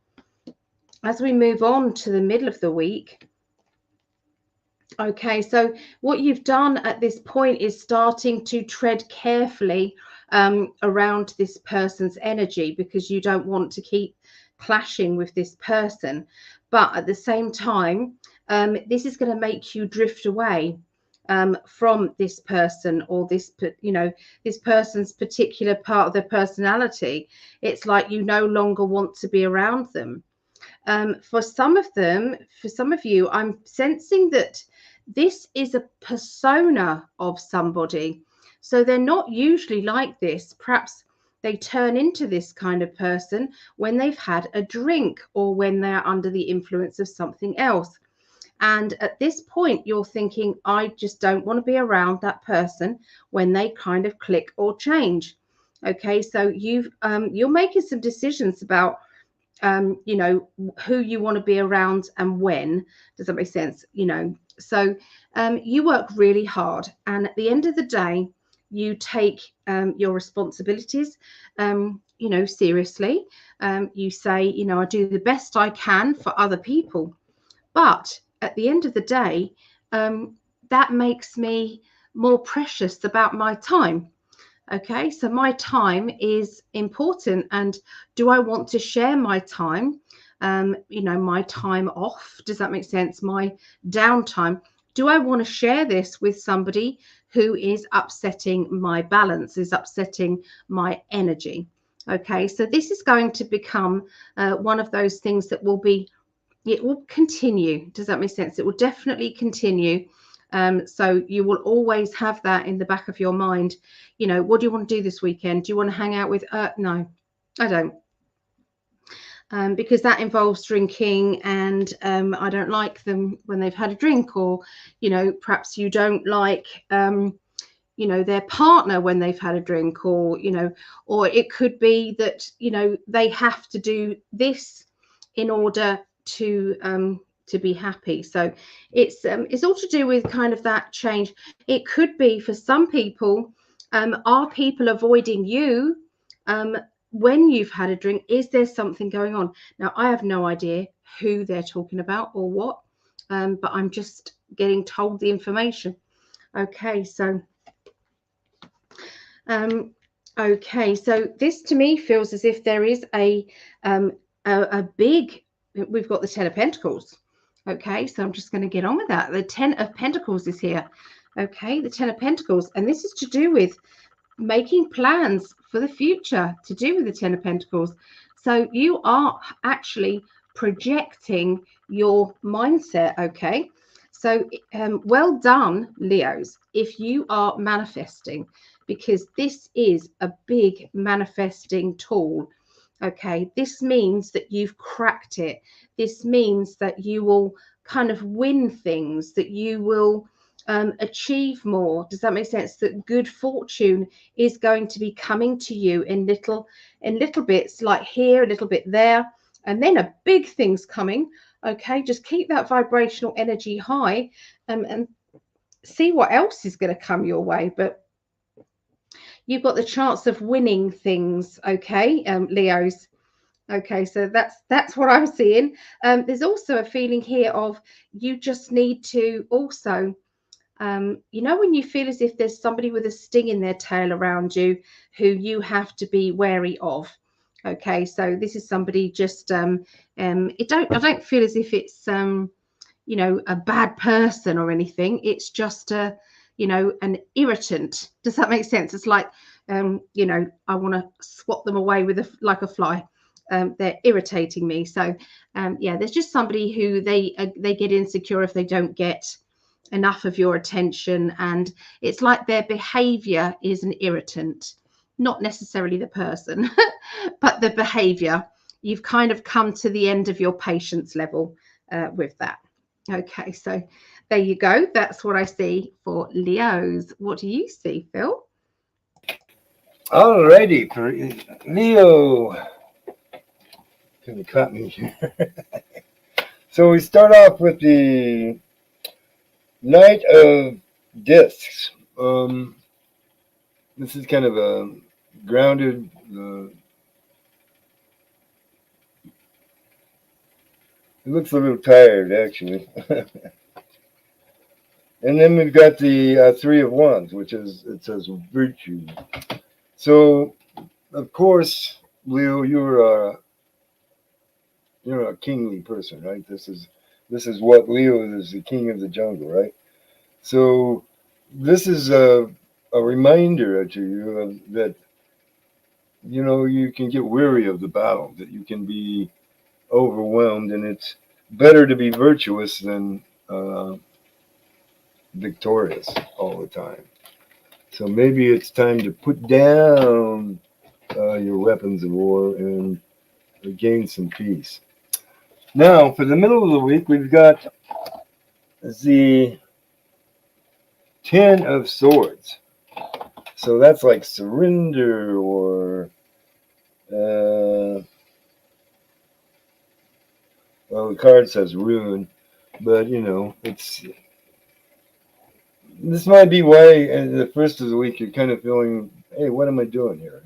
As we move on to the middle of the week, okay, so what you've done at this point is starting to tread carefully around this person's energy, because you don't want to keep clashing with this person. But at the same time, this is going to make you drift away from this person, or this person's particular part of their personality. It's like you no longer want to be around them. For some of you, I'm sensing that this is a persona of somebody. So they're not usually like this. Perhaps they turn into this kind of person when they've had a drink or when they're under the influence of something else. And at this point, you're thinking, I just don't want to be around that person when they kind of click or change. Okay, so you're making some decisions about who you want to be around and when. Does that make sense? So you work really hard, and at the end of the day, you take your responsibilities seriously. You say, I do the best I can for other people, but at the end of the day, that makes me more precious about my time. Okay, so my time is important, and do I want to share my time? My time off, does that make sense? My downtime. Do I want to share this with somebody who is upsetting my balance, is upsetting my energy? Okay, so this is going to become one of those things that it will continue. Does that make sense? It will definitely continue. So you will always have that in the back of your mind. What do you want to do this weekend? Do you want to hang out with? No, I don't. Because that involves drinking, and I don't like them when they've had a drink, or perhaps you don't like their partner when they've had a drink, or or it could be that they have to do this in order to be happy. So it's all to do with kind of that change. It could be for some people, are people avoiding you when you've had a drink? Is there something going on? Now, I have no idea who they're talking about or what, but I'm just getting told the information. Okay, so so this to me feels as if there is a big, we've got the 10 of Pentacles. Okay, so I'm just going to get on with that. The 10 of Pentacles is here. Okay, the 10 of Pentacles, and this is to do with making plans for the future, to do with the 10 of Pentacles. So you are actually projecting your mindset. Okay, so well done, Leos, if you are manifesting, because this is a big manifesting tool. Okay, this means that you've cracked it. This means that you will kind of win things, that you will achieve more. Does that make sense? That good fortune is going to be coming to you in little bits, like here, a little bit there, and then a big thing's coming. Okay, just keep that vibrational energy high, and see what else is going to come your way. But you've got the chance of winning things. Okay, Leos. Okay, so that's what I'm seeing. There's also a feeling here of you just need to also, when you feel as if there's somebody with a sting in their tail around you who you have to be wary of. Okay, so this is somebody just I don't feel as if it's a bad person or anything. It's just an irritant. Does that make sense? It's like I want to swat them away with like a fly. They're irritating me. So there's just somebody who they get insecure if they don't get enough of your attention, and it's like their behavior is an irritant, not necessarily the person, but the behavior. You've kind of come to the end of your patience level with that. Okay, so there you go. That's what I see for Leos. What do you see, Phil? Alrighty, Leo. Can you cut me here? So we start off with the Knight of Discs. This is kind of a grounded. It looks a little tired, actually. And then we've got the Three of Wands, which it says virtue. So, of course, Leo, you're a kingly person, right? This is what Leo is, the king of the jungle, right? So this is a reminder to you that you can get weary of the battle, that you can be overwhelmed, and it's better to be virtuous than victorious all the time. So maybe it's time to put down your weapons of war and gain some peace. Now, for the middle of the week, we've got the Ten of Swords. So that's like surrender or, well, the card says ruin, but this might be why in the first of the week you're kind of feeling, hey, what am I doing here?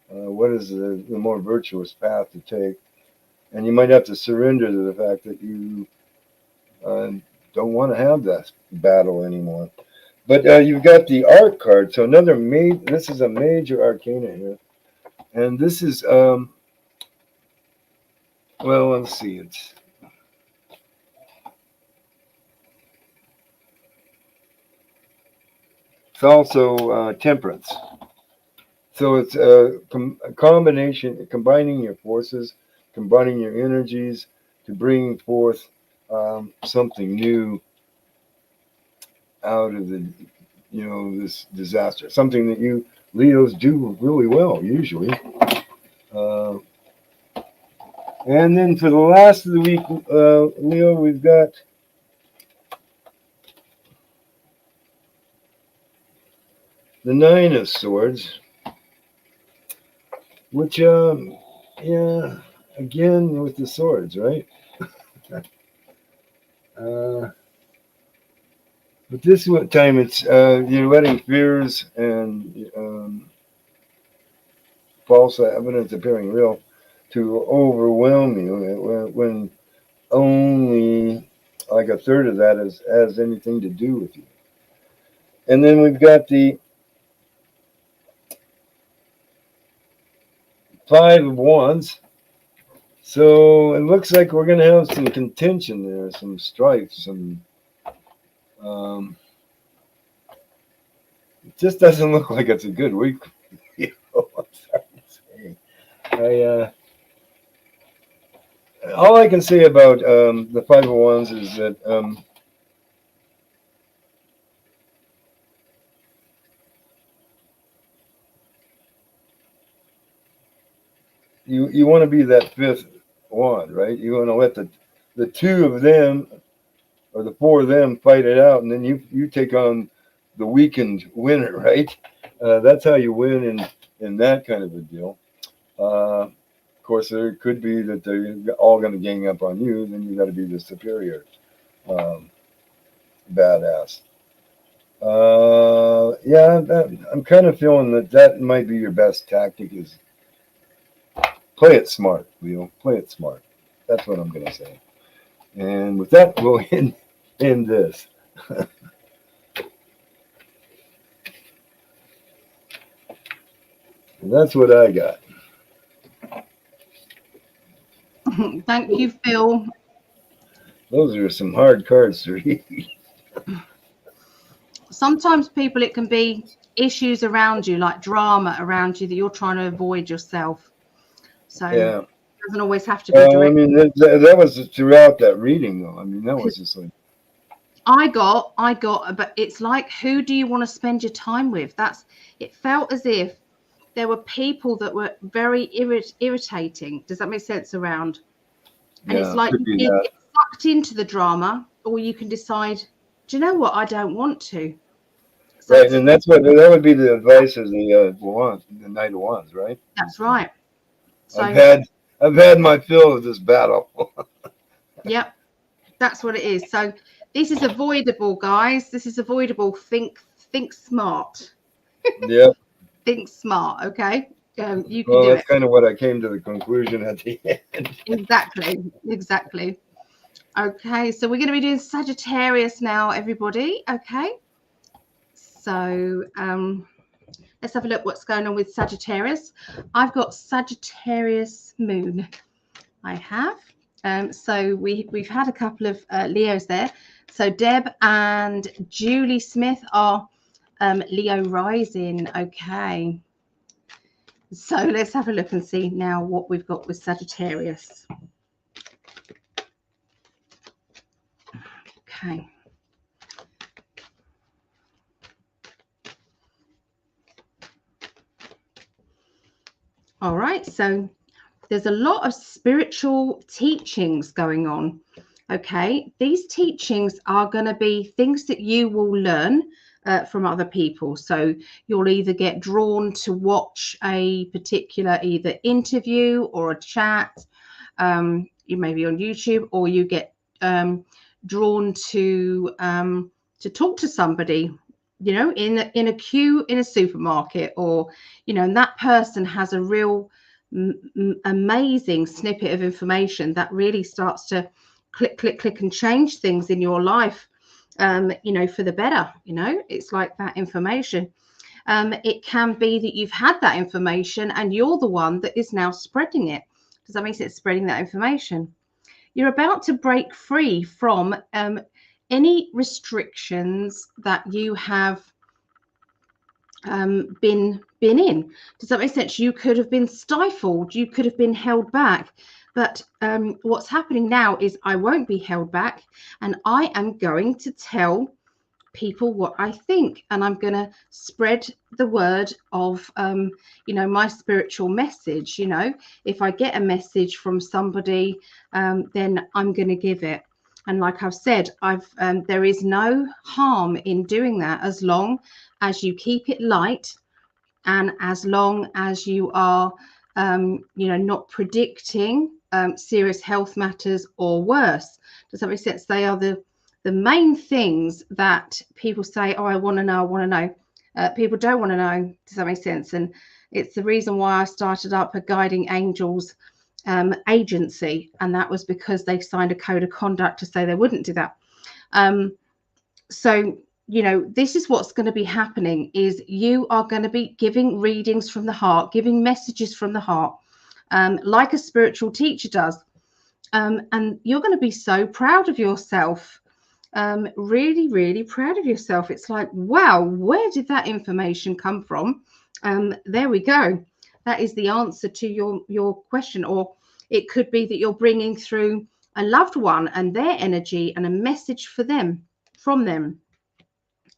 What is the more virtuous path to take? And you might have to surrender to the fact that you don't want to have that battle anymore. But you've got the Art card, so this is a major arcana here. And this is, well, let's see, it's also temperance. So it's a combination, combining your forces, combining your energies to bring forth something new out of this disaster. Something that you Leos do really well usually. And then for the last of the week, Leo, we've got the Nine of Swords, which, yeah, again with the swords, right? But this time it's you're letting fears and false evidence appearing real to overwhelm you when only like a third of that has anything to do with you. And then we've got the Five of Wands. So it looks like we're going to have some contention there, some strife, some. It just doesn't look like it's a good week. I'm sorry to say. All I can say about the Five of Wands is that you want to be that fifth wand, right? You want to let the two of them or the four of them fight it out, and then you take on the weakened winner, right? That's how you win in that kind of a deal. Of course, there could be that they're all going to gang up on you. Then you got to be the superior badass. Yeah, I'm kind of feeling that might be your best tactic is play it smart, Leo. Play it smart. That's what I'm going to say. And with that, we'll end this. And that's what I got. Thank you, Phil. Those are some hard cards to read. Sometimes people, it can be issues around you, like drama around you that you're trying to avoid yourself. So Yeah. it doesn't always have to be direct. I mean, that was throughout that reading, though. I mean, that was just like. I got, but it's like, who do you want to spend your time with? It felt as if there were people that were very irritating. Does that make sense around? And Yeah, it's like you can get sucked into the drama, or you can decide, do you know what? I don't want to. So right, and that would be the advice of the Knight of Wands, right? That's right. So I've had my fill of this battle. Yep, that's what it is. So this is avoidable, guys. This is avoidable. Think smart. Yep. Think smart. Okay. You can Well, do that's it. kind of what I came to the conclusion at the end. Exactly. Okay, so we're going to be doing Sagittarius now, everybody. Okay. So let's have a look what's going on with Sagittarius. I've got Sagittarius moon. I have. So we've had a couple of Leos there. So Deb and Julie Smith are Leo rising. Okay. So let's have a look and see now what we've got with Sagittarius. Okay. All right, so there's a lot of spiritual teachings going on. Okay, these teachings are going to be things that you will learn from other people. So you'll either get drawn to watch a particular either interview or a chat, you may be on YouTube, or you get drawn to talk to somebody, you know, in a queue in a supermarket, or you know, and that person has a real amazing snippet of information that really starts to click and change things in your life, you know, for the better. You know, it's like that information. It can be that you've had that information and you're the one that is now spreading it. Does that make sense? Spreading that information. You're about to break free from any restrictions that you have been in. Does that make sense? You could have been stifled, you could have been held back, but what's happening now is I won't be held back, and I am going to tell people what I think, and I'm going to spread the word of you know, my spiritual message. You know, if I get a message from somebody, then I'm going to give it. And like I've said, there is no harm in doing that, as long as you keep it light, and as long as you are you know, not predicting serious health matters or worse. Does that make sense? They are the main things that people say, oh, I want to know, I want to know. People don't want to know. Does that make sense? And it's the reason why I started up a Guiding Angels agency, and that was because they signed a code of conduct to say they wouldn't do that. So you know, this is what's going to be happening, is you are going to be giving readings from the heart, giving messages from the heart, like a spiritual teacher does, and you're going to be so proud of yourself, really, really proud of yourself. It's like, wow, where did that information come from? There we go. That is the answer to your question. Or it could be that you're bringing through a loved one and their energy and a message for them, from them.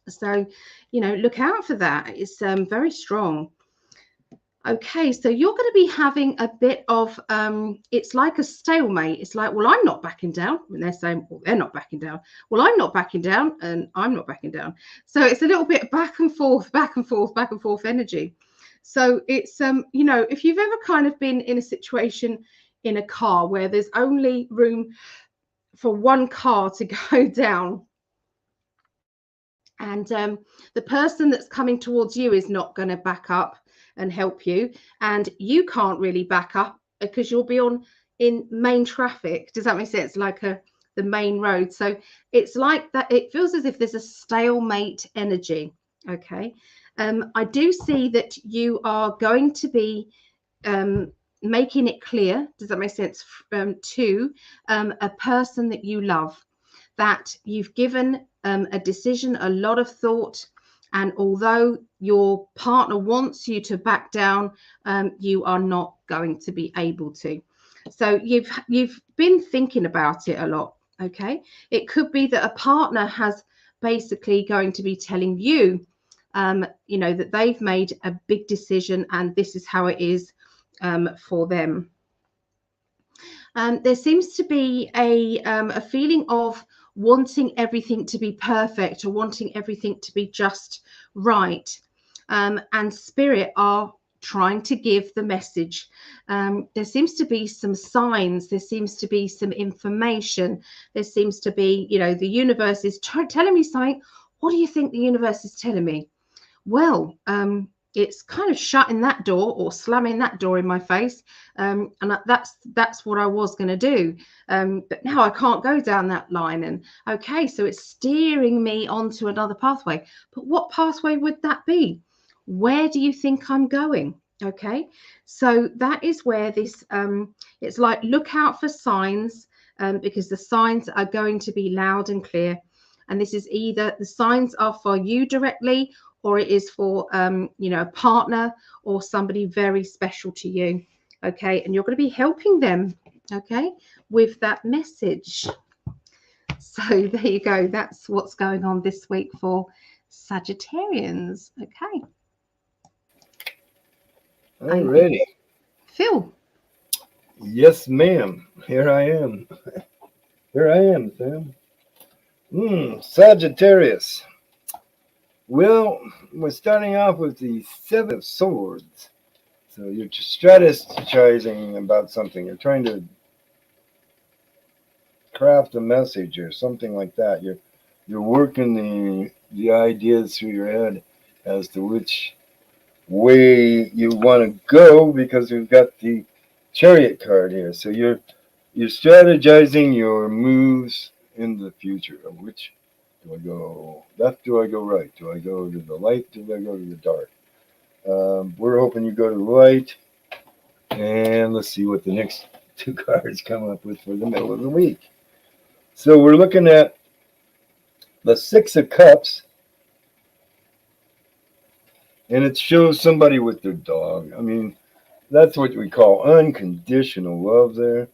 So, you know, look out for that. It's very strong. Okay, so you're going to be having a bit of, it's like a stalemate. It's like, well, I'm not backing down. And they're saying, well, they're not backing down. Well, I'm not backing down, and I'm not backing down. So it's a little bit back and forth, back and forth, back and forth energy. So it's, you know, if you've ever kind of been in a situation in a car where there's only room for one car to go down, and the person that's coming towards you is not going to back up and help you, and you can't really back up because you'll be in main traffic. Does that make sense? Like the main road. So it's like that. It feels as if there's a stalemate energy. Okay. I do see that you are going to be making it clear. Does that make sense? To a person that you love, that you've given a decision a lot of thought, and although your partner wants you to back down, you are not going to be able to. So you've been thinking about it a lot. Okay, it could be that a partner has basically going to be telling you, you know, that they've made a big decision and this is how it is for them. There seems to be a feeling of wanting everything to be perfect, or wanting everything to be just right. And spirit are trying to give the message. There seems to be some signs, there seems to be some information, there seems to be, you know, the universe is telling me something. What do you think the universe is telling me? Well, it's kind of shutting that door or slamming that door in my face, and that's what I was going to do, but now I can't go down that line. And okay, so it's steering me onto another pathway, but what pathway would that be? Where do you think I'm going? Okay, so that is where this it's like, look out for signs, because the signs are going to be loud and clear, and this is either the signs are for you directly, or it is for you know, a partner or somebody very special to you. Okay, and you're going to be helping them, okay, with that message. So there you go. That's what's going on this week for Sagittarians. Okay. Alrighty. Phil. Yes, ma'am. Here I am. Here I am, Sam. Sagittarius. Well, we're starting off with the Seven of Swords. So you're strategizing about something. You're trying to craft a message or something like that. You're working the ideas through your head as to which way you want to go, because we've got the Chariot card here. So you're strategizing your moves in the future. Of which do I go left? Do I go right? Do I go to the light? Do I go to the dark? We're hoping you go to the light. And let's see what the next two cards come up with for the middle of the week. So we're looking at the Six of Cups. And it shows somebody with their dog. I mean, that's what we call unconditional love there.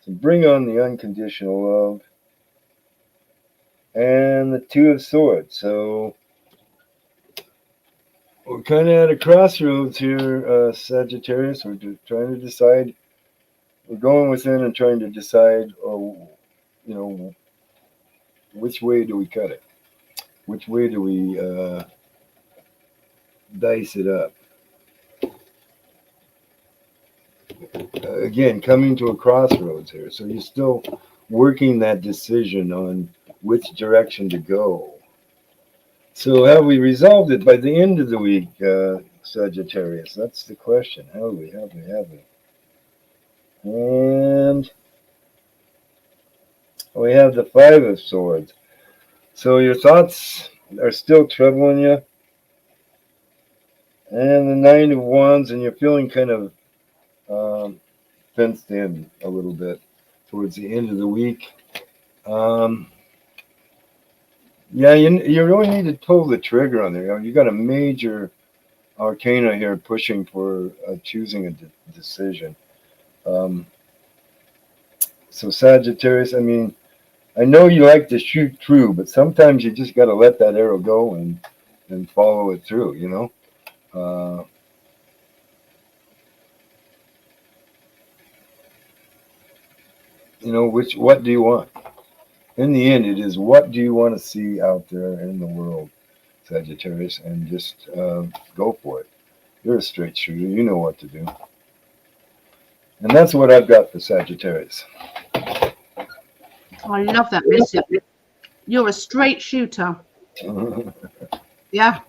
So bring on the unconditional love. And the Two of Swords. So we're kind of at a crossroads here, Sagittarius. We're just trying to decide. We're going within and trying to decide, which way do we cut it? Which way do we dice it up? Again, coming to a crossroads here. So you're still working that decision on which direction to go. So have we resolved it by the end of the week, Sagittarius? That's the question. Have we? And we have the Five of Swords. So your thoughts are still troubling you. And the Nine of Wands, and you're feeling kind of fenced in a little bit towards the end of the week. Yeah, you really need to pull the trigger on there. You got a major arcana here pushing for choosing a decision. So Sagittarius, I mean, I know you like to shoot true, but sometimes you just got to let that arrow go and follow it through, what do you want? In the end, it is what do you want to see out there in the world, Sagittarius, and just go for it. You're a straight shooter. You know what to do. And that's what I've got for Sagittarius. I love that message. You're a straight shooter. Yeah.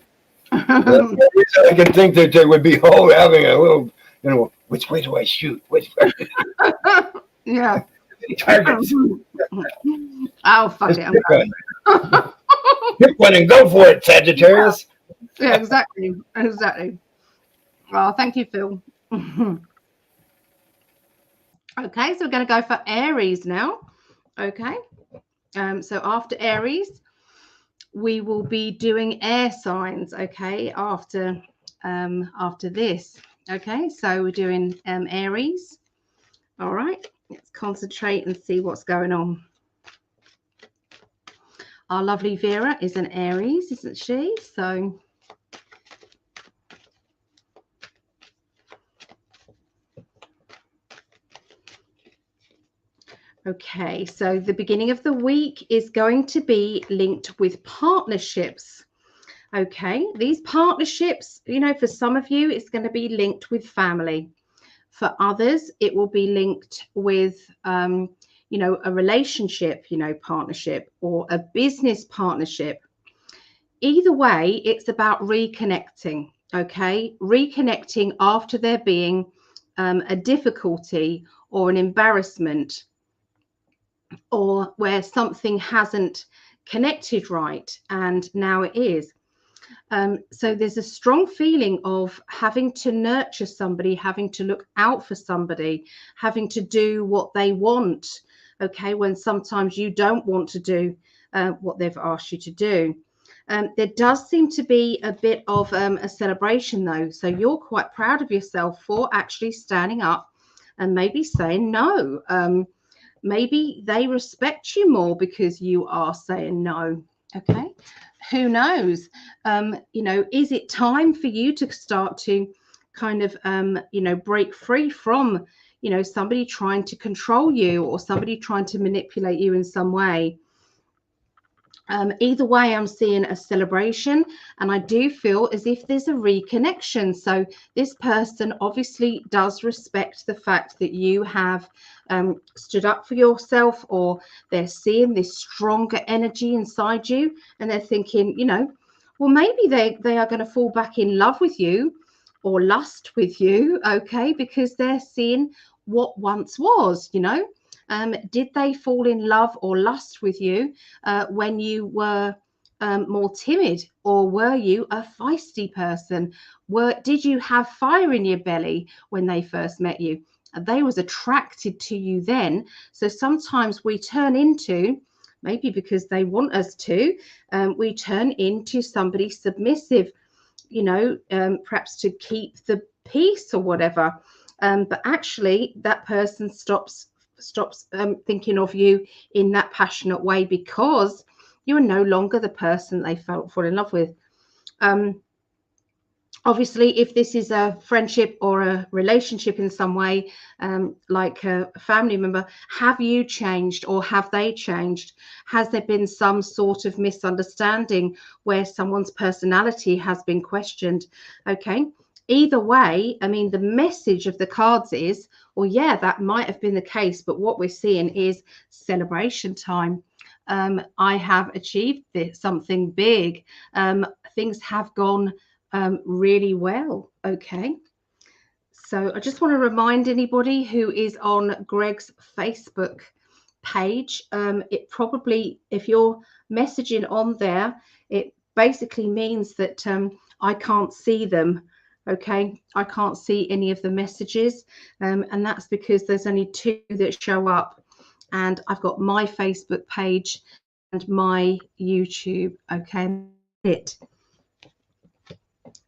I can think that they would be having a little, which way do I shoot? Which way? Yeah. Targets. Oh, fuck it. Pick one and go for it, Sagittarius. Yeah, exactly. Oh, thank you, Phil. Okay, so we're going to go for Aries now. Okay. So after Aries, we will be doing air signs. Okay, after this. Okay, so we're doing Aries. All right, let's concentrate and see what's going on. Our lovely Vera is an Aries, isn't she? So okay, so the beginning of the week is going to be linked with partnerships. Okay, these partnerships, for some of you, it's going to be linked with family. For others, it will be linked with, a relationship, partnership, or a business partnership. Either way, it's about reconnecting, okay? Reconnecting after there being a difficulty or an embarrassment, or where something hasn't connected right, and now it is. So there's a strong feeling of having to nurture somebody, having to look out for somebody, having to do what they want, okay, when sometimes you don't want to do what they've asked you to do. There does seem to be a bit of a celebration, though. So you're quite proud of yourself for actually standing up and maybe saying no. Maybe they respect you more because you are saying no, okay? Who knows? Is it time for you to start to kind of, break free from, somebody trying to control you or somebody trying to manipulate you in some way. Either way, I'm seeing a celebration, and I do feel as if there's a reconnection. So this person obviously does respect the fact that you have stood up for yourself, or they're seeing this stronger energy inside you, and they're thinking, well, maybe they are going to fall back in love with you or lust with you, okay, because they're seeing what once was, did they fall in love or lust with you when you were more timid, or were you a feisty person? Did you have fire in your belly when they first met you? They was attracted to you then. So sometimes we turn into, maybe because they want us to, we turn into somebody submissive, perhaps to keep the peace or whatever. But actually, that person stops thinking of you in that passionate way, because you are no longer the person they fall in love with. Obviously, if this is a friendship or a relationship in some way, like a family member, have you changed or have they changed? Has there been some sort of misunderstanding where someone's personality has been questioned? Okay. Either way, I mean, the message of the cards is, well, yeah, that might have been the case, but what we're seeing is celebration time. I have achieved something big. Things have gone really well. Okay. So I just want to remind anybody who is on Greg's Facebook page, it probably, if you're messaging on there, it basically means that I can't see them. Okay, I can't see any of the messages, and that's because there's only 2 that show up, and I've got my Facebook page and my YouTube. Okay, it.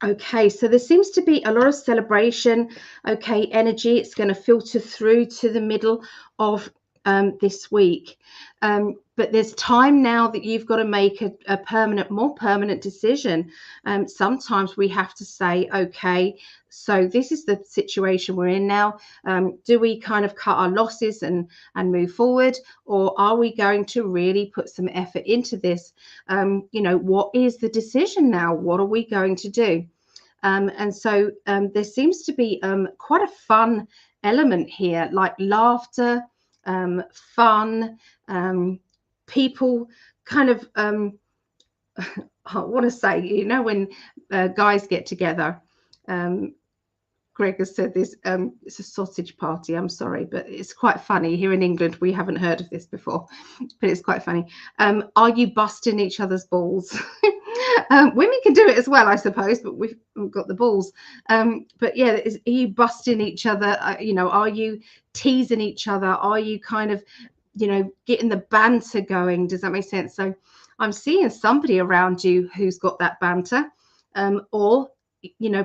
Okay, so there seems to be a lot of celebration, okay, energy. It's going to filter through to the middle of this week. But there's time now that you've got to make a more permanent decision. Sometimes we have to say, okay, so this is the situation we're in now. Do we kind of cut our losses and move forward, or are we going to really put some effort into this? What is the decision now? What are we going to do? And so there seems to be quite a fun element here, like laughter, fun, people kind of, I want to say, when guys get together, Greg has said this, it's a sausage party. I'm sorry, but it's quite funny. Here in England, we haven't heard of this before, but it's quite funny. Are you busting each other's balls? Women can do it as well, I suppose, but we've got the balls. But yeah, are you busting each other? Are you teasing each other? Are you kind of, getting the banter going? Does that make sense? So I'm seeing somebody around you who's got that banter, or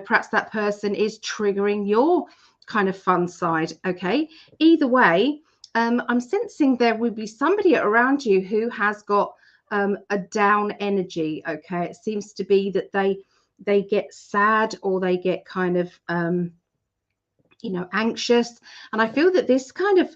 perhaps that person is triggering your kind of fun side. Okay, either way, I'm sensing there would be somebody around you who has got a down energy. Okay, it seems to be that they get sad, or they get kind of anxious, and I feel that this kind of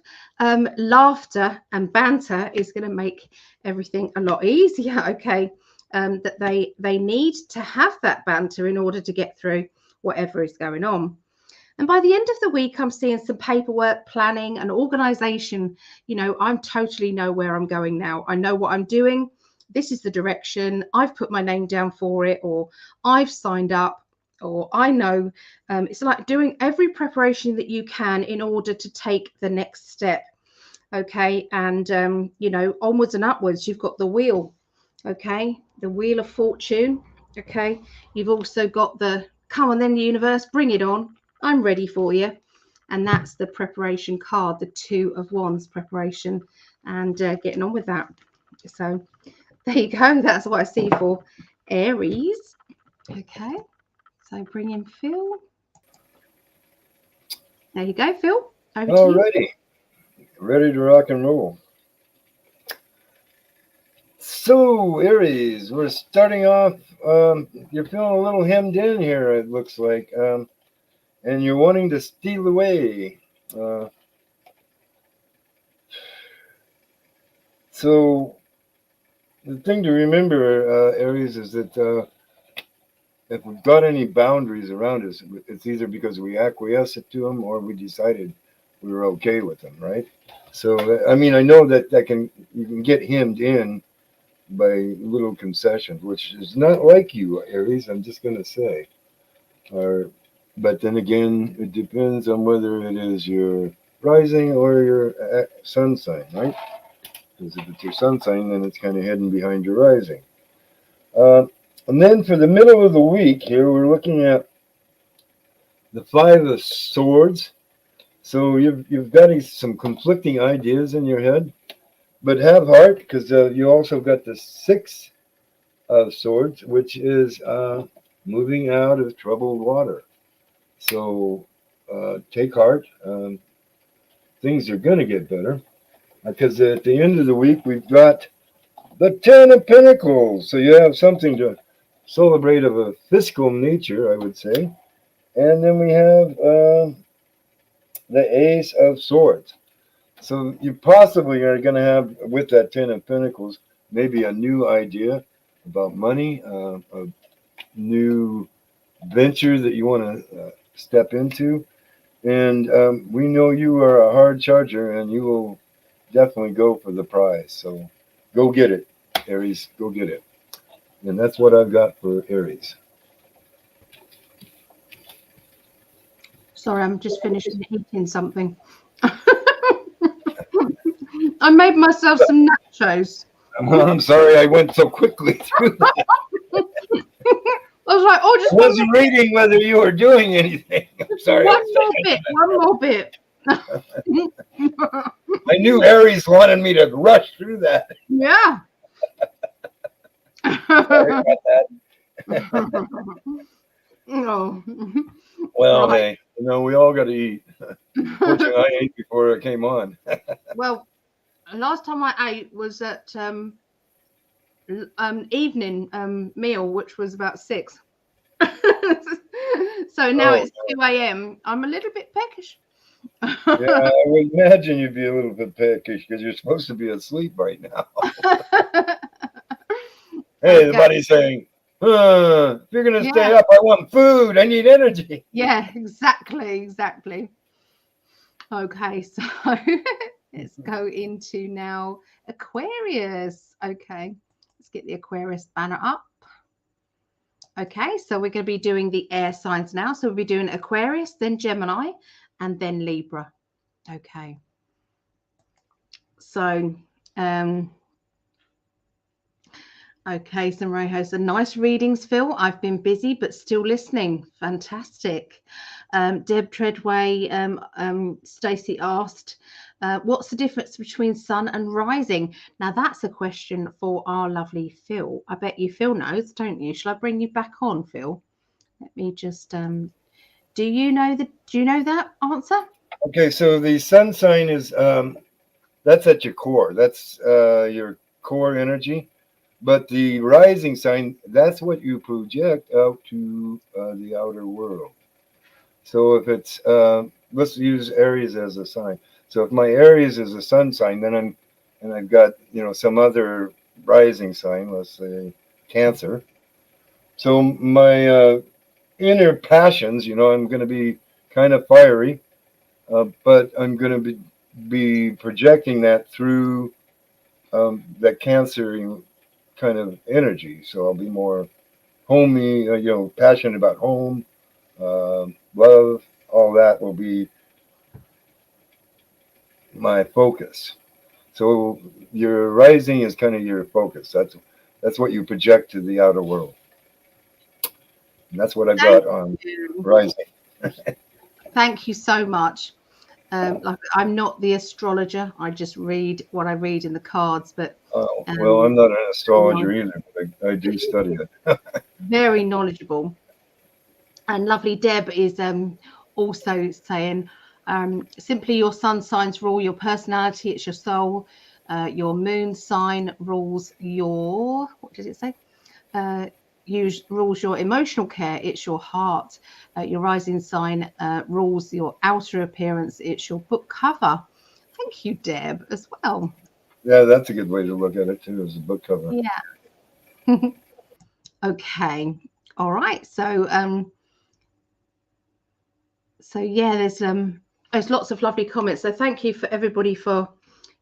laughter and banter is going to make everything a lot easier. Okay, that they need to have that banter in order to get through whatever is going on. And by the end of the week, I'm seeing some paperwork, planning, and organization. I'm totally know where I'm going now. I know what I'm doing. This is the direction. I've put my name down for it, or I've signed up, or I know. It's like doing every preparation that you can in order to take the next step. Okay. And, onwards and upwards, you've got the wheel. Okay. The wheel of fortune. Okay. You've also got the, come on then, universe, bring it on. I'm ready for you. And that's the preparation card, the 2 of Wands preparation, and getting on with that. So there you go. That's what I see for Aries. Okay. So bring in Phil. There you go, Phil. Over to you. Ready to rock and roll. So, Aries, we're starting off. You're feeling a little hemmed in here, it looks like. and you're wanting to steal away. So the thing to remember, Aries, is that if we've got any boundaries around us, it's either because we acquiesced to them or we decided we were okay with them, right? So, I mean, I know that you can get hemmed in by little concessions, which is not like you, Aries. I'm just going to say. Or, but then again, it depends on whether it is your rising or your sun sign, right? Because if it's your sun sign, then it's kind of hidden behind your rising. Uh, and then for the middle of the week here, we're looking at the Five of Swords. So you've got some conflicting ideas in your head, but have heart, because you also got the Six of Swords, which is moving out of troubled water. So take heart. Things are going to get better, because at the end of the week we've got the Ten of Pentacles. So you have something to celebrate of a fiscal nature, I would say. And then we have the Ace of Swords. So you possibly are going to have, with that Ten of Pentacles, maybe a new idea about money, a new venture that you want to step into. And we know you are a hard charger, and you will definitely go for the prize. So go get it, Aries. Go get it. And that's what I've got for Aries. Sorry, I'm just finishing eating something. I made myself some nachos. I'm sorry I went so quickly through that. I was like, oh, just I wasn't reading whether you were doing anything. I'm sorry. one more bit. I knew Aries wanted me to rush through that. Yeah. Sorry about that. Oh. Well, Right. hey, we all got to eat. Fortunately, I ate before it came on. Well, last time I ate was at evening meal, which was about 6. So now it's 2 a.m. I'm a little bit peckish. Yeah, I would imagine you'd be a little bit peckish because you're supposed to be asleep right now. Hey, the buddy's saying, if you're going to stay up, I want food. I need energy. Yeah, exactly. Okay, so let's go into now Aquarius. Okay, let's get the Aquarius banner up. Okay, so we're going to be doing the air signs now. So we'll be doing Aquarius, then Gemini, and then Libra. Okay. So, okay, so Maria has a nice readings, Phil. I've been busy, but still listening. Fantastic. Deb Treadway, Stacey asked, what's the difference between sun and rising? Now, that's a question for our lovely Phil. I bet you Phil knows, don't you? Shall I bring you back on, Phil? Let me just, do you know that answer? Okay, so the sun sign is, that's at your core. That's your core energy. But the rising sign, that's what you project out to the outer world. So if it's, let's use Aries as a sign. So if my Aries is a sun sign, then I've got, some other rising sign, let's say Cancer. So my inner passions, I'm going to be kind of fiery, but I'm going to be projecting that through that Cancer kind of energy. So I'll be more homey, passionate about home, love, all that will be my focus. So your rising is kind of your focus. That's what you project to the outer world. And that's what I've got on rising. Thank you so much. Like, I'm not the astrologer. I just read what I read in the cards. But well, I'm not an astrologer either, but I do study it. Very knowledgeable. And lovely Deb is also saying, simply your sun signs rule your personality. It's your soul. Your moon sign rules your, what does it say? rules your emotional care. It's your heart. Your rising sign rules your outer appearance. It's your book cover. Thank you, Deb, as well. Yeah, that's a good way to look at it too, as a book cover. Yeah. Okay. All right. So yeah, there's lots of lovely comments. So thank you for everybody for,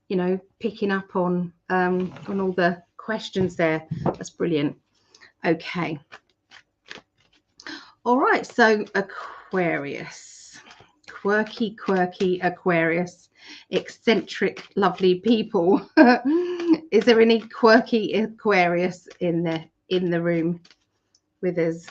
you know, picking up on all the questions there. That's brilliant. Okay. All right. So Aquarius, quirky Aquarius, eccentric, lovely people. Is there any quirky Aquarius in the room with us?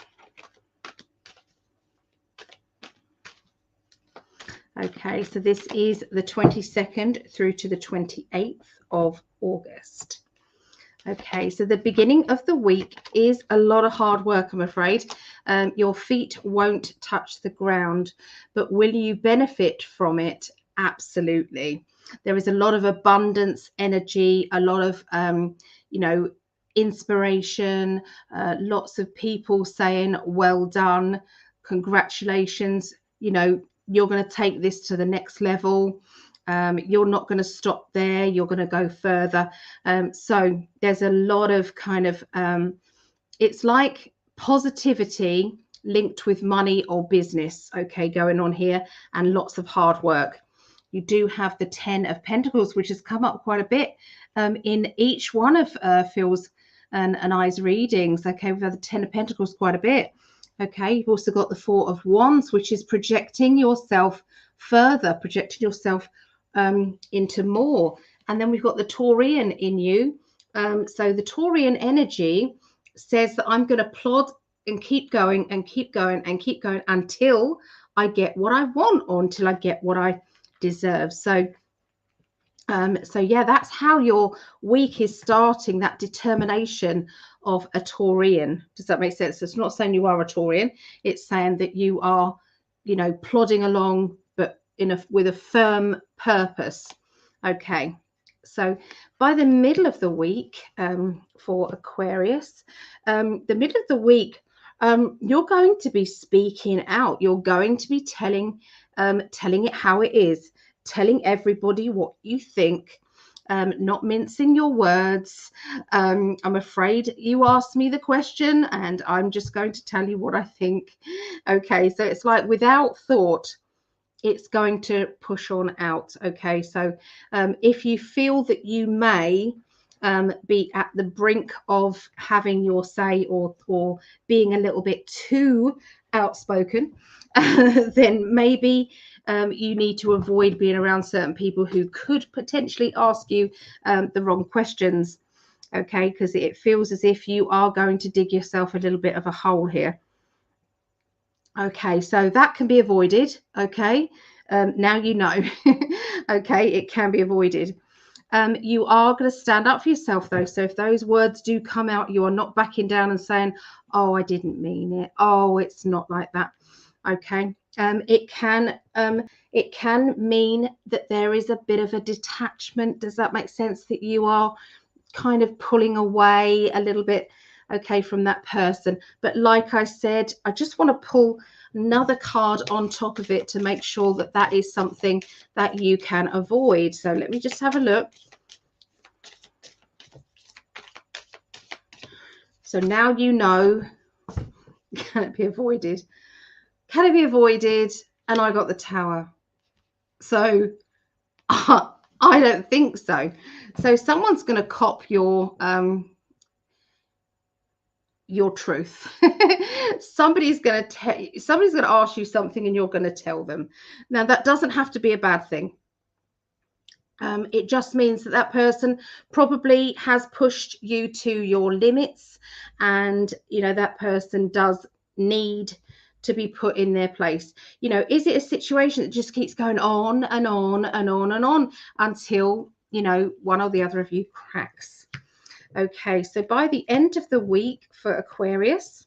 Okay, so this is the 22nd through to the 28th of August. Okay, so the beginning of the week is a lot of hard work, I'm afraid. Your feet won't touch the ground, but will you benefit from it? Absolutely. There is a lot of abundance energy, a lot of, you know, inspiration, lots of people saying, well done, congratulations, you know, you're going to take this to the next level. You're not going to stop there. You're going to go further. So there's a lot of kind of, it's like positivity linked with money or business, okay, going on here, and lots of hard work. You do have the 10 of Pentacles, which has come up quite a bit in each one of Phil's and I's readings. Okay, we've had the 10 of Pentacles quite a bit. Okay, you've also got the 4 of Wands, which is projecting yourself further, projecting yourself into more. And then we've got the Taurian in you. So the Taurian energy says that I'm going to plod and keep going and keep going and keep going until I get what I want, or until I get what I deserve. So yeah, that's how your week is starting, that determination of a Taurian. Does that make sense? It's not saying you are a Taurian. It's saying that you are, you know, plodding along, but with a firm purpose. Okay. So by the middle of the week, for Aquarius, the middle of the week, you're going to be speaking out. You're going to be telling it how it is, telling everybody what you think, not mincing your words. I'm afraid you asked me the question and I'm just going to tell you what I think. Okay, so it's like without thought, it's going to push on out. Okay, so if you feel that you may be at the brink of having your say, or being a little bit too outspoken, then maybe you need to avoid being around certain people who could potentially ask you the wrong questions. Okay, because it feels as if you are going to dig yourself a little bit of a hole here. Okay, so that can be avoided. Okay, now you know. Okay, it can be avoided. You are going to stand up for yourself, though. So if those words do come out, you are not backing down and saying, oh, I didn't mean it. Oh, it's not like that. Okay. It can mean that there is a bit of a detachment. Does that make sense? That you are kind of pulling away a little bit, okay, from that person. But like I said, I just want to pull another card on top of it to make sure that that is something that you can avoid. So let me just have a look. So now you know, can it be avoided? Can it be avoided? And I got the Tower. So I don't think so. So someone's going to cop your truth. Somebody's going to ask you something and you're going to tell them. Now that doesn't have to be a bad thing. It just means that that person probably has pushed you to your limits, and you know that person does need to be put in their place. You know, is it a situation that just keeps going on and on and on and on until, you know, one or the other of you cracks? Okay, so by the end of the week for Aquarius,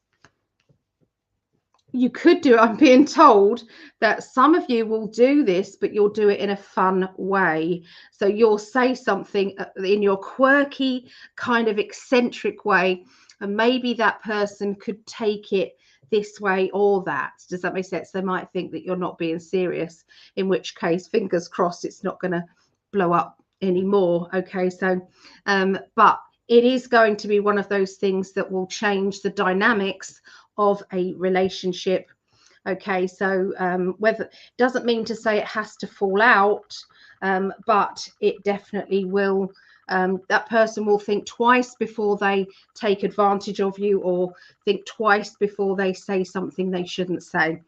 you could do it. I'm being told that some of you will do this, but you'll do it in a fun way. So you'll say something in your quirky, kind of eccentric way, and maybe that person could take it this way or that. Does that make sense? They might think that you're not being serious, in which case, fingers crossed, it's not going to blow up anymore. Okay, so but it is going to be one of those things that will change the dynamics of a relationship. Okay, so whether doesn't mean to say it has to fall out, but it definitely will. That person will think twice before they take advantage of you, or think twice before they say something they shouldn't say.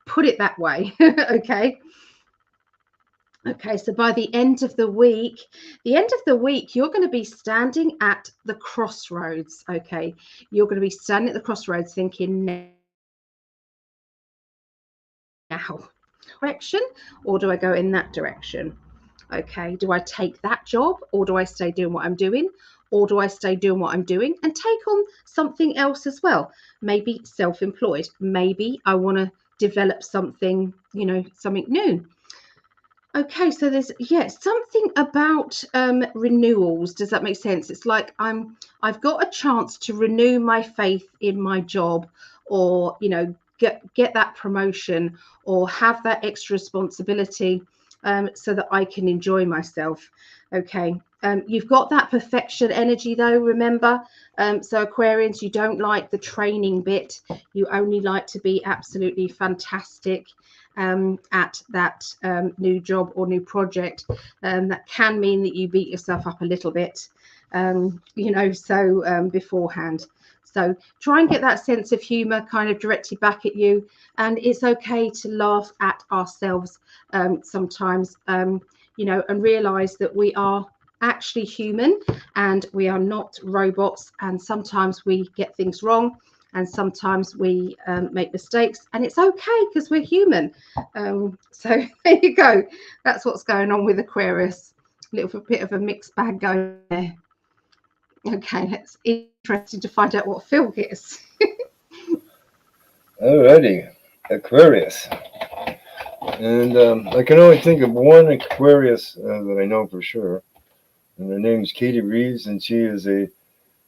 Put it that way. Okay. Okay, so by the end of the week, you're going to be standing at the crossroads. Okay, you're going to be standing at the crossroads thinking, now, direction, or do I go in that direction? Okay, do I take that job, or do I stay doing what I'm doing? Or do I stay doing what I'm doing and take on something else as well? Maybe self-employed. Maybe I want to develop something, something new. Okay, so there's something about renewals. Does that make sense? It's like I've got a chance to renew my faith in my job, or get that promotion, or have that extra responsibility, so that I can enjoy myself. Okay, you've got that perfection energy though, remember. So Aquarians, you don't like the training bit. You only like to be absolutely fantastic at that new job or new project. That can mean that you beat yourself up a little bit, beforehand. So try and get that sense of humor kind of directed back at you. And it's okay to laugh at ourselves sometimes, and realize that we are actually human and we are not robots. And sometimes we get things wrong, and sometimes we make mistakes, and it's okay because we're human. So there you go. That's what's going on with Aquarius. A little bit of a mixed bag going there. Okay, it's interesting to find out what Phil gets. Alrighty, Aquarius. And I can only think of one Aquarius that I know for sure. And her name's Katie Reeves, and she is a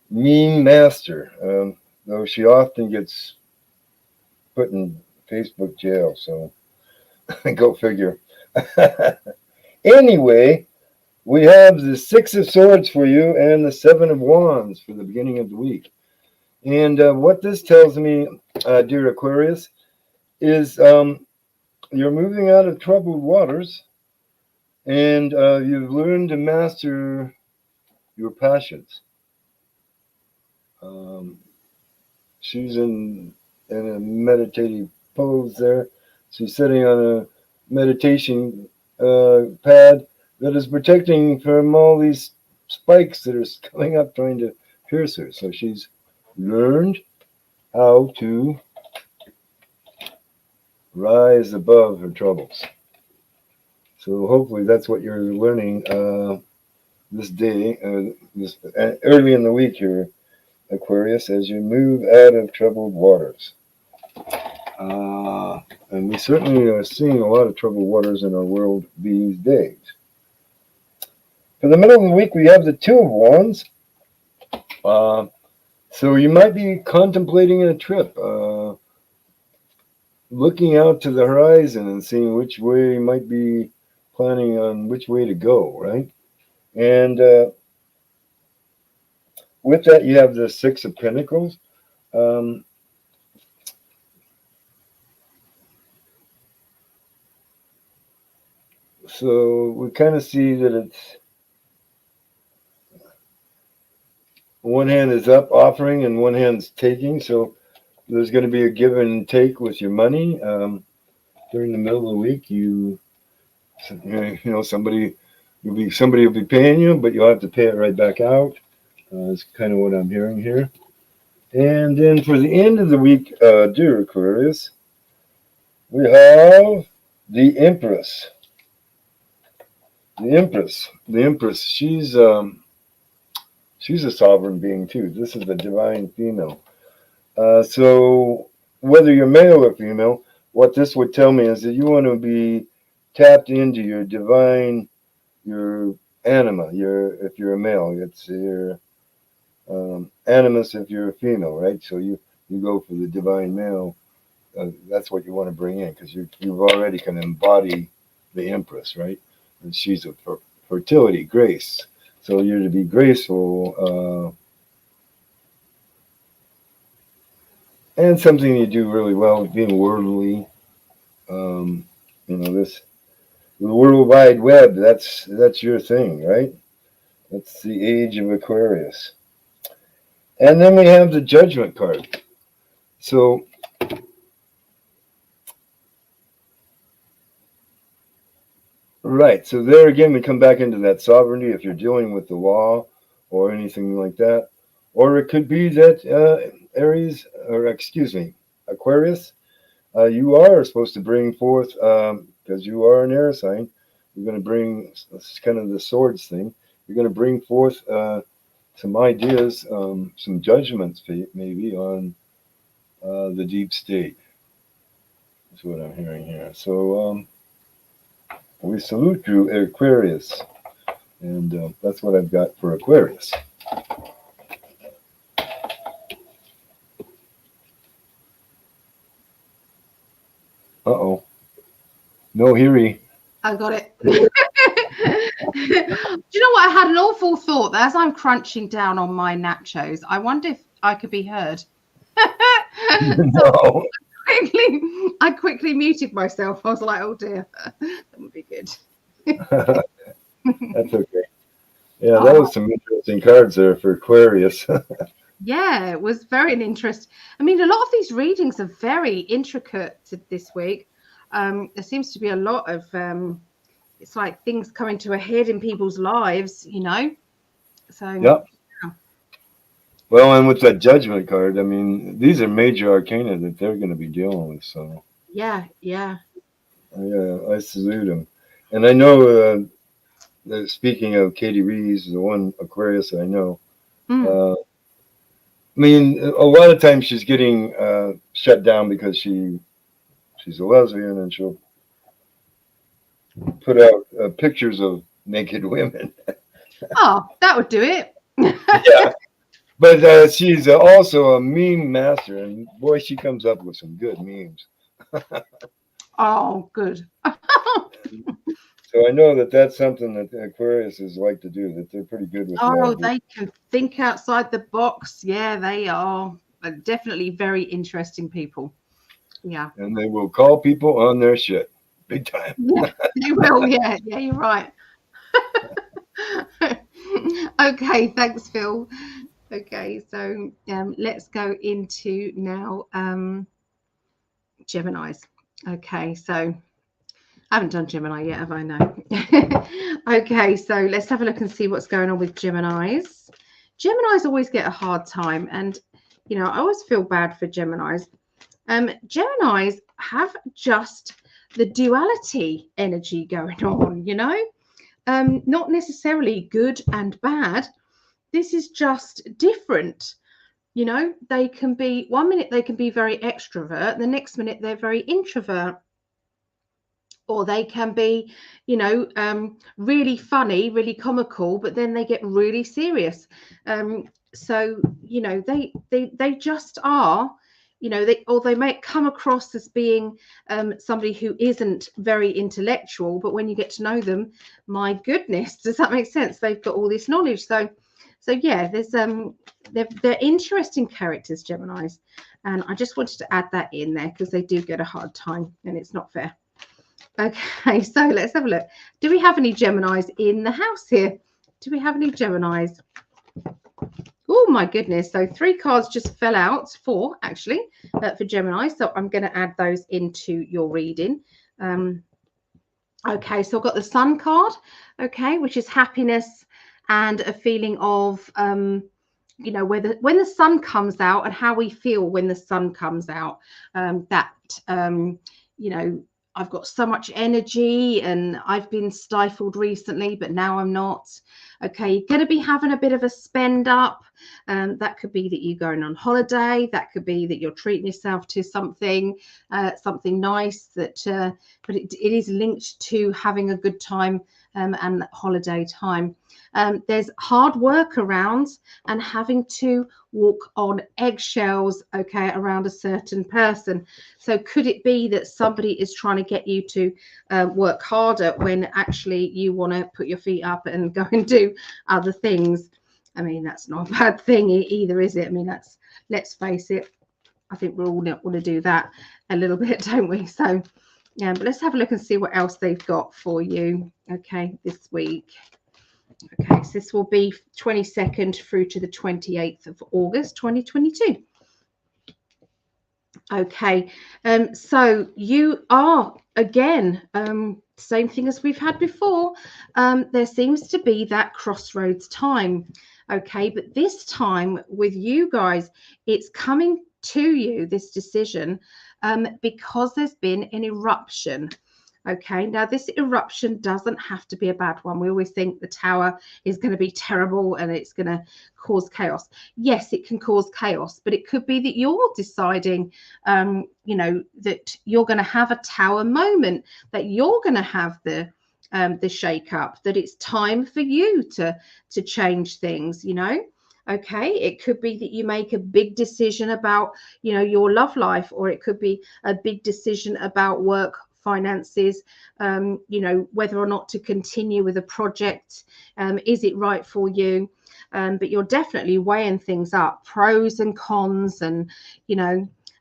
meme master. Though she often gets put in Facebook jail, so go figure. Anyway, we have the Six of Swords for you and the Seven of Wands for the beginning of the week. And what this tells me, dear Aquarius, is you're moving out of troubled waters, and you've learned to master your passions. She's in a meditative pose there. She's sitting on a meditation pad that is protecting from all these spikes that are coming up trying to pierce her. So she's learned how to rise above her troubles. So hopefully that's what you're learning this day, early in the week here, Aquarius, as you move out of troubled waters. And we certainly are seeing a lot of troubled waters in our world these days. For the middle of the week, we have the Two of Wands. So you might be contemplating a trip, looking out to the horizon and seeing which way you might be planning on which way to go, right? And with that, you have the Six of Pentacles. So we kind of see that it's one hand is up, offering, and one hand's taking. So there's going to be a give and take with your money. During the middle of the week, somebody will be paying you, but you'll have to pay it right back out. That's kind of what I'm hearing here. And then for the end of the week, dear Aquarius, we have the Empress. The Empress. She's a sovereign being too. This is the divine female. So whether you're male or female, what this would tell me is that you want to be tapped into your divine, your anima. If you're a male, it's your Animus if you're a female, right? So you go for the divine male. That's what you want to bring in because you've already can embody the Empress, right? And she's a fertility, grace. So you're to be graceful, and something you do really well, being worldly. Um, this the World Wide Web. That's your thing, right? That's the age of Aquarius. And then we have the Judgment card. So right. So there again, we come back into that sovereignty if you're dealing with the law or anything like that. Or it could be that Aries, or excuse me, Aquarius, you are supposed to bring forth, because you are an air sign, you're going to bring, it's kind of the swords thing, you're going to bring forth some ideas, some judgments maybe on the deep state. That's what I'm hearing here. So we salute you, Aquarius. And that's what I've got for Aquarius. Uh-oh. No, Hiri. I got it. Do you know what? I had an awful thought that as I'm crunching down on my nachos, I wonder if I could be heard. No. I quickly muted myself. I was like, oh dear, that would be good. That's okay. Yeah, that was some interesting cards there for Aquarius. Yeah, it was very interesting. I mean, a lot of these readings are very intricate this week. There seems to be a lot of, it's like things coming to a head in people's lives, So, yep. Yeah. Well, and with that Judgment card, I mean, these are major arcana that they're going to be dealing with. So, yeah. I salute them. And I know, speaking of Katie Reeves, the one Aquarius I know, I mean, a lot of times she's getting shut down because she's a lesbian and she'll put out pictures of naked women. Oh, that would do it. Yeah. But she's also a meme master, and boy, she comes up with some good memes. Oh, good. So I know that that's something that the Aquariuses like to do, that they're pretty good with. Oh, they can think outside the box. Yeah, they are definitely very interesting people. Yeah. And they will call people on their shit. Big time. Yeah, they will. Yeah, you're right. Okay, thanks, Phil. Okay, so let's go into now Geminis. Okay, so I haven't done Gemini yet, have I? No. Okay, so let's have a look and see what's going on with Geminis. Geminis always get a hard time, and I always feel bad for Geminis. Geminis have just the duality energy going on, not necessarily good and bad. This is just different. They can be, one minute they can be very extrovert, the next minute they're very introvert. Or they can be, really funny, really comical, but then they get really serious. So, they just are, they may come across as being somebody who isn't very intellectual, but when you get to know them, my goodness, does that make sense? They've got all this knowledge. So yeah, there's they're interesting characters, Geminis, and I just wanted to add that in there because they do get a hard time, and it's not fair. Okay, so let's have a look. Do we have any Geminis in the house here? Do we have any Geminis? Oh my goodness, so 3 cards just fell out, 4 actually, for Gemini. So I'm going to add those into your reading. Okay, so I've got the Sun card, okay, which is happiness and a feeling of, when the sun comes out and how we feel when the sun comes out, I've got so much energy and I've been stifled recently, but now I'm not. Okay, you're going to be having a bit of a spend up. That could be that you're going on holiday. That could be that you're treating yourself to something nice. But it is linked to having a good time and holiday time. There's hard work around and having to walk on eggshells, okay, around a certain person. So could it be that somebody is trying to get you to work harder when actually you want to put your feet up and go and do other things? I mean, that's not a bad thing either, is it? I mean, let's face it, I think we all want to do that a little bit, don't we? So yeah, but let's have a look and see what else they've got for you, okay, this week. Okay, so this will be 22nd through to the 28th of August 2022. Okay, so you are again, same thing as we've had before. There seems to be that crossroads time. Okay, but this time with you guys, it's coming to you, this decision, because there's been an eruption. Okay, now this eruption doesn't have to be a bad one. We always think the tower is going to be terrible and it's going to cause chaos. Yes, it can cause chaos, but it could be that you're deciding, that you're going to have a tower moment, that you're going to have the shake up, that it's time for you to change things, Okay, it could be that you make a big decision about, your love life, or it could be a big decision about work, finances, whether or not to continue with a project. Is it right for you? But you're definitely weighing things up, pros and cons, and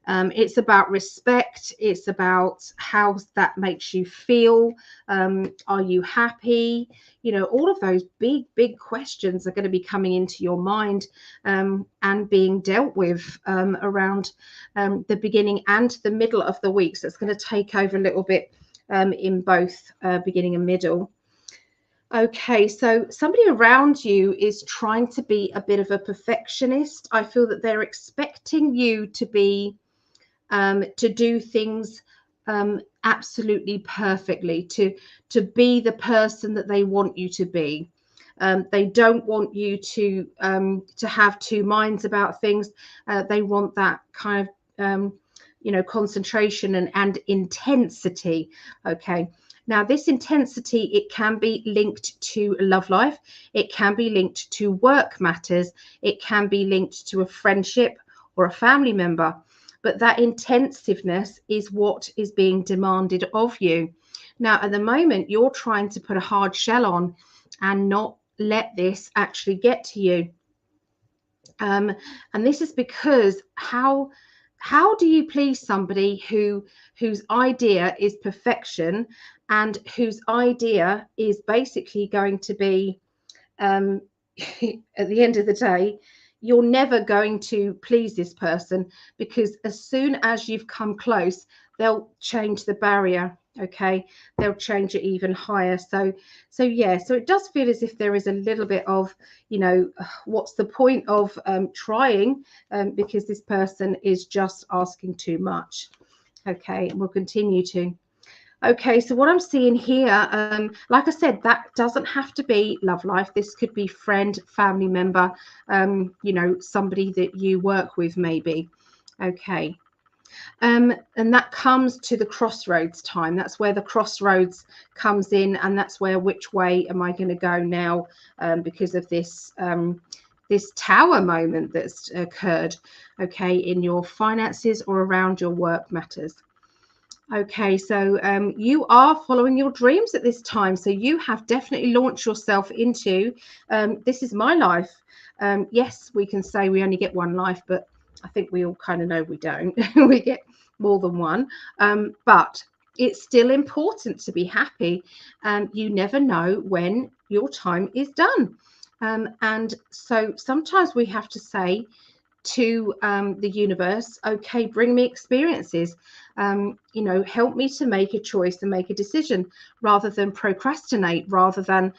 it's about respect. It's about how that makes you feel. Are you happy? All of those big questions are going to be coming into your mind and being dealt with around the beginning and the middle of the week. So it's going to take over a little bit in both beginning and middle. Okay, so somebody around you is trying to be a bit of a perfectionist. I feel that they're expecting you to be to do things absolutely perfectly, to be the person that they want you to be. They don't want you to have two minds about things. They want that kind of concentration and intensity. Okay. Now, this intensity, it can be linked to love life. It can be linked to work matters. It can be linked to a friendship or a family member. But that intensiveness is what is being demanded of you. Now, at the moment, you're trying to put a hard shell on and not let this actually get to you. And this is because how do you please somebody whose idea is perfection and whose idea is basically going to be at the end of the day, you're never going to please this person, because as soon as you've come close, they'll change the barrier. Okay, they'll change it even higher. So yeah, so it does feel as if there is a little bit of, what's the point of trying, because this person is just asking too much. Okay, and we'll continue to. Okay, so what I'm seeing here, like I said, that doesn't have to be love life. This could be friend, family member, somebody that you work with maybe. Okay. And that comes to the crossroads time. That's where the crossroads comes in, and that's where which way am I going to go now because of this this tower moment that's occurred, okay, in your finances or around your work matters. Okay, so you are following your dreams at this time. So you have definitely launched yourself into this is my life. Yes, we can say we only get one life, but I think we all kind of know we don't. We get more than one. But it's still important to be happy. You never know when your time is done. And so sometimes we have to say to the universe, okay, bring me experiences, help me to make a choice and make a decision, rather than procrastinate, rather than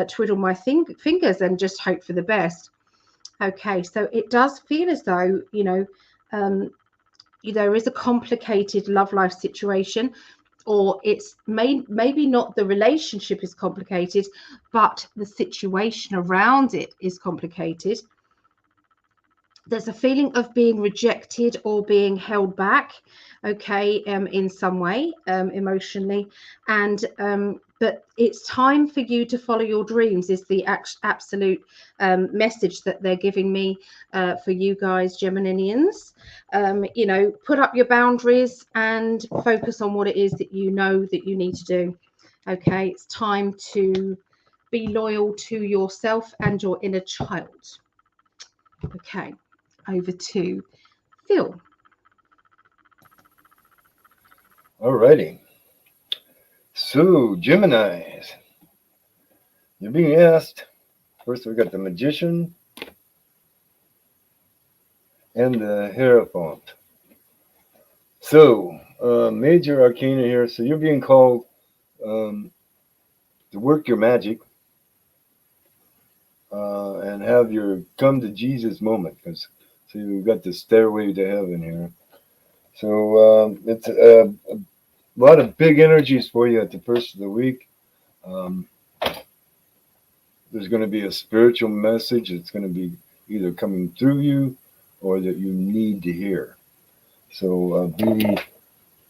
twiddle my fingers and just hope for the best. Okay, so it does feel as though, there is a complicated love life situation, or it's maybe not the relationship is complicated, but the situation around it is complicated. There's a feeling of being rejected or being held back, okay, in some way, emotionally, and but it's time for you to follow your dreams is the absolute message that they're giving me for you guys, Geminians. You know, put up your boundaries and focus on what it is that you know that you need to do. Okay, it's time to be loyal to yourself and your inner child. Okay, over to Phil. Alrighty. So, Geminis, you're being asked. First, we got the Magician and the Hierophant. So, major arcana here. So, you're being called to work your magic and have your come to Jesus moment. Because so you've got the stairway to heaven here. So it's a lot of big energies for you at the first of the week. There's going to be a spiritual message that's going to be either coming through you or that you need to hear. So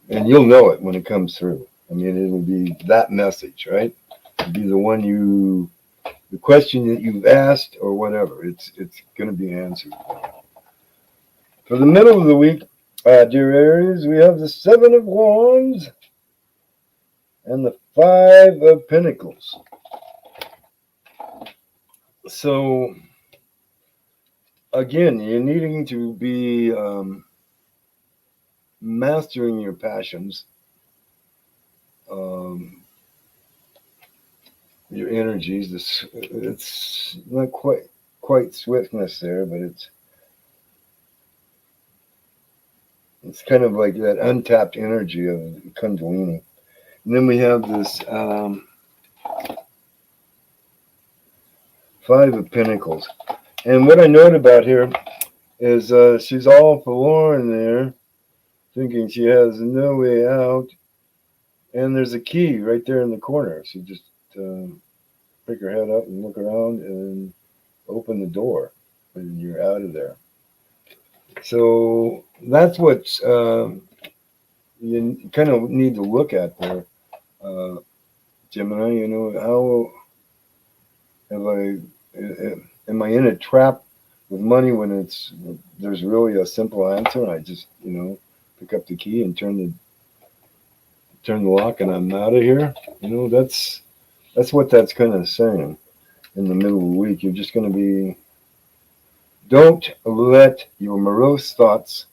and you'll know it when it comes through. I mean, it'll be that message, right? It'll be the question that you've asked or whatever. It's going to be answered. For the middle of the week, dear Aries, we have the Seven of Wands and the Five of Pentacles. So, again, you're needing to be mastering your passions, your energies. It's not quite swiftness there, but it's kind of like that untapped energy of Kundalini. And then we have this Five of Pentacles. And what I note about here is she's all forlorn there, thinking she has no way out. And there's a key right there in the corner. She just pick her head up and look around and open the door, and you're out of there. So that's what you kind of need to look at there, Gemini. You know, how am I in a trap with money when there's really a simple answer? I just pick up the key and turn the lock and I'm out of here. You know, that's what that's kind of saying. In the middle of the week, you're just going to be. Don't let your morose thoughts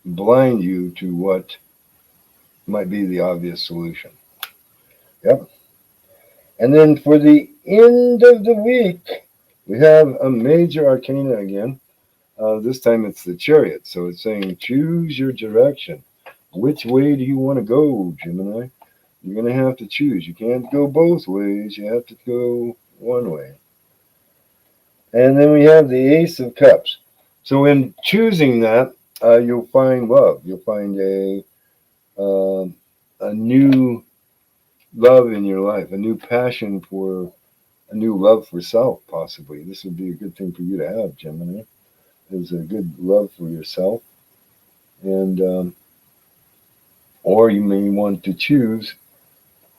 blind you to what might be the obvious solution. Yep. And then for the end of the week, we have a major arcana again. This time it's the Chariot. So it's saying, choose your direction. Which way do you want to go, Gemini? You're going to have to choose. You can't go both ways. You have to go one way. And then we have the Ace of Cups. So in choosing that, you'll find love. You'll find a new love in your life, a new passion for a new love for self, possibly. This would be a good thing for you to have, Gemini. Is a good love for yourself. And or you may want to choose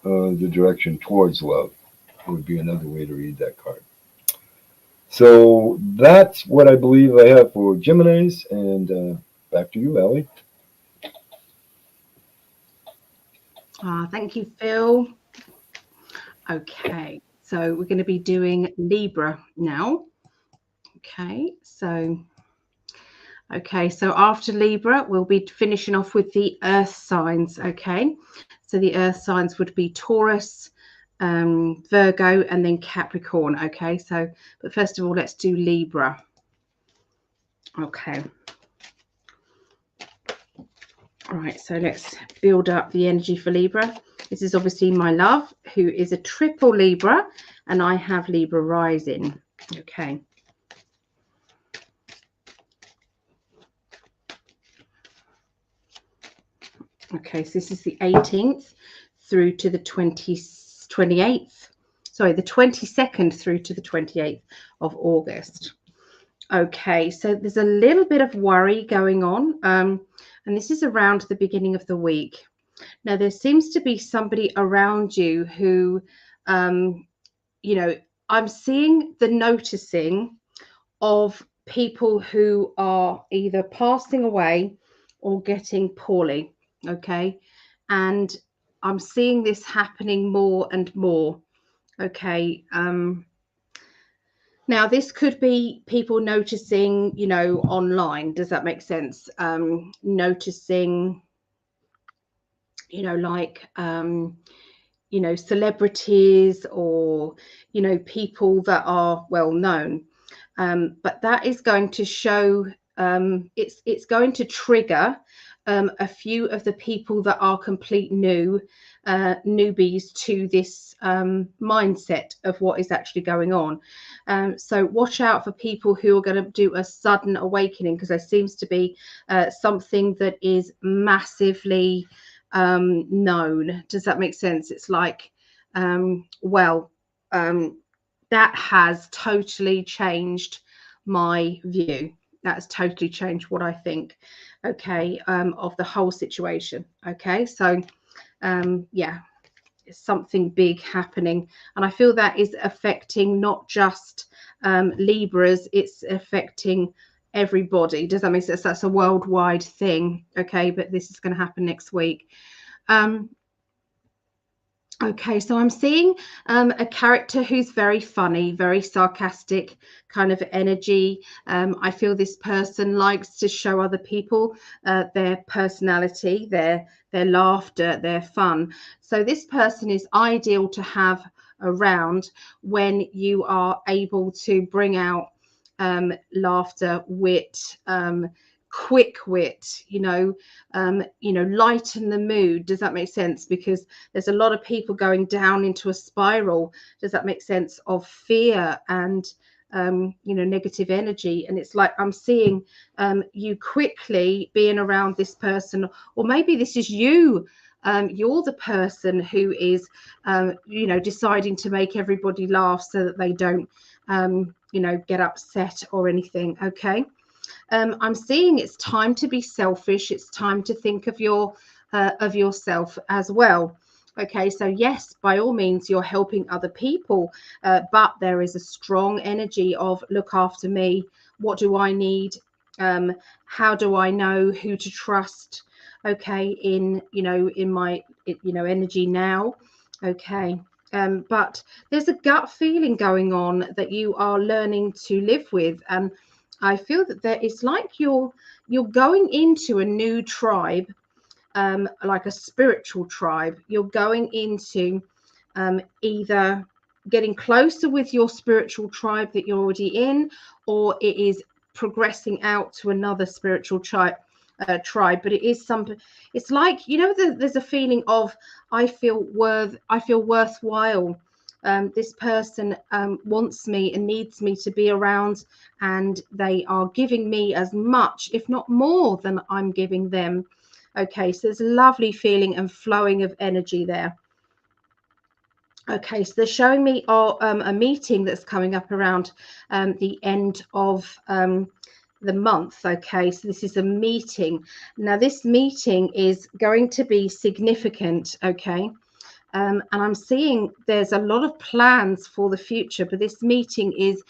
the direction towards love. Would be another way to read that card. So that's what I believe I have for Geminis, and back to you, Ellie. Thank you, Phil. Okay, so we're going to be doing Libra now. Okay, so after Libra, we'll be finishing off with the Earth signs. Okay, so the Earth signs would be Taurus, Virgo, and then Capricorn. Okay, so but first of all, let's do Libra. Okay. All right, so let's build up the energy for Libra. This is obviously my love, who is a triple Libra, and I have Libra rising. Okay. Okay, so this is the 18th through to the 28th. Sorry, the 22nd through to the 28th of August. Okay, so there's a little bit of worry going on, and this is around the beginning of the week. Now, there seems to be somebody around you who, you know, I'm seeing the noticing of people who are either passing away or getting poorly. Okay, and I'm seeing this happening more and more. Okay, now this could be people noticing, you know, online. Does that make sense? Noticing, you know, like you know, celebrities, or you know, people that are well known, but that is going to show, it's going to trigger a few of the people that are complete newbies to this mindset of what is actually going on. So watch out for people who are going to do a sudden awakening, because there seems to be something that is massively known. Does that make sense? It's like, well, that has totally changed my view. That's totally changed what I think, okay, of the whole situation. Okay, so yeah, it's something big happening, and I feel that is affecting not just Libras, it's affecting everybody. Does that make sense? That's a worldwide thing. Okay, but this is going to happen next week. Okay, so I'm seeing a character who's very funny, very sarcastic kind of energy. I feel this person likes to show other people their personality, their laughter, their fun. So this person is ideal to have around when you are able to bring out laughter, wit, quick wit, you know, lighten the mood. Does that make sense? Because there's a lot of people going down into a spiral. Does that make sense? Of fear and you know, negative energy. And it's like I'm seeing you quickly being around this person, or maybe this is you. You're the person who is, you know, deciding to make everybody laugh so that they don't, you know, get upset or anything. Okay. I'm seeing it's time to be selfish. It's time to think of yourself as well. Okay, so yes, by all means, you're helping other people, but there is a strong energy of look after me. What do I need? How do I know who to trust? Okay, in my energy now. Okay. But there's a gut feeling going on that you are learning to live with, and I feel that it's like you're going into a new tribe, like a spiritual tribe. You're going into either getting closer with your spiritual tribe that you're already in, or it is progressing out to another spiritual tribe. But it is something. It's like, you know, there's a feeling of I feel worthwhile. This person wants me and needs me to be around, and they are giving me as much, if not more, than I'm giving them. Okay, so there's a lovely feeling and flowing of energy there. Okay, so they're showing me a meeting that's coming up around the end of the month. Okay, so this is a meeting. Now, this meeting is going to be significant. Okay. And I'm seeing there's a lot of plans for the future, but this meeting is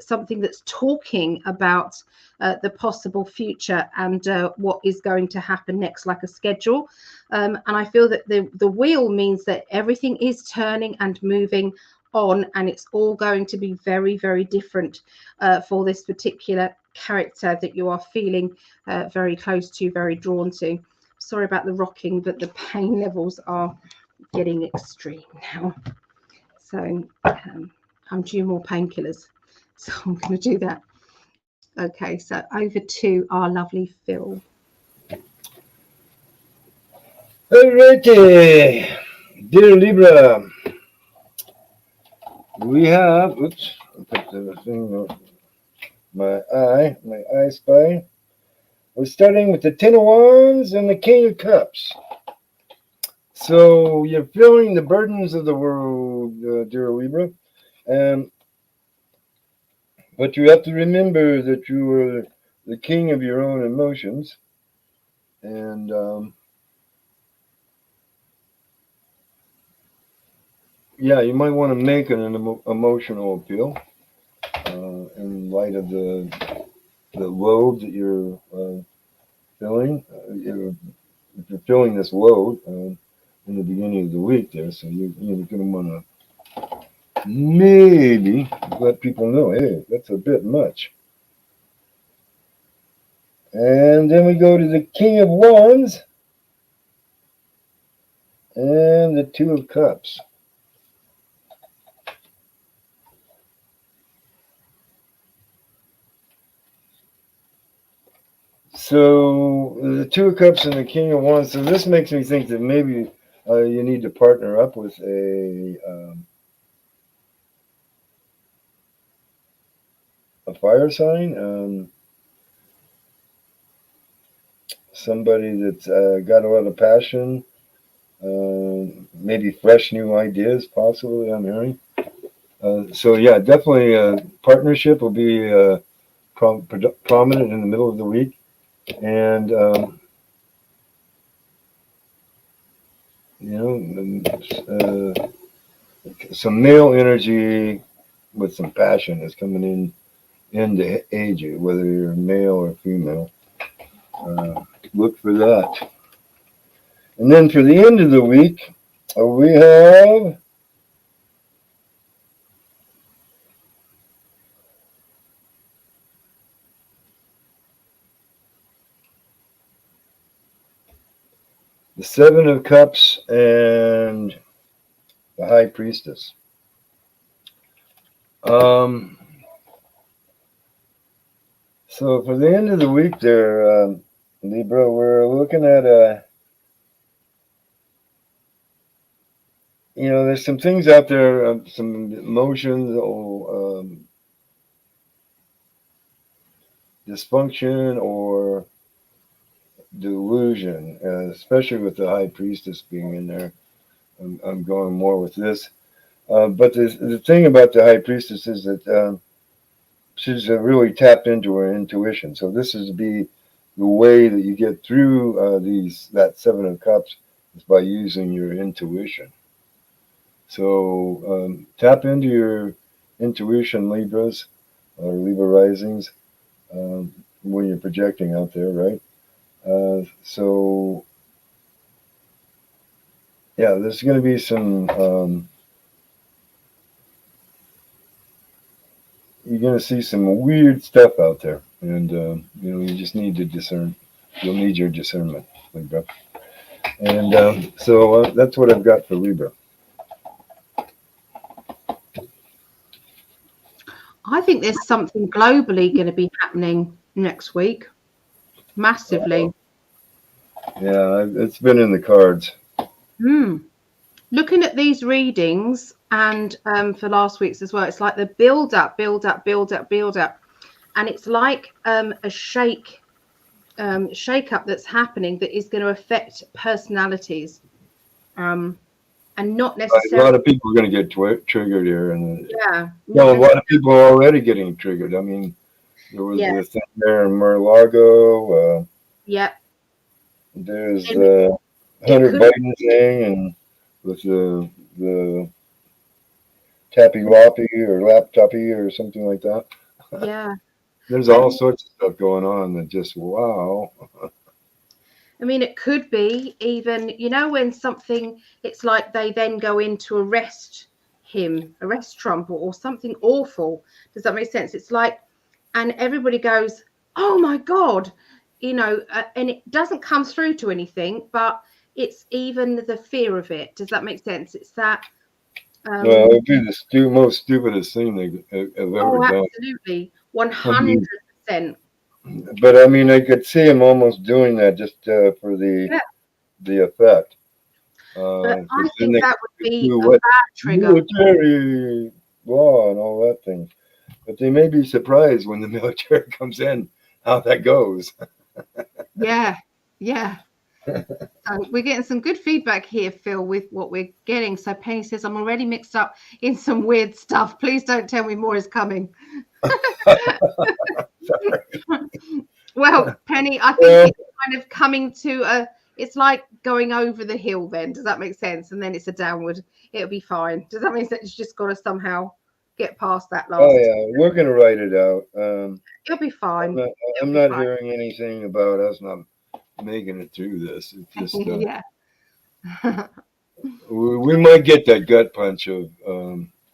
something that's talking about the possible future and what is going to happen next, like a schedule. And I feel that the wheel means that everything is turning and moving on, and it's all going to be very, very different for this particular character that you are feeling very close to, very drawn to. Sorry about the rocking, but the pain levels are getting extreme now, so I'm due more painkillers, so I'm going to do that. Okay, so over to our lovely Phil. Alrighty, dear Libra, we have. Oops, I put the thing on my eye spy. We're starting with the Ten of Wands and the King of Cups. So you're feeling the burdens of the world, dear Libra, and but you have to remember that you are the king of your own emotions, and yeah, you might want to make an emotional appeal in light of the load that you're feeling. If you're feeling this load in the beginning of the week, there, so you're going to want to maybe let people know, hey, that's a bit much. And then we go to the King of Wands and the Two of Cups. So the Two of Cups and the King of Wands. So this makes me think that maybe you need to partner up with a fire sign, somebody that's got a lot of passion, maybe fresh new ideas, possibly. I'm hearing. So yeah, definitely partnership will be prominent in the middle of the week, and you know, some male energy with some passion is coming into age you, whether you're male or female. Look for that. And then for the end of the week, we have the Seven of Cups and the High Priestess. So for the end of the week there, Libra, we're looking at there's some things out there, some emotions, dysfunction or delusion, especially with the High Priestess being in there. I'm going more with this. But the thing about the High Priestess is that she's really tapped into her intuition. So this is to be the way that you get through that Seven of Cups is by using your intuition. So tap into your intuition, Libras or Libra risings, when you're projecting out there, right? So yeah, there's going to be some. You're going to see some weird stuff out there, and you just need to discern. You'll need your discernment, Libra. And so that's what I've got for Libra. I think there's something globally going to be happening next week, massively. Yeah, it's been in the cards. Looking at these readings and for last week's as well, it's like the build up, and it's like a shake up that's happening that is going to affect personalities, and not necessarily. A lot of people are going to get triggered here, and Yeah, a lot of people are already getting triggered. I mean, there was this thing there in Mar-a-Lago. Yeah. There's the Hunter Biden thing, and with the tappy loppy or laptopy or something like that. Yeah. There's all sorts of stuff going on that just wow. I mean, it could be even, when something, it's like they then go in to arrest Trump or something awful. Does that make sense? It's like, and everybody goes, oh my God, and it doesn't come through to anything, but it's even the fear of it. Does that make sense? It's that. Well, it would be the most stupidest thing they've ever done. Absolutely. 100%. But I mean, I could see him almost doing that just for the effect. But I think that would be a bad trigger. Military law and all that thing. But they may be surprised when the military comes in how that goes. Yeah, yeah. So we're getting some good feedback here, Phil, with what we're getting. So Penny says, I'm already mixed up in some weird stuff. Please don't tell me more is coming. Well, Penny, I think Well, it's kind of coming to it's like going over the hill then. Does that make sense? And then it's a downward. It'll be fine. Does that mean that you just got to somehow get past that oh last? yeah, we're gonna write it out. It'll be I'm fine. not, It'll I'm be not fine. hearing anything about us not making it through this. It's just Yeah. we might get that gut punch of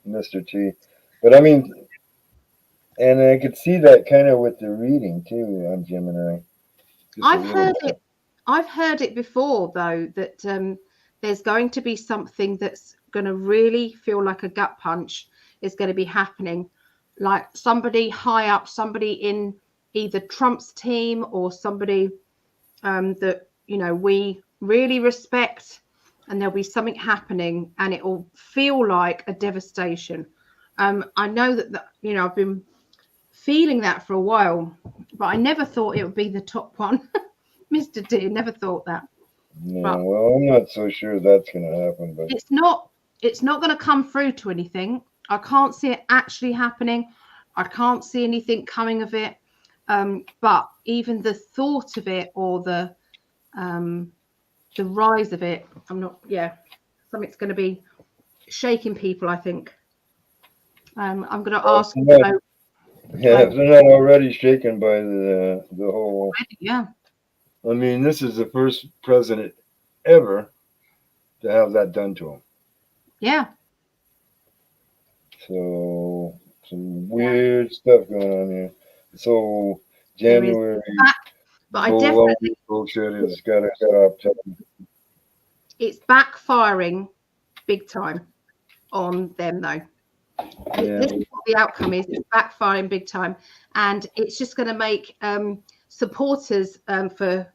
Mr. T, but I mean, and I could see that kind of with the reading too on Gemini, just a I've little heard bit. it. I've heard it before, though, that there's going to be something that's going to really feel like a gut punch is going to be happening. Like somebody high up, somebody in either Trump's team or somebody that, we really respect, and there'll be something happening and it will feel like a devastation. I know that, I've been feeling that for a while, but I never thought it would be the top one. Mr. D, never thought that. No, But well, I'm not so sure that's gonna happen, but it's not going to come through to anything. I can't see it actually happening. I can't see anything coming of it. But even the thought of it or the rise of it, something's going to be shaking people, I think. I'm going to ask they're not, Joe. yeah, if they're not already shaken by the whole. Yeah, I mean, this is the first president ever to have that done to him. yeah, So some yeah. weird stuff going on here. So There is January that, but I baloney definitely, bullshit has got to stop. it's backfiring big time on them, though. Yeah, This is what the outcome is. It's backfiring big time, and it's just going to make supporters for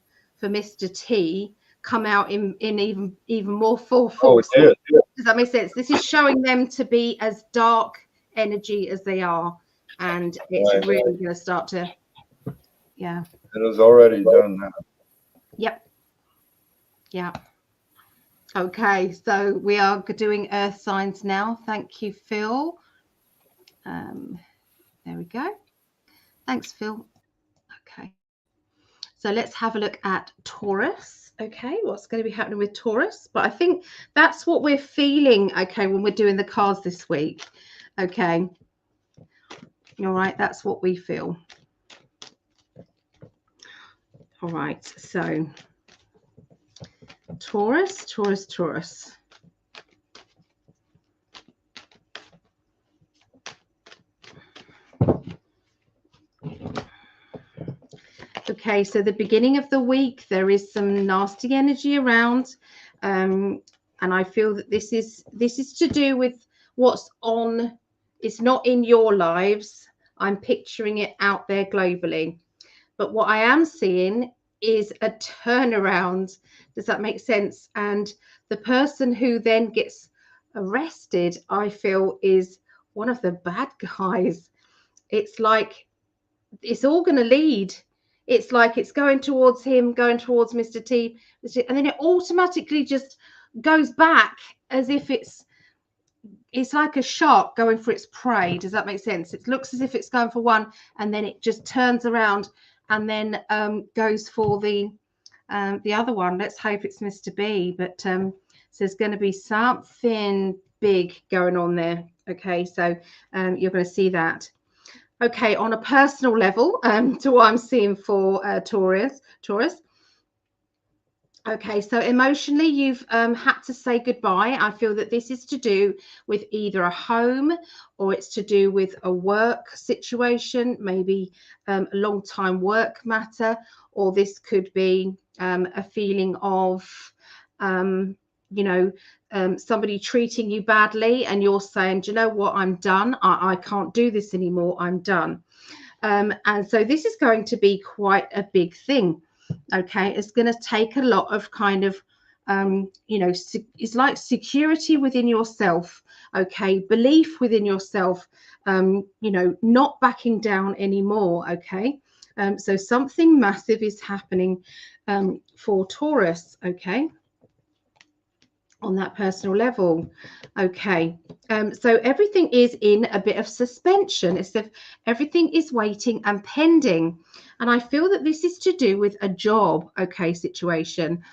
Mr. T come out in even more full oh, it force. did. Does that make sense? This is showing them to be as dark energy as they are, and it's Right. really going to start to, yeah, It was already done now. yep, yeah. Okay, so we are doing earth signs now. Thank you, Phil. There we go. Thanks, Phil. Okay. So let's have a look at Taurus. Okay, what's going to be happening with Taurus? But I think that's what we're feeling, okay, when we're doing the cards this week. Okay. All right, that's what we feel. All right, so Taurus, Taurus, Taurus. Okay, so the beginning of the week, there is some nasty energy around. And I feel that this is to do with what's on. It's not in your lives. I'm picturing it out there globally. But what I am seeing is a turnaround. Does that make sense? And the person who then gets arrested, I feel, is one of the bad guys. It's like it's all going to lead. It's like it's going towards him, going towards Mr. T, and then it automatically just goes back as if it's like a shark going for its prey. Does that make sense? It looks as if it's going for one, and then it just turns around and then goes for the other one. Let's hope it's Mr. B. But so there's going to be something big going on there. Okay, so you're going to see that. Okay, on a personal level, to what I'm seeing for Taurus. Okay, so emotionally, you've had to say goodbye. I feel that this is to do with either a home or it's to do with a work situation, maybe a long time work matter, or this could be a feeling of, somebody treating you badly and you're saying, do you know what, I'm done. I can't do this anymore. I'm done. And so this is going to be quite a big thing. Okay, it's going to take a lot of kind of it's like security within yourself. Okay, belief within yourself, not backing down anymore. Okay, So something massive is happening for Taurus, okay, on that personal level. Okay, so everything is in a bit of suspension. It's if everything is waiting and pending. And I feel that this is to do with a job, okay, situation.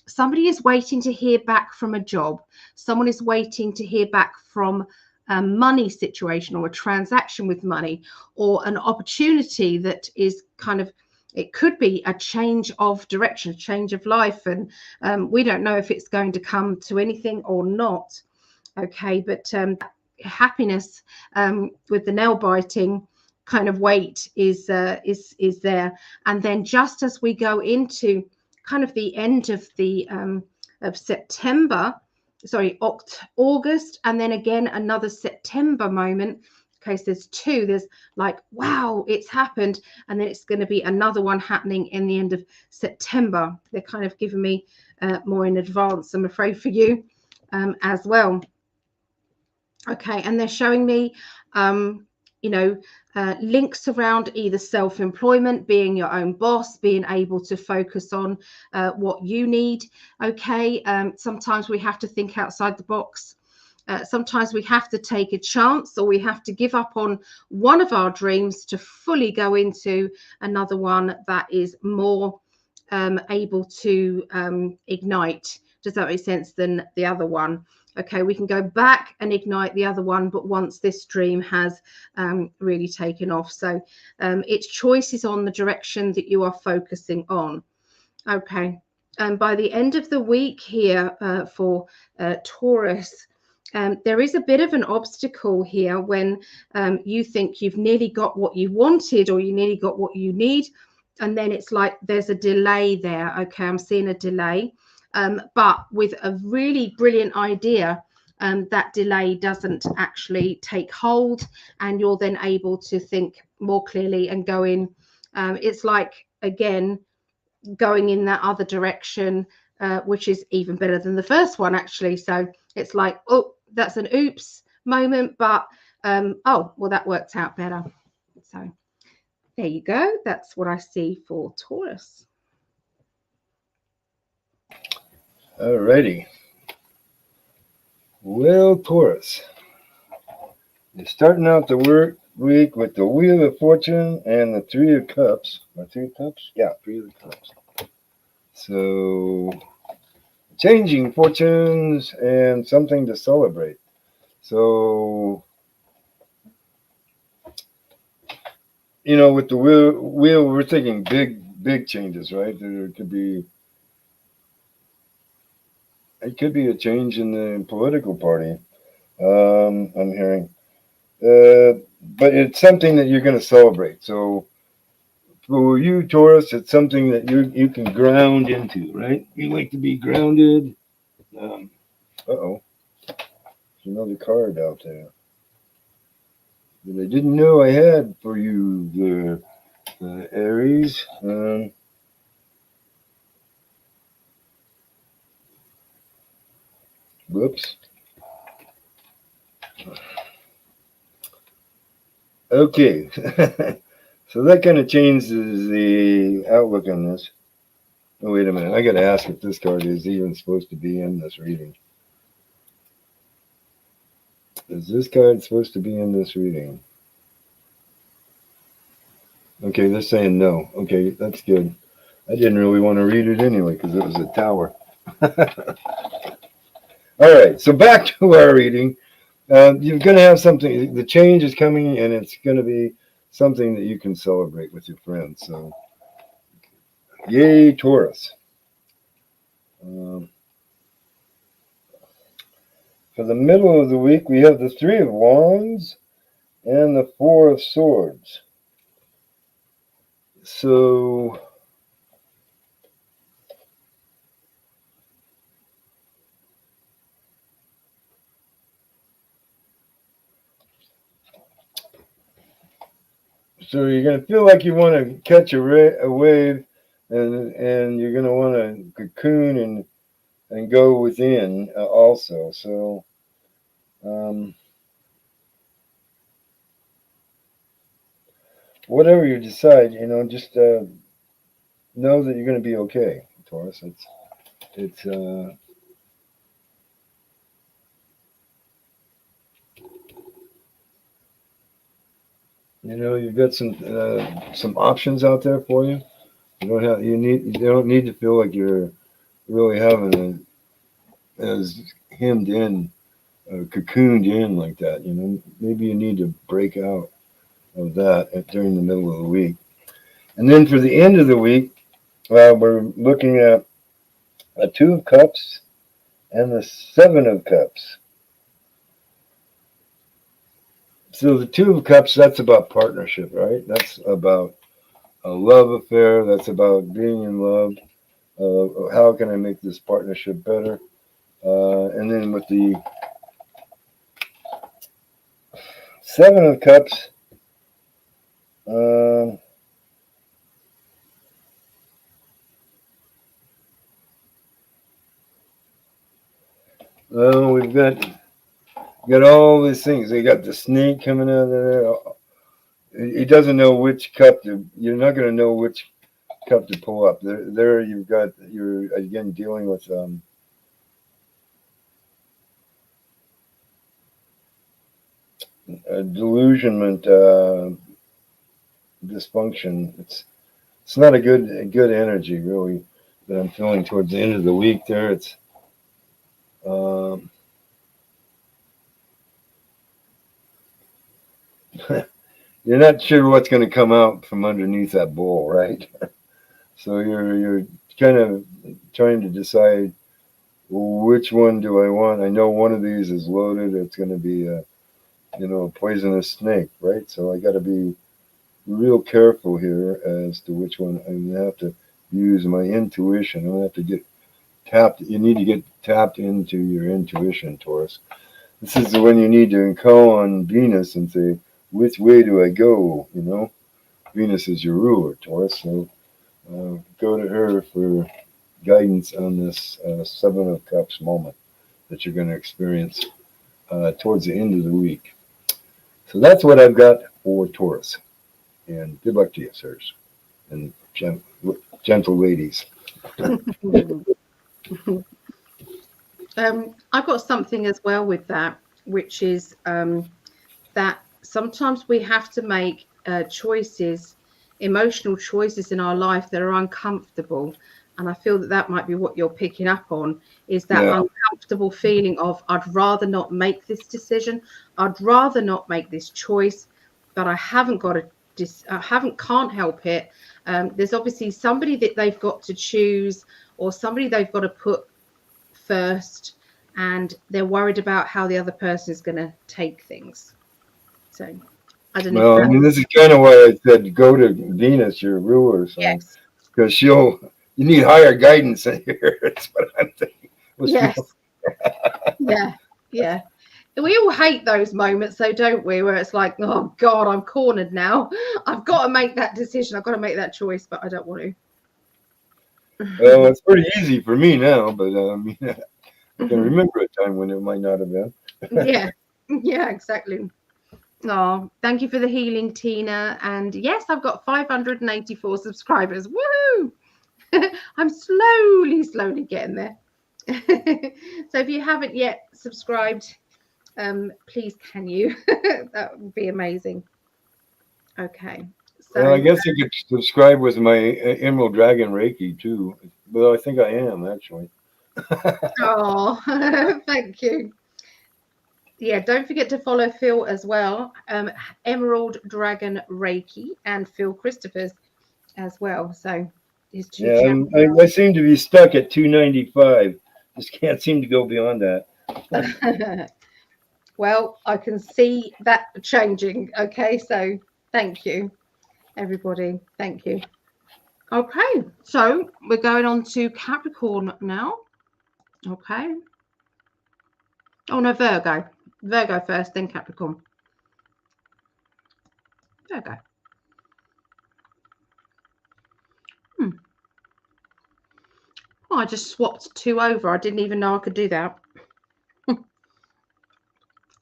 Somebody is waiting to hear back from a job. Someone is waiting to hear back from a money situation or a transaction with money or an opportunity that is kind of, it could be a change of direction, a change of life. And we don't know if it's going to come to anything or not. Okay, but happiness with the nail biting kind of weight is there. And then just as we go into kind of the end of September, sorry, August, and then again another September moment. Okay, so there's two. There's like, wow, it's happened, and then it's going to be another one happening in the end of September. They're kind of giving me more in advance, I'm afraid, for you as well. Okay, and they're showing me you know, links around either self-employment, being your own boss, being able to focus on what you need. Okay, sometimes we have to think outside the box. Sometimes we have to take a chance, or we have to give up on one of our dreams to fully go into another one that is more able to ignite. Does that make sense? Than the other one. Okay, we can go back and ignite the other one, but once this dream has really taken off. So it's choices on the direction that you are focusing on. Okay, and by the end of the week here for Taurus, there is a bit of an obstacle here when you think you've nearly got what you wanted or you nearly got what you need. And then it's like there's a delay there. Okay, I'm seeing a delay. But with a really brilliant idea, that delay doesn't actually take hold, and you're then able to think more clearly and go in. It's like, again, going in that other direction, which is even better than the first one, actually. So it's like, oh, that's an oops moment, but oh, well, that worked out better. So there you go. That's what I see for Taurus. Alrighty. Well, Taurus, you're starting out the work week with the Wheel of Fortune and the Three of Cups. Or Three of Cups? Yeah, Three of Cups. So, changing fortunes and something to celebrate. So, you know, with the wheel, we're thinking big changes, right? It could be a change in the political party. I'm hearing, but it's something that you're going to celebrate. So for you, Taurus, it's something that you can ground into, right? You like to be grounded. Uh-oh, there's another card out there that I didn't know I had for you, the Aries. Whoops. Okay. So that kind of changes the outlook on this. Oh, wait a minute. I got to ask if this card is even supposed to be in this reading. Is this card supposed to be in this reading? Okay, they're saying no. Okay, that's good. I didn't really want to read it anyway because it was a tower. All right, so back to our reading. You're going to have something. The change is coming, and it's going to be something that you can celebrate with your friends. So, yay, Taurus. For the middle of the week, we have the Three of Wands and the Four of Swords. So, you're going to feel like you want to catch a wave, and you're going to want to cocoon and go within also. So, whatever you decide, you know, just know that you're going to be okay, Taurus. It's you know, you've got some options out there for you. You don't need to feel like you're really having as hemmed in, cocooned in like that. You know, maybe you need to break out of that during the middle of the week. And then for the end of the week, we're looking at a Two of Cups and the Seven of Cups. So the Two of Cups, that's about partnership, right? That's about a love affair. That's about being in love. How can I make this partnership better? And then with the Seven of Cups, uh, well, we've got all these things. They got the snake coming out of there. He doesn't know which cup to. You're not going to know which cup to pull up. There you're again dealing with a delusionment, dysfunction. It's not a good energy really that I'm feeling towards the end of the week. There, it's um, you're not sure what's going to come out from underneath that bowl, right? So you're kind of trying to decide, well, which one do I want? I know one of these is loaded. It's going to be a poisonous snake, right? So I got to be real careful here as to which one. I'm going to have to use my intuition. I'm going to have to get tapped. You need to get tapped into your intuition, Taurus. This is when you need to call on Venus and say, which way do I go? You know, Venus is your ruler, Taurus. So go to her for guidance on this Seven of Cups moment that you're going to experience towards the end of the week. So that's what I've got for Taurus. And good luck to you, sirs, and gentle ladies. I've got something as well with that, which is that sometimes we have to make choices, emotional choices in our life that are uncomfortable. And I feel that that might be what you're picking up on, is that Yeah. uncomfortable feeling of, I'd rather not make this decision. I'd rather not make this choice, but I haven't got can't help it. There's obviously somebody that they've got to choose, or somebody they've got to put first, and they're worried about how the other person is going to take things. So I don't know if Well, I that. mean, this is kind of why I said go to Venus, your ruler sign, Yes, because you need higher guidance in here. That's what I'm thinking. Was real. yes, yeah, yeah. We all hate those moments, though, don't we? Where it's like, oh God, I'm cornered now. I've got to make that decision. I've got to make that choice, but I don't want Well, to. it's pretty easy for me now, but I mean, I can remember a time when it might not have been. Yeah, yeah, exactly. Oh, thank you for the healing, Tina. And yes, I've got 584 subscribers. Woohoo! I'm slowly getting there. So if you haven't yet subscribed, please can you? That would be amazing. Okay, Well, I so guess you could subscribe with my Emerald Dragon Reiki too. Well, I think I am actually. oh, thank you. Yeah, don't forget to follow Phil as well. Emerald Dragon Reiki and Phil Christopher's as well. So his two Yeah, channels. I seem to be stuck at 295. Just can't seem to go beyond that. Well, I can see that changing. Okay, so thank you, everybody. Thank you. Okay, so we're going on to Capricorn now. Okay. Oh no, Virgo. Virgo first, then Capricorn. Virgo. Hmm. Oh, I just swapped two over. I didn't even know I could do that.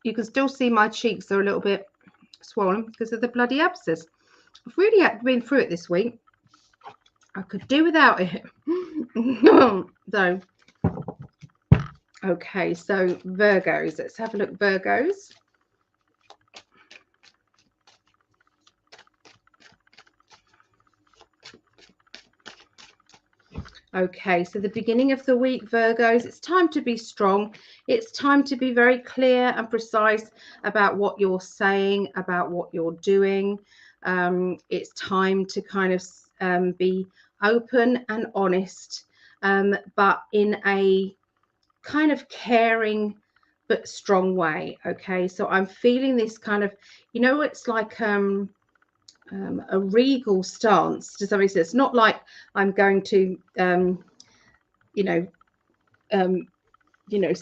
You can still see my cheeks are a little bit swollen because of the bloody abscess. I've really been through it this week. I could do without it. So, okay, so Virgos. Let's have a look, Virgos. Okay, so the beginning of the week, Virgos, it's time to be strong. It's time to be very clear and precise about what you're saying, about what you're doing. It's time to kind of be open and honest, but in a kind of caring but strong way. Okay, so I'm feeling this kind of, it's like a regal stance. Does that make sense? It's not like I'm going to, you know,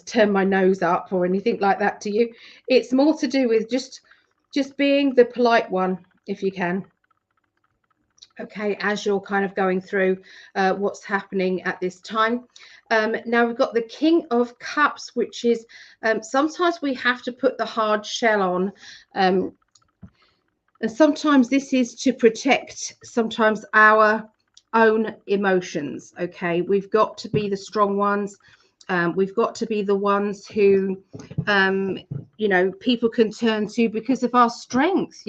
turn my nose up or anything like that to you. It's more to do with just being the polite one, if you can. Okay, as you're kind of going through what's happening at this time. Now we've got the King of Cups, which is sometimes we have to put the hard shell on. And sometimes this is to protect sometimes our own emotions. Okay, we've got to be the strong ones. We've got to be the ones who, people can turn to because of our strength.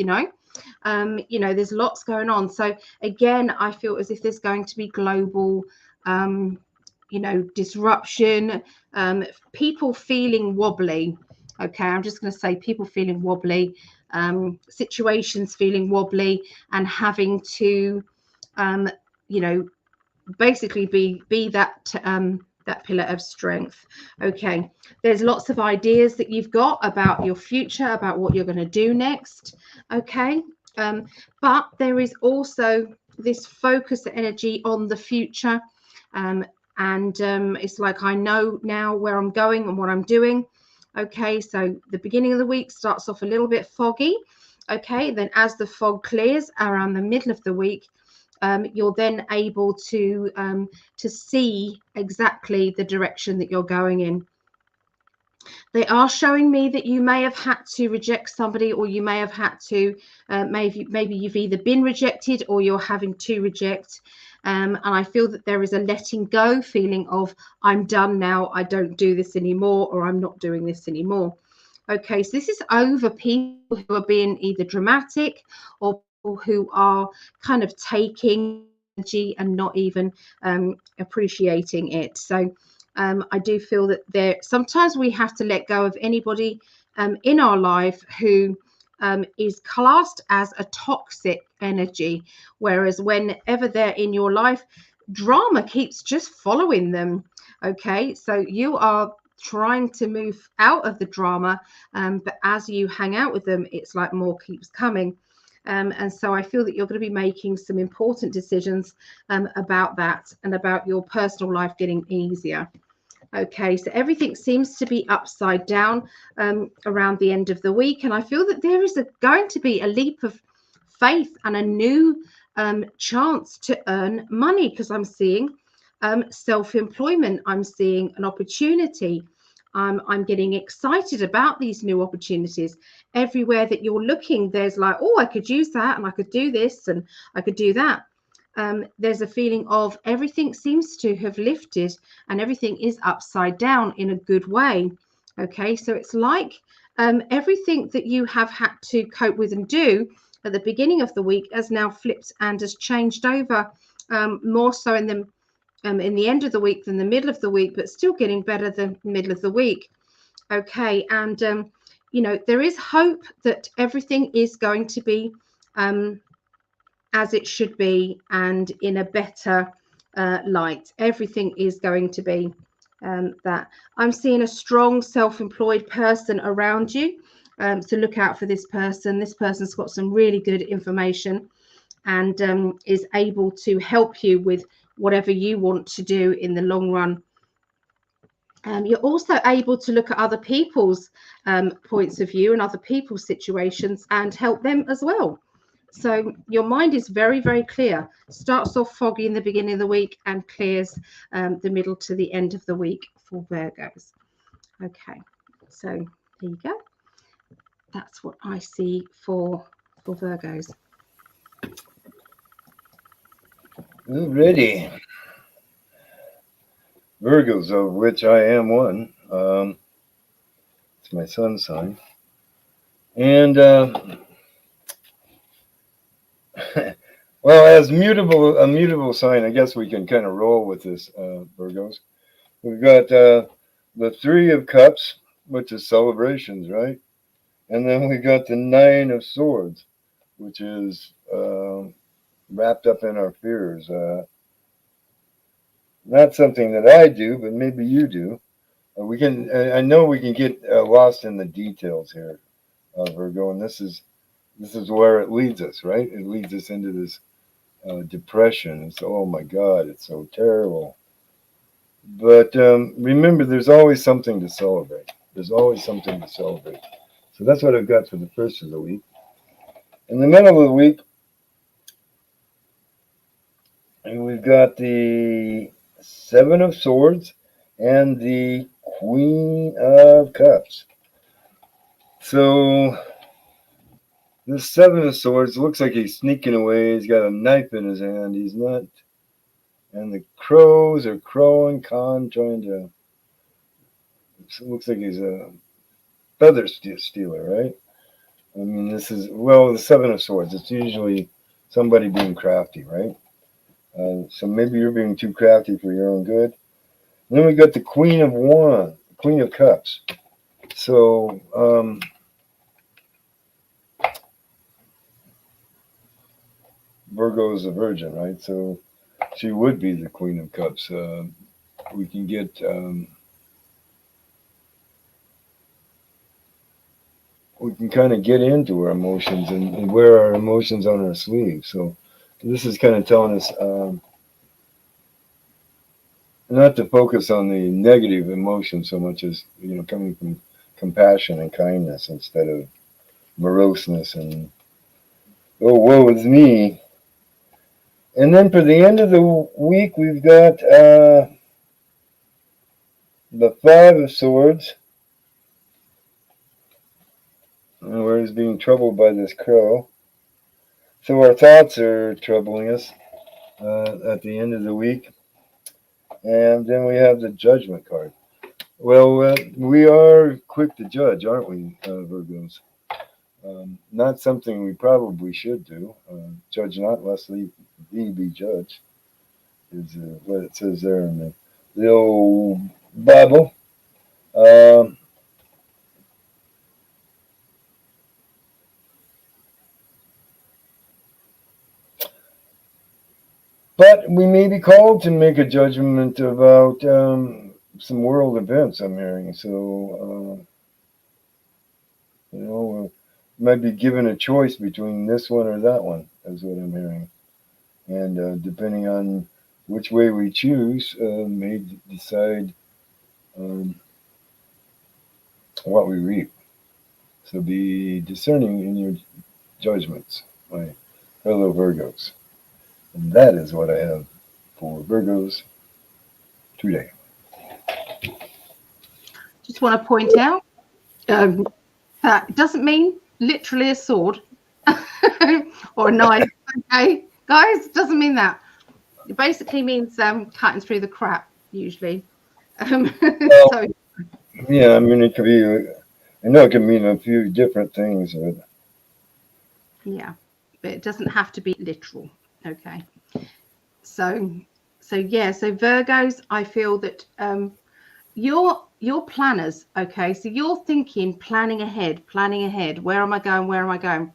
There's lots going on. So again, I feel as if there's going to be global, disruption. People feeling wobbly. Okay, I'm just going to say people feeling wobbly. Situations feeling wobbly and having to basically be that pillar of strength. Okay, there's lots of ideas that you've got about your future, about what you're going to do next. Okay, but there is also this focus energy on the future, and it's like I know now where I'm going and what I'm doing. Okay, so the beginning of the week starts off a little bit foggy. Okay, then as the fog clears around the middle of the week, you're then able to see exactly the direction that you're going in. They are showing me that you may have had to reject somebody, or you may have had to maybe you've either been rejected or you're having to reject. And I feel that there is a letting go feeling of I'm done now, I don't do this anymore, or I'm not doing this anymore. Okay, so this is over people who are being either dramatic or people who are kind of taking energy and not even appreciating it. So I do feel that sometimes we have to let go of anybody in our life who is classed as a toxic energy, whereas whenever they're in your life, drama keeps just following them. Okay, so you are trying to move out of the drama, but as you hang out with them, it's like more keeps coming. And so I feel that you're going to be making some important decisions about that and about your personal life getting easier. Okay, so everything seems to be upside down around the end of the week. And I feel that there is going to be a leap of faith and a new chance to earn money, because I'm seeing self-employment. I'm seeing an opportunity. I'm getting excited about these new opportunities. Everywhere that you're looking, there's like, oh, I could use that, and I could do this, and I could do that. There's a feeling of everything seems to have lifted and everything is upside down in a good way. Okay, so it's like everything that you have had to cope with and do at the beginning of the week has now flipped and has changed over, more so in the end of the week than the middle of the week, but still getting better than the middle of the week. Okay, and there is hope that everything is going to be as it should be and in a better light. Everything is going to be that. I'm seeing a strong self-employed person around you, so look out for this person. This person's got some really good information and is able to help you with whatever you want to do in the long run. You're also able to look at other people's points of view and other people's situations and help them as well. So your mind is very, very clear. Starts off foggy in the beginning of the week and clears the middle to the end of the week for Virgos. Okay, so there you go. That's what I see for Virgos. Alrighty. Virgos, of which I am one. It's my sun sign. And, well, as a mutable sign, I guess we can kind of roll with this, Virgos. We've got the Three of Cups, which is celebrations, right? And then we got the Nine of Swords, which is wrapped up in our fears. Not something that I do, but maybe you do. We can. I know we can get lost in the details here, Virgo, and this is where it leads us, right? It leads us into this depression. It's oh my God, it's so terrible. But remember, there's always something to celebrate. There's always something to celebrate. So that's what I've got for the first of the week. In the middle of the week, we've got the Seven of Swords and the Queen of Cups. So the Seven of Swords looks like he's sneaking away. He's got a knife in his hand. He's not. And the crows are crowing, trying to. It looks like he's a feather stealer, right? I mean, this is, well, the Seven of Swords. It's usually somebody being crafty, right? So maybe you're being too crafty for your own good. And then we got the Queen of Cups. So, Virgo is a virgin, right? So she would be the Queen of Cups. We can get, we can kind of get into our emotions and wear our emotions on our sleeve. So this is kind of telling us not to focus on the negative emotion so much as coming from compassion and kindness instead of moroseness and oh woe is me. And then for the end of the week, we've got the Five of Swords, where he's being troubled by this crow. So our thoughts are troubling us at the end of the week. And then we have the Judgment card. Well, we are quick to judge, aren't we, Virgos? Not something we probably should do. Judge not, lest ye be judged, is what it says there in the old Bible. But we may be called to make a judgment about some world events, I'm hearing. So, we might be given a choice between this one or that one, is what I'm hearing. And depending on which way we choose, may decide what we reap. So be discerning in your judgments, my fellow Virgos. And that is what I have for Virgos today. Just want to point out that it doesn't mean literally a sword or a knife. Okay, guys, it doesn't mean that. It basically means cutting through the crap usually. Well, So yeah, I mean, it could be, I know it can mean a few different things. But yeah, but it doesn't have to be literal. Okay. So yeah, so Virgos, I feel that you're planners. Okay, so you're thinking, planning ahead. Where am I going?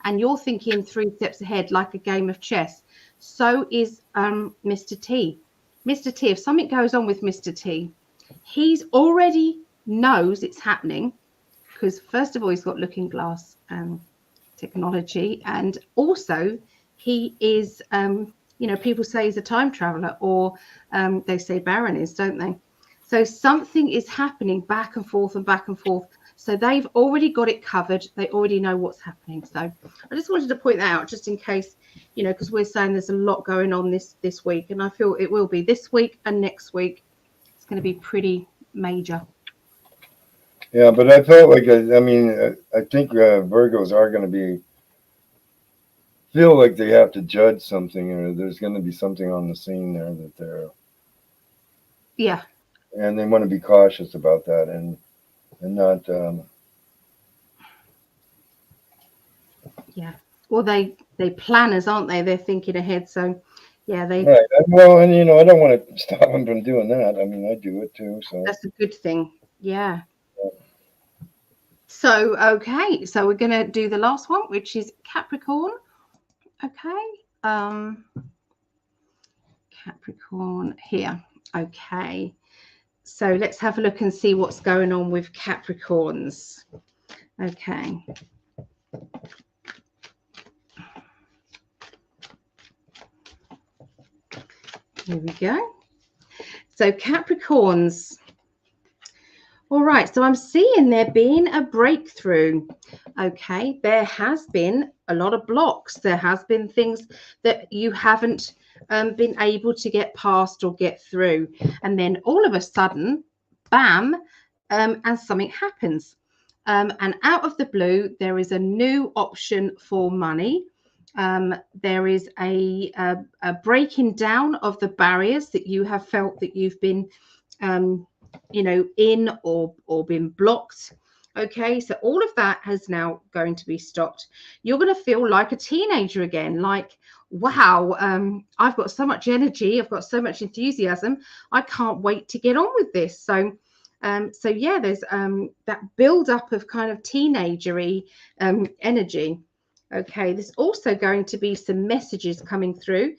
And you're thinking 3 steps ahead, like a game of chess. So is Mr. T. Mr. T, if something goes on with Mr. T, he's already knows it's happening, because first of all, he's got looking glass technology, and also he is people say he's a time traveler, or they say Baron is, don't they? So something is happening back and forth. So they've already got it covered. They already know what's happening. So I just wanted to point that out, just in case, because we're saying there's a lot going on this week, and I feel it will be this week and next week. It's going to be pretty major. yeah, but I felt like, I think Virgos are going to be feel like they have to judge something, or there's going to be something on the scene there that they're, Yeah. and they want to be cautious about that, and not. Yeah. Well, they planners, aren't they? They're thinking ahead. So, yeah, Right. Well, and I don't want to stop them from doing that. I mean, I do it too. So. that's a good thing. Yeah. So, okay. So we're going to do the last one, which is Capricorn. Okay. Capricorn here. Okay. So let's have a look and see what's going on with Capricorns. Okay. Here we go. So Capricorns. All right. So I'm seeing there being a breakthrough. Okay. There has been a lot of blocks. There has been things that you haven't been able to get past or get through. And then all of a sudden, bam, and something happens. And out of the blue, there is a new option for money. There is a breaking down of the barriers that you have felt that you've been, in or been blocked. Okay, so all of that has now going to be stopped. You're going to feel like a teenager again, like, wow, I've got so much energy, I've got so much enthusiasm, I can't wait to get on with this. So yeah, there's that build up of kind of teenagery energy. Okay, there's also going to be some messages coming through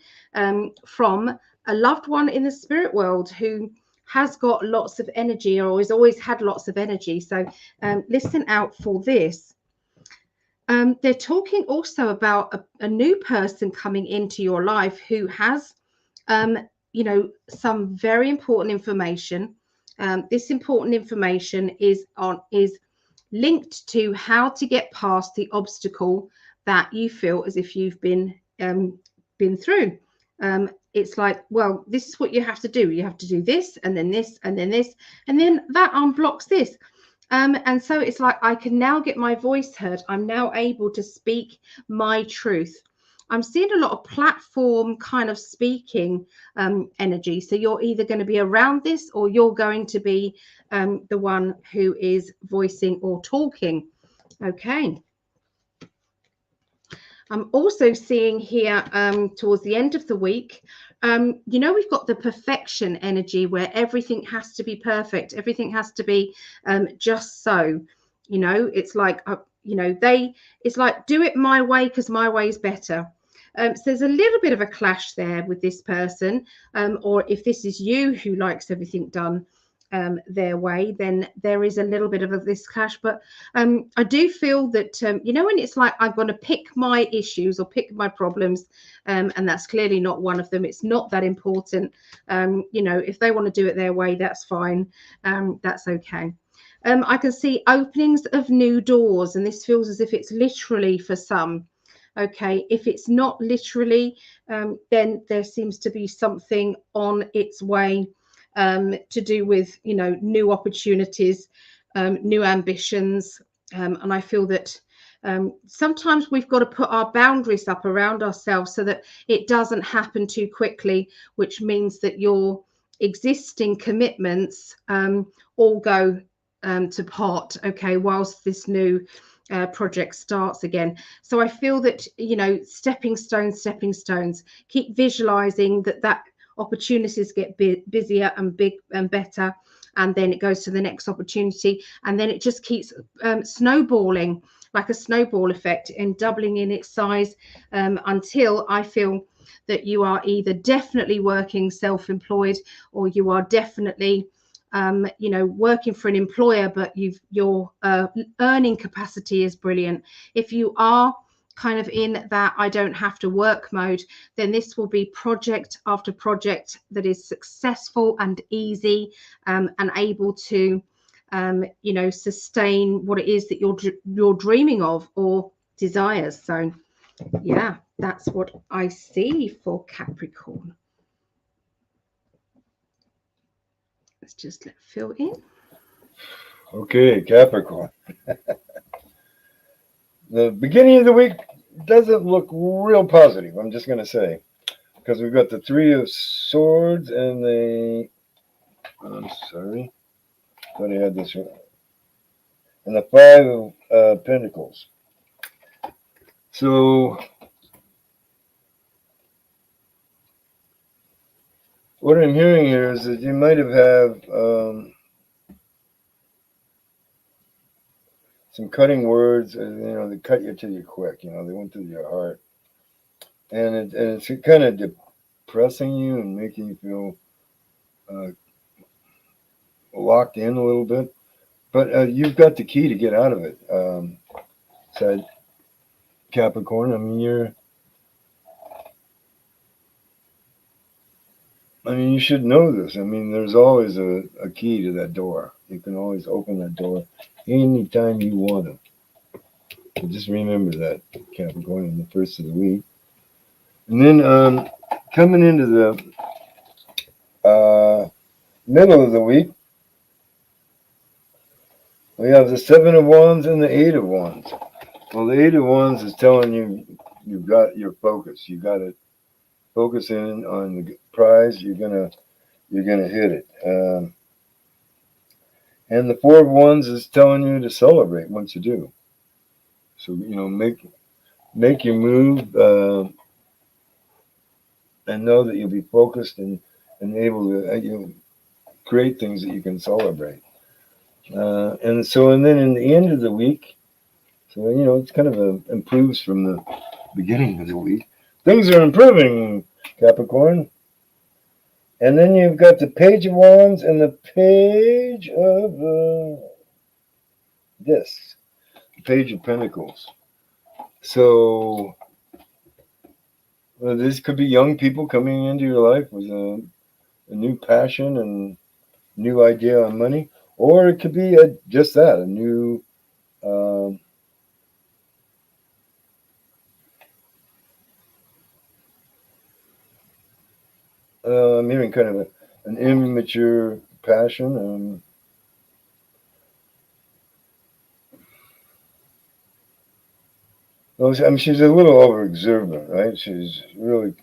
from a loved one in the spirit world who has got lots of energy or has always had lots of energy. So listen out for this. They're talking also about a new person coming into your life who has, some very important information. This important information is linked to how to get past the obstacle that you feel as if you've been through. It's like, well, this is what you have to do. You have to do this, and then this, and then this, and then that unblocks this. And so it's like I can now get my voice heard. I'm now able to speak my truth. I'm seeing a lot of platform kind of speaking energy. So you're either going to be around this or you're going to be the one who is voicing or talking. Okay. I'm also seeing here towards the end of the week, we've got the perfection energy where everything has to be perfect. Everything has to be just so, it's like, it's like, do it my way because my way is better. So there's a little bit of a clash there with this person, or if this is you who likes everything done their way, then there is a little bit of this clash. But I do feel that, when it's like I'm going to pick my issues or pick my problems, and that's clearly not one of them. It's not that important. If they want to do it their way, that's fine. That's okay. I can see openings of new doors, and this feels as if it's literally for some. Okay, if it's not literally, then there seems to be something on its way to do with, new opportunities, new ambitions. And I feel that sometimes we've got to put our boundaries up around ourselves so that it doesn't happen too quickly, which means that your existing commitments all go to pot, okay, whilst this new project starts again. So I feel that, stepping stones, keep visualizing that opportunities get busier and big and better, and then it goes to the next opportunity, and then it just keeps snowballing like a snowball effect and doubling in its size until I feel that you are either definitely working self-employed or you are definitely working for an employer, but your earning capacity is brilliant. If you are kind of in that I don't have to work mode, then this will be project after project that is successful and easy, and able to sustain what it is that you're dreaming of or desires. So yeah, that's what I see for Capricorn. Let's just let Phil in. Okay, Capricorn. The beginning of the week doesn't look real positive. I'm just going to say, because we've got the Three of Swords and the. I'm sorry, thought I had this right. And the Five of Pentacles. So what I'm hearing here is that you might have some cutting words, they cut you till you quick. They went through your heart, and it's kind of depressing you and making you feel locked in a little bit. But you've got the key to get out of it. Said Capricorn. I mean, you should know this. I mean, there's always a key to that door. You can always open that door anytime you want to. So just remember that, Capricorn, in the first of the week. And then coming into the middle of the week, we have the Seven of Wands and the Eight of Wands. Well, the Eight of Wands is telling you you've got your focus. You got to focus in on the prize. You're gonna hit it. And the Four of Wands is telling you to celebrate once you do. So make your move, and know that you'll be focused and able to create things that you can celebrate. And then in the end of the week, so it's kind of improves from the beginning of the week. Things are improving, Capricorn. And then you've got the Page of Wands and the Page of this, the Page of Pentacles. So this could be young people coming into your life with a new passion and new idea on money, or it could be just that, a new I'm hearing kind of an immature passion. I mean, she's a little overexuberant, right? She's really.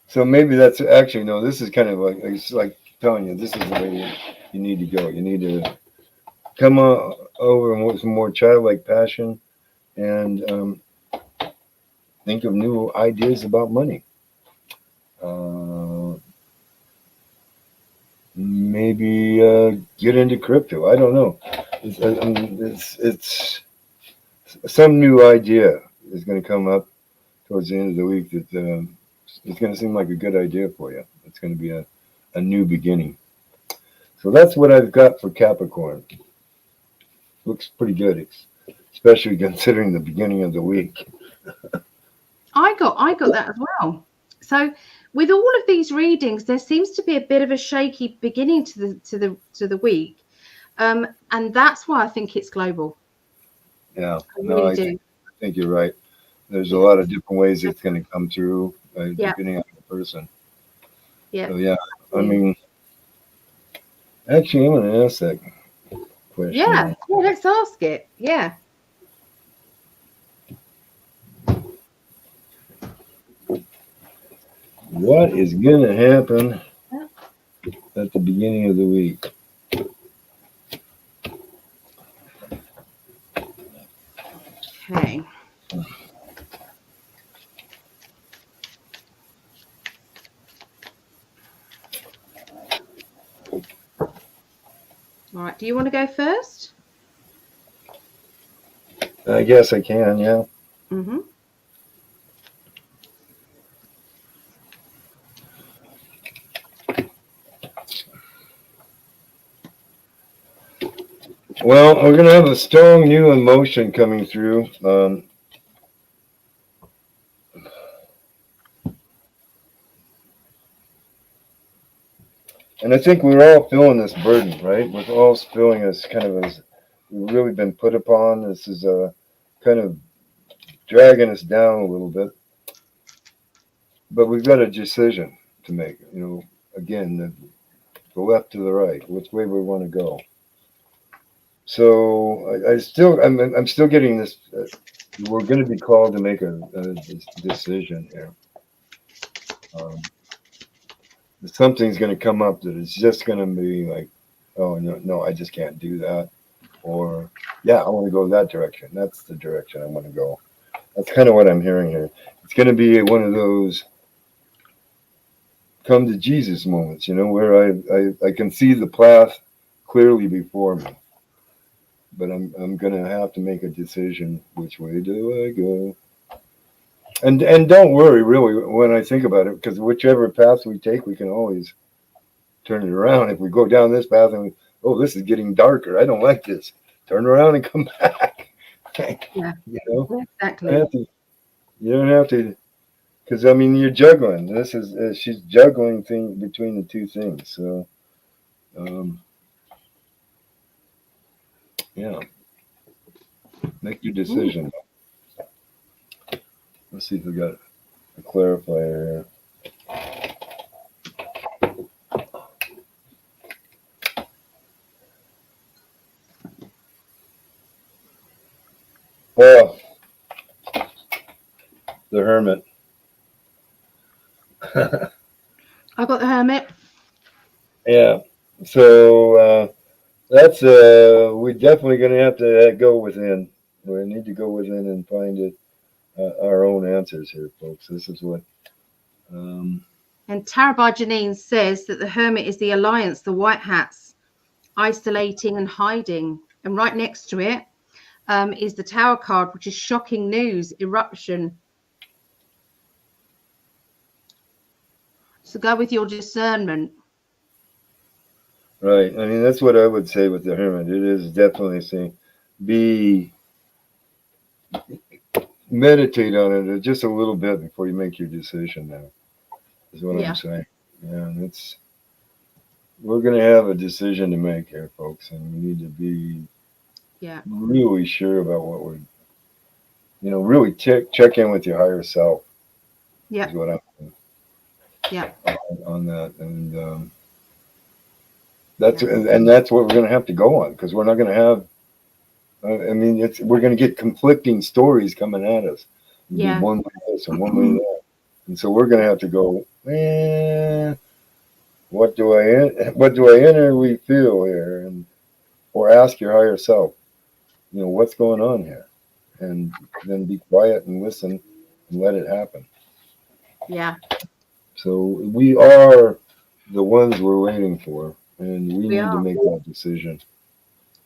So maybe that's actually, no, this is kind of like, it's like telling you this is the way you need to go. You need to come over with some more childlike passion and think of new ideas about money. Maybe get into crypto. I don't know. It's some new idea is going to come up towards the end of the week that it's going to seem like a good idea for you. It's going to be a new beginning. So that's what I've got for Capricorn. Looks pretty good, especially considering the beginning of the week. I got that as well. So with all of these readings, there seems to be a bit of a shaky beginning to the week, and that's why I think it's global. Yeah, I really do. I think you're right. There's a lot of different ways it's going to come through, depending on the person. Yeah. So I mean, actually, I'm going to ask that question. Yeah, let's ask it. Yeah. What is going to happen at the beginning of the week? Okay. All right. Do you want to go first? I guess I can, yeah. Mm-hmm. Well, we're going to have a strong new emotion coming through. And I think we're all feeling this burden, right? We're all feeling this kind of as we've really been put upon. This is kind of dragging us down a little bit. But we've got a decision to make. Again, the left to the right, which way we want to go. So I'm still getting this. We're going to be called to make a decision here. Something's going to come up that is just going to be like, oh no, I just can't do that, or yeah, I want to go that direction. That's the direction I want to go. That's kind of what I'm hearing here. It's going to be one of those come to Jesus moments, where I can see the path clearly before me, but I'm going to have to make a decision. Which way do I go? And don't worry, really, when I think about it, because whichever path we take, we can always turn it around. If we go down this path and oh, this is getting darker, I don't like this. Turn around and come back. Yeah, Exactly. exactly. You don't have to, because I mean, you're juggling. This is she's juggling thing between the two things. So, yeah, make your decision. Let's see if we got a clarifier here. Oh, the Hermit. I got the Hermit. Yeah. So that's we're definitely going to have to go within. We need to go within and find it our own answers here, folks. This is what. And Tarabai Janine says that the Hermit is the alliance, the white hats, isolating and hiding. And right next to it is the Tower card, which is shocking news, eruption. So go with your discernment. Right. I mean, that's what I would say with the Hermit. It is definitely saying meditate on it just a little bit before you make your decision now, is what I'm saying. Yeah, and we're going to have a decision to make here, folks, and we need to be really sure about what we're, really check in with your higher self. Yeah. Is what I'm saying. Yeah. On that. And that's what we're going to have to go on, because we're not going to have, we're going to get conflicting stories coming at us. Yeah. One way this and one way that. And so we're going to have to go, what do I innerly feel here? Or ask your higher self, what's going on here? And then be quiet and listen and let it happen. Yeah. So we are the ones we're waiting for, and we need to make that decision.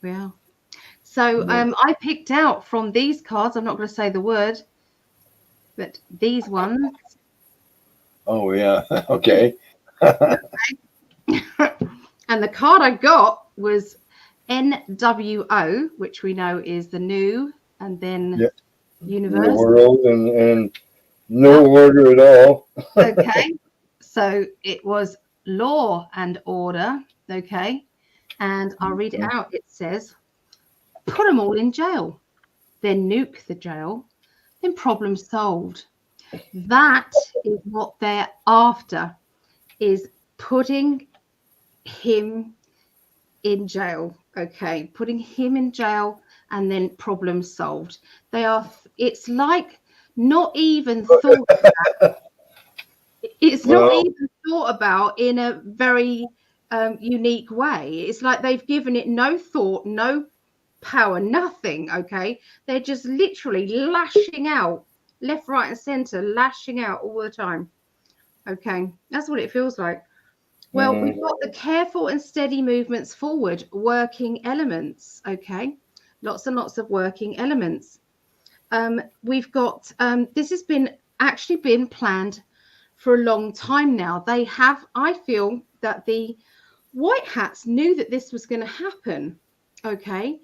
Yeah. So I picked out from these cards, I'm not going to say the word, but these ones. Oh, yeah. Okay. And the card I got was NWO, which we know is the new, and then universe. The world and no order at all. Okay. So it was law and order. Okay. And I'll read it out. It says, put them all in jail, then nuke the jail, then problem solved. That is what they're after, is putting him in jail. Okay, putting him in jail and then problem solved. It's like not even thought about. It's not even thought about in a very unique way. It's like they've given it no thought, no power, nothing. Okay, they're just literally lashing out left, right, and center, lashing out all the time. Okay, that's what it feels like. Well, we've got the careful and steady movements forward, working elements. Okay, lots and lots of working elements. We've got this has actually been planned for a long time now. I feel that the white hats knew that this was going to happen. Okay,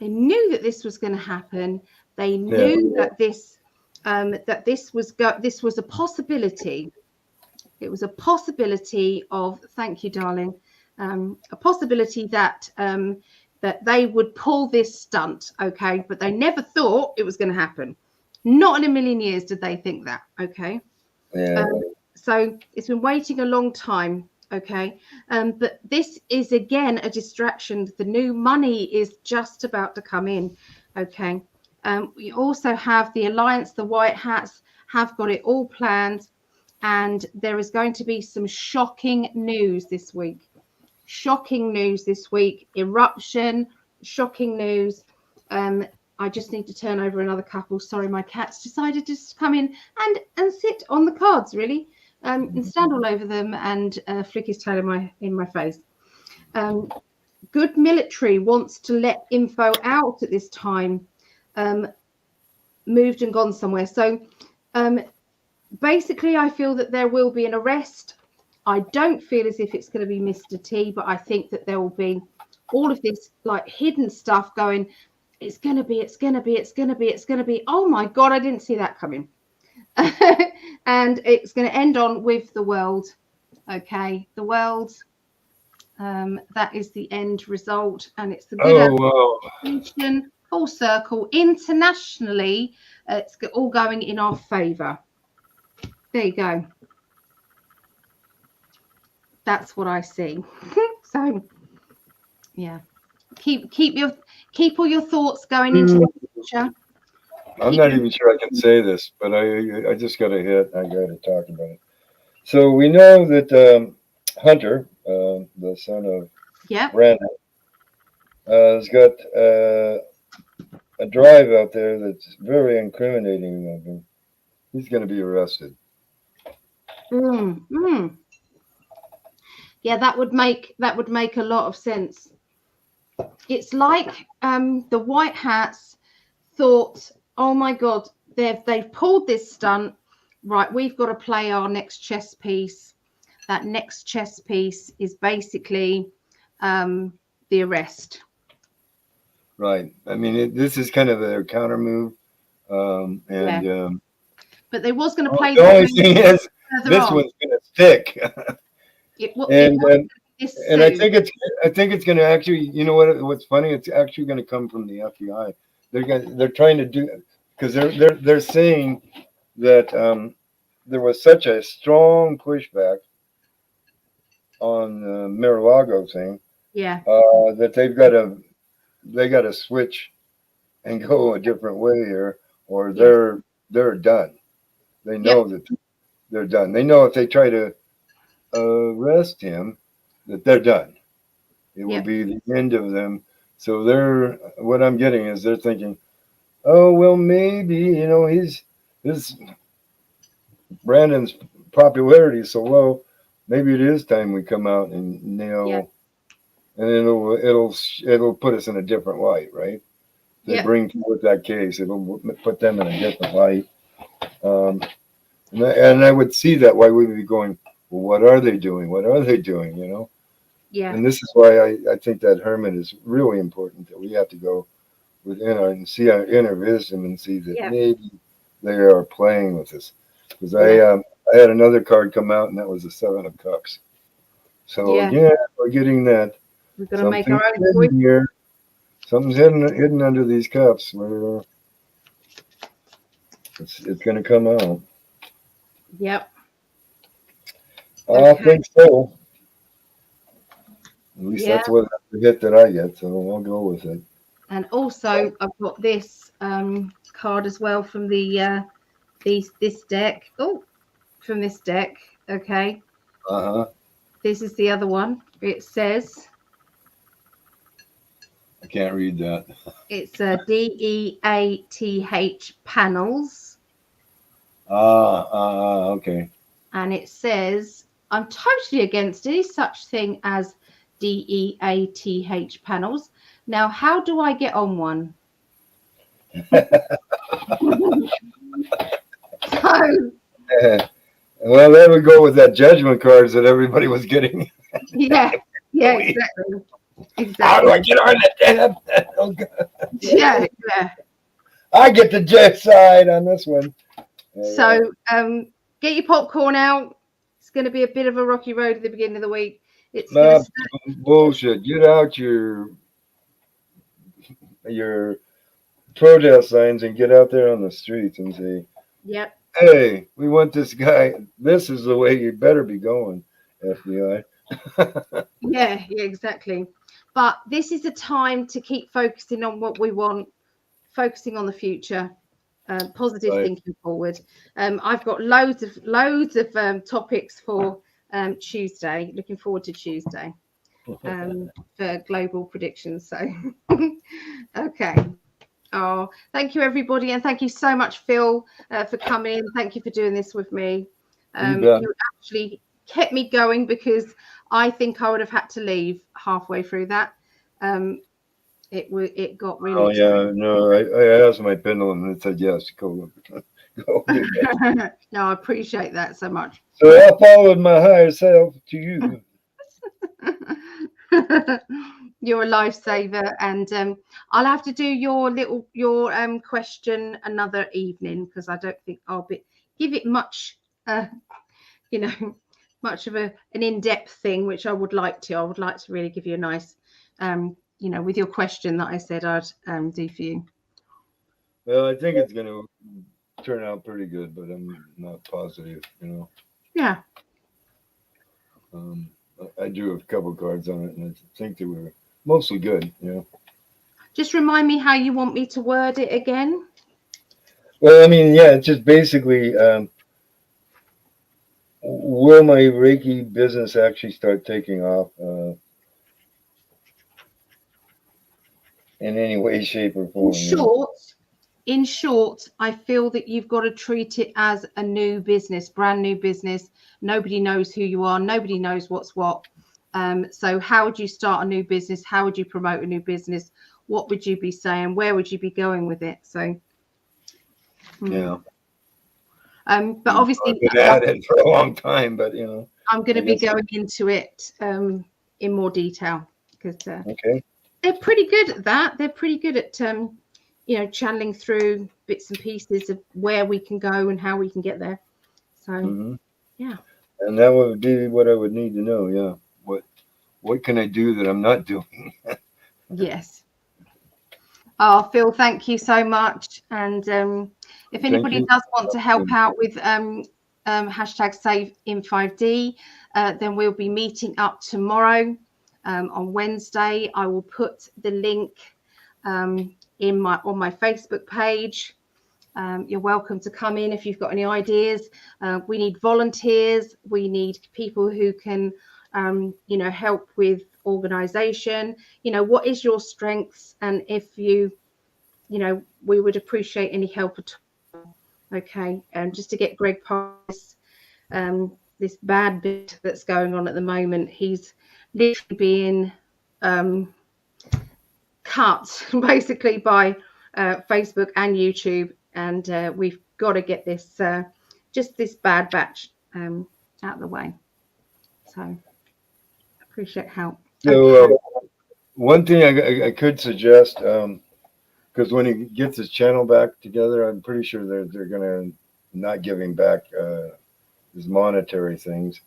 they knew that this was going to happen. They knew that this was a possibility. It was a possibility of, thank you, darling, a possibility that that they would pull this stunt, okay? But they never thought it was going to happen. Not in a million years did they think that, okay? Yeah. So it's been waiting a long time Okay. But this is again a distraction. The new money is just about to come in. Okay. We also have the alliance. The white hats have got it all planned, and there is going to be some shocking news this week. Shocking news this week. Eruption. Shocking news. I just need to turn over another couple. Sorry, my cat's decided to just come in and sit on the cards, really, and stand all over them and flick his tail in my face. Good military wants to let info out at this time. Moved and gone somewhere. So basically, I feel that there will be an arrest. I don't feel as if it's going to be Mr. T, but I think that there will be all of this like hidden stuff going. It's going to be. Oh my God, I didn't see that coming. And it's going to end on with the world. Okay, the world. That is the end result, and it's the good full circle internationally. It's all going in our favour. There you go. That's what I see. So, yeah, keep all your thoughts going into the future. I'm not even sure I can say this, but I just got a hit. I got to talk about it. So we know that Hunter, the son of Brandon, has got a drive out there that's very incriminating of him. He's going to be arrested. Yeah, that would make a lot of sense. It's like the white hats thought, oh my God, they've pulled this stunt. Right, we've got to play our next chess piece. That next chess piece is basically the arrest. Right. I mean, this is kind of their counter move. But they was going to play. The only thing is, this one's going to stick. And I think it's going to actually. You know what? What's funny? It's actually going to come from the FBI. They're trying to do, because they're saying that there was such a strong pushback on the Mar-a-Lago thing. Yeah. That they got to switch and go a different way here, or they're done. They know that they're done. They know if they try to arrest him, that they're done. It will be the end of them. So what I'm getting is they're thinking, oh well, maybe his Brandon's popularity is so low. Maybe it is time we come out and nail, and it'll put us in a different light, right? They bring forth that case, it'll put them in a different light. And I would see that. Why we would be going, well, what are they doing? What are they doing? Yeah. And this is why I think that hermit is really important, that we have to go within and see our inner wisdom and see that maybe they are playing with us. Because I had another card come out, and that was the Seven of Cups. So we're getting that. We're going to make our own here. Something's hidden under these cups. It's going to come out. Yep. I think so. At least that's what the hit that I get, so I'll go with it. And also, I've got this card as well from this deck. Oh, from this deck. Okay. This is the other one. It says. I can't read that. It's DEATH panels. Okay. And it says, I'm totally against any such thing as DEATH panels. Now, how do I get on one? Well, that would go with that judgment cards that everybody was getting. Yeah, exactly. How do I get on that? Oh, God. Yeah. I get the jet side on this one. So, get your popcorn out. It's going to be a bit of a rocky road at the beginning of the week. It's bullshit. Get out your protest signs and get out there on the streets and say, hey, we want this guy. This is the way you better be going, FBI. Yeah, exactly. But this is a time to keep focusing on what we want, focusing on the future, positive Right. thinking forward. I've got loads of topics for Tuesday. Looking forward to Tuesday for global predictions. So, okay. Oh, thank you, everybody. And thank you so much, Phil, for coming in. Thank you for doing this with me. You bet. You actually kept me going because I think I would have had to leave halfway through that. It got really Oh exciting. yeah, no, I asked my pendulum and it said yes. Go, go do that. No, I appreciate that so much. So I followed my higher self to you. You're a lifesaver, and I'll have to do your question another evening because I don't think I'll give it much you know much of an in-depth thing, which I would like to. I would like to really give you a nice with your question that I said I'd do for you. Well, I think it's gonna turn out pretty good, but I'm not positive. Yeah, Um, I drew a couple cards on it, and I think they were mostly good. just remind me how you want me to word it again. Well, I mean, yeah, it's just basically, will my Reiki business actually start taking off in any way, shape, or In form? short, in short, I feel that you've got to treat it as a new business, brand new business. Nobody knows who you are. Nobody knows what's what. So how would you start a new business? How would you promote a new business? What would you be saying? Where would you be going with it? So, Yeah. but obviously, I've been at it for a long time, but I'm going I to be guess. going into it in more detail because Okay. they're pretty good at that. They're pretty good at channeling through bits and pieces of where we can go and how we can get there. So Hmm. yeah. And that would be what I would need to know. Yeah. What can I do that I'm not doing? Yes. Oh, Phil, thank you so much. And if Thank anybody you. does want to help out with hashtag Save in 5D, then we'll be meeting up tomorrow on Wednesday. I will put the link on my Facebook page. You're welcome to come in if you've got any ideas. We need volunteers. We need people who can, help with organisation. What is your strengths? And if we would appreciate any help at all. Okay, just to get Greg past this bad bit that's going on at the moment. He's literally being cut basically by Facebook and YouTube, and we've got to get this just this bad batch out of the way. So appreciate help. So Okay. one thing I could suggest, because when he gets his channel back together, I'm pretty sure they're gonna not giving back his monetary things.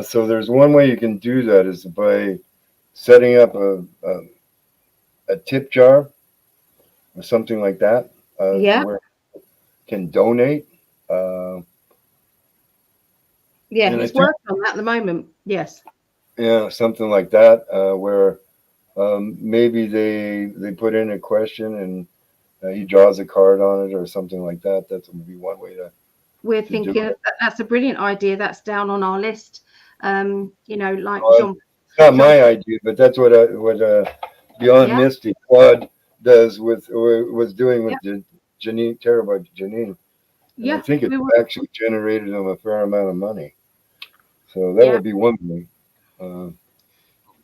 So there's one way you can do that is by setting up a tip jar or something like that to Yeah. where you can donate. Uh, Yeah. and I He's think, working on that at the moment. Yes. yeah, something like that, where maybe they put in a question and he draws a card on it or something like that. That would be one way We're to do thinking it. that's a brilliant idea. That's down on our list. Like Well, Jean. it's not Jean. my idea, but that's what Beyond Yeah. Misty Claude does with or was doing Yeah. with Janine Terabyte Janine, and I Yeah. think it We will. actually generated them a fair amount of money. So that Yeah. would be one way. Uh,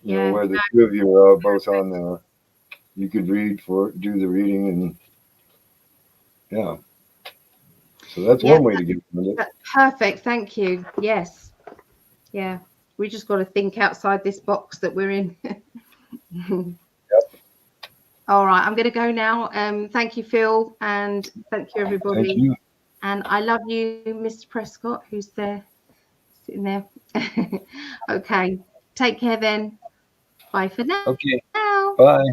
Yeah. where the two of you are both on there, you could do the reading, and yeah. So that's Yeah. one way to get with it. That's perfect. Thank you. Yes. Yeah. We just got to think outside this box that we're in. Yep. All right. I'm going to go now. Thank you, Phil. And thank you, Thank everybody. you. And I love you, Mr. Prescott, who's there, sitting there. Okay. Take care then. Bye for now. Okay. Bye.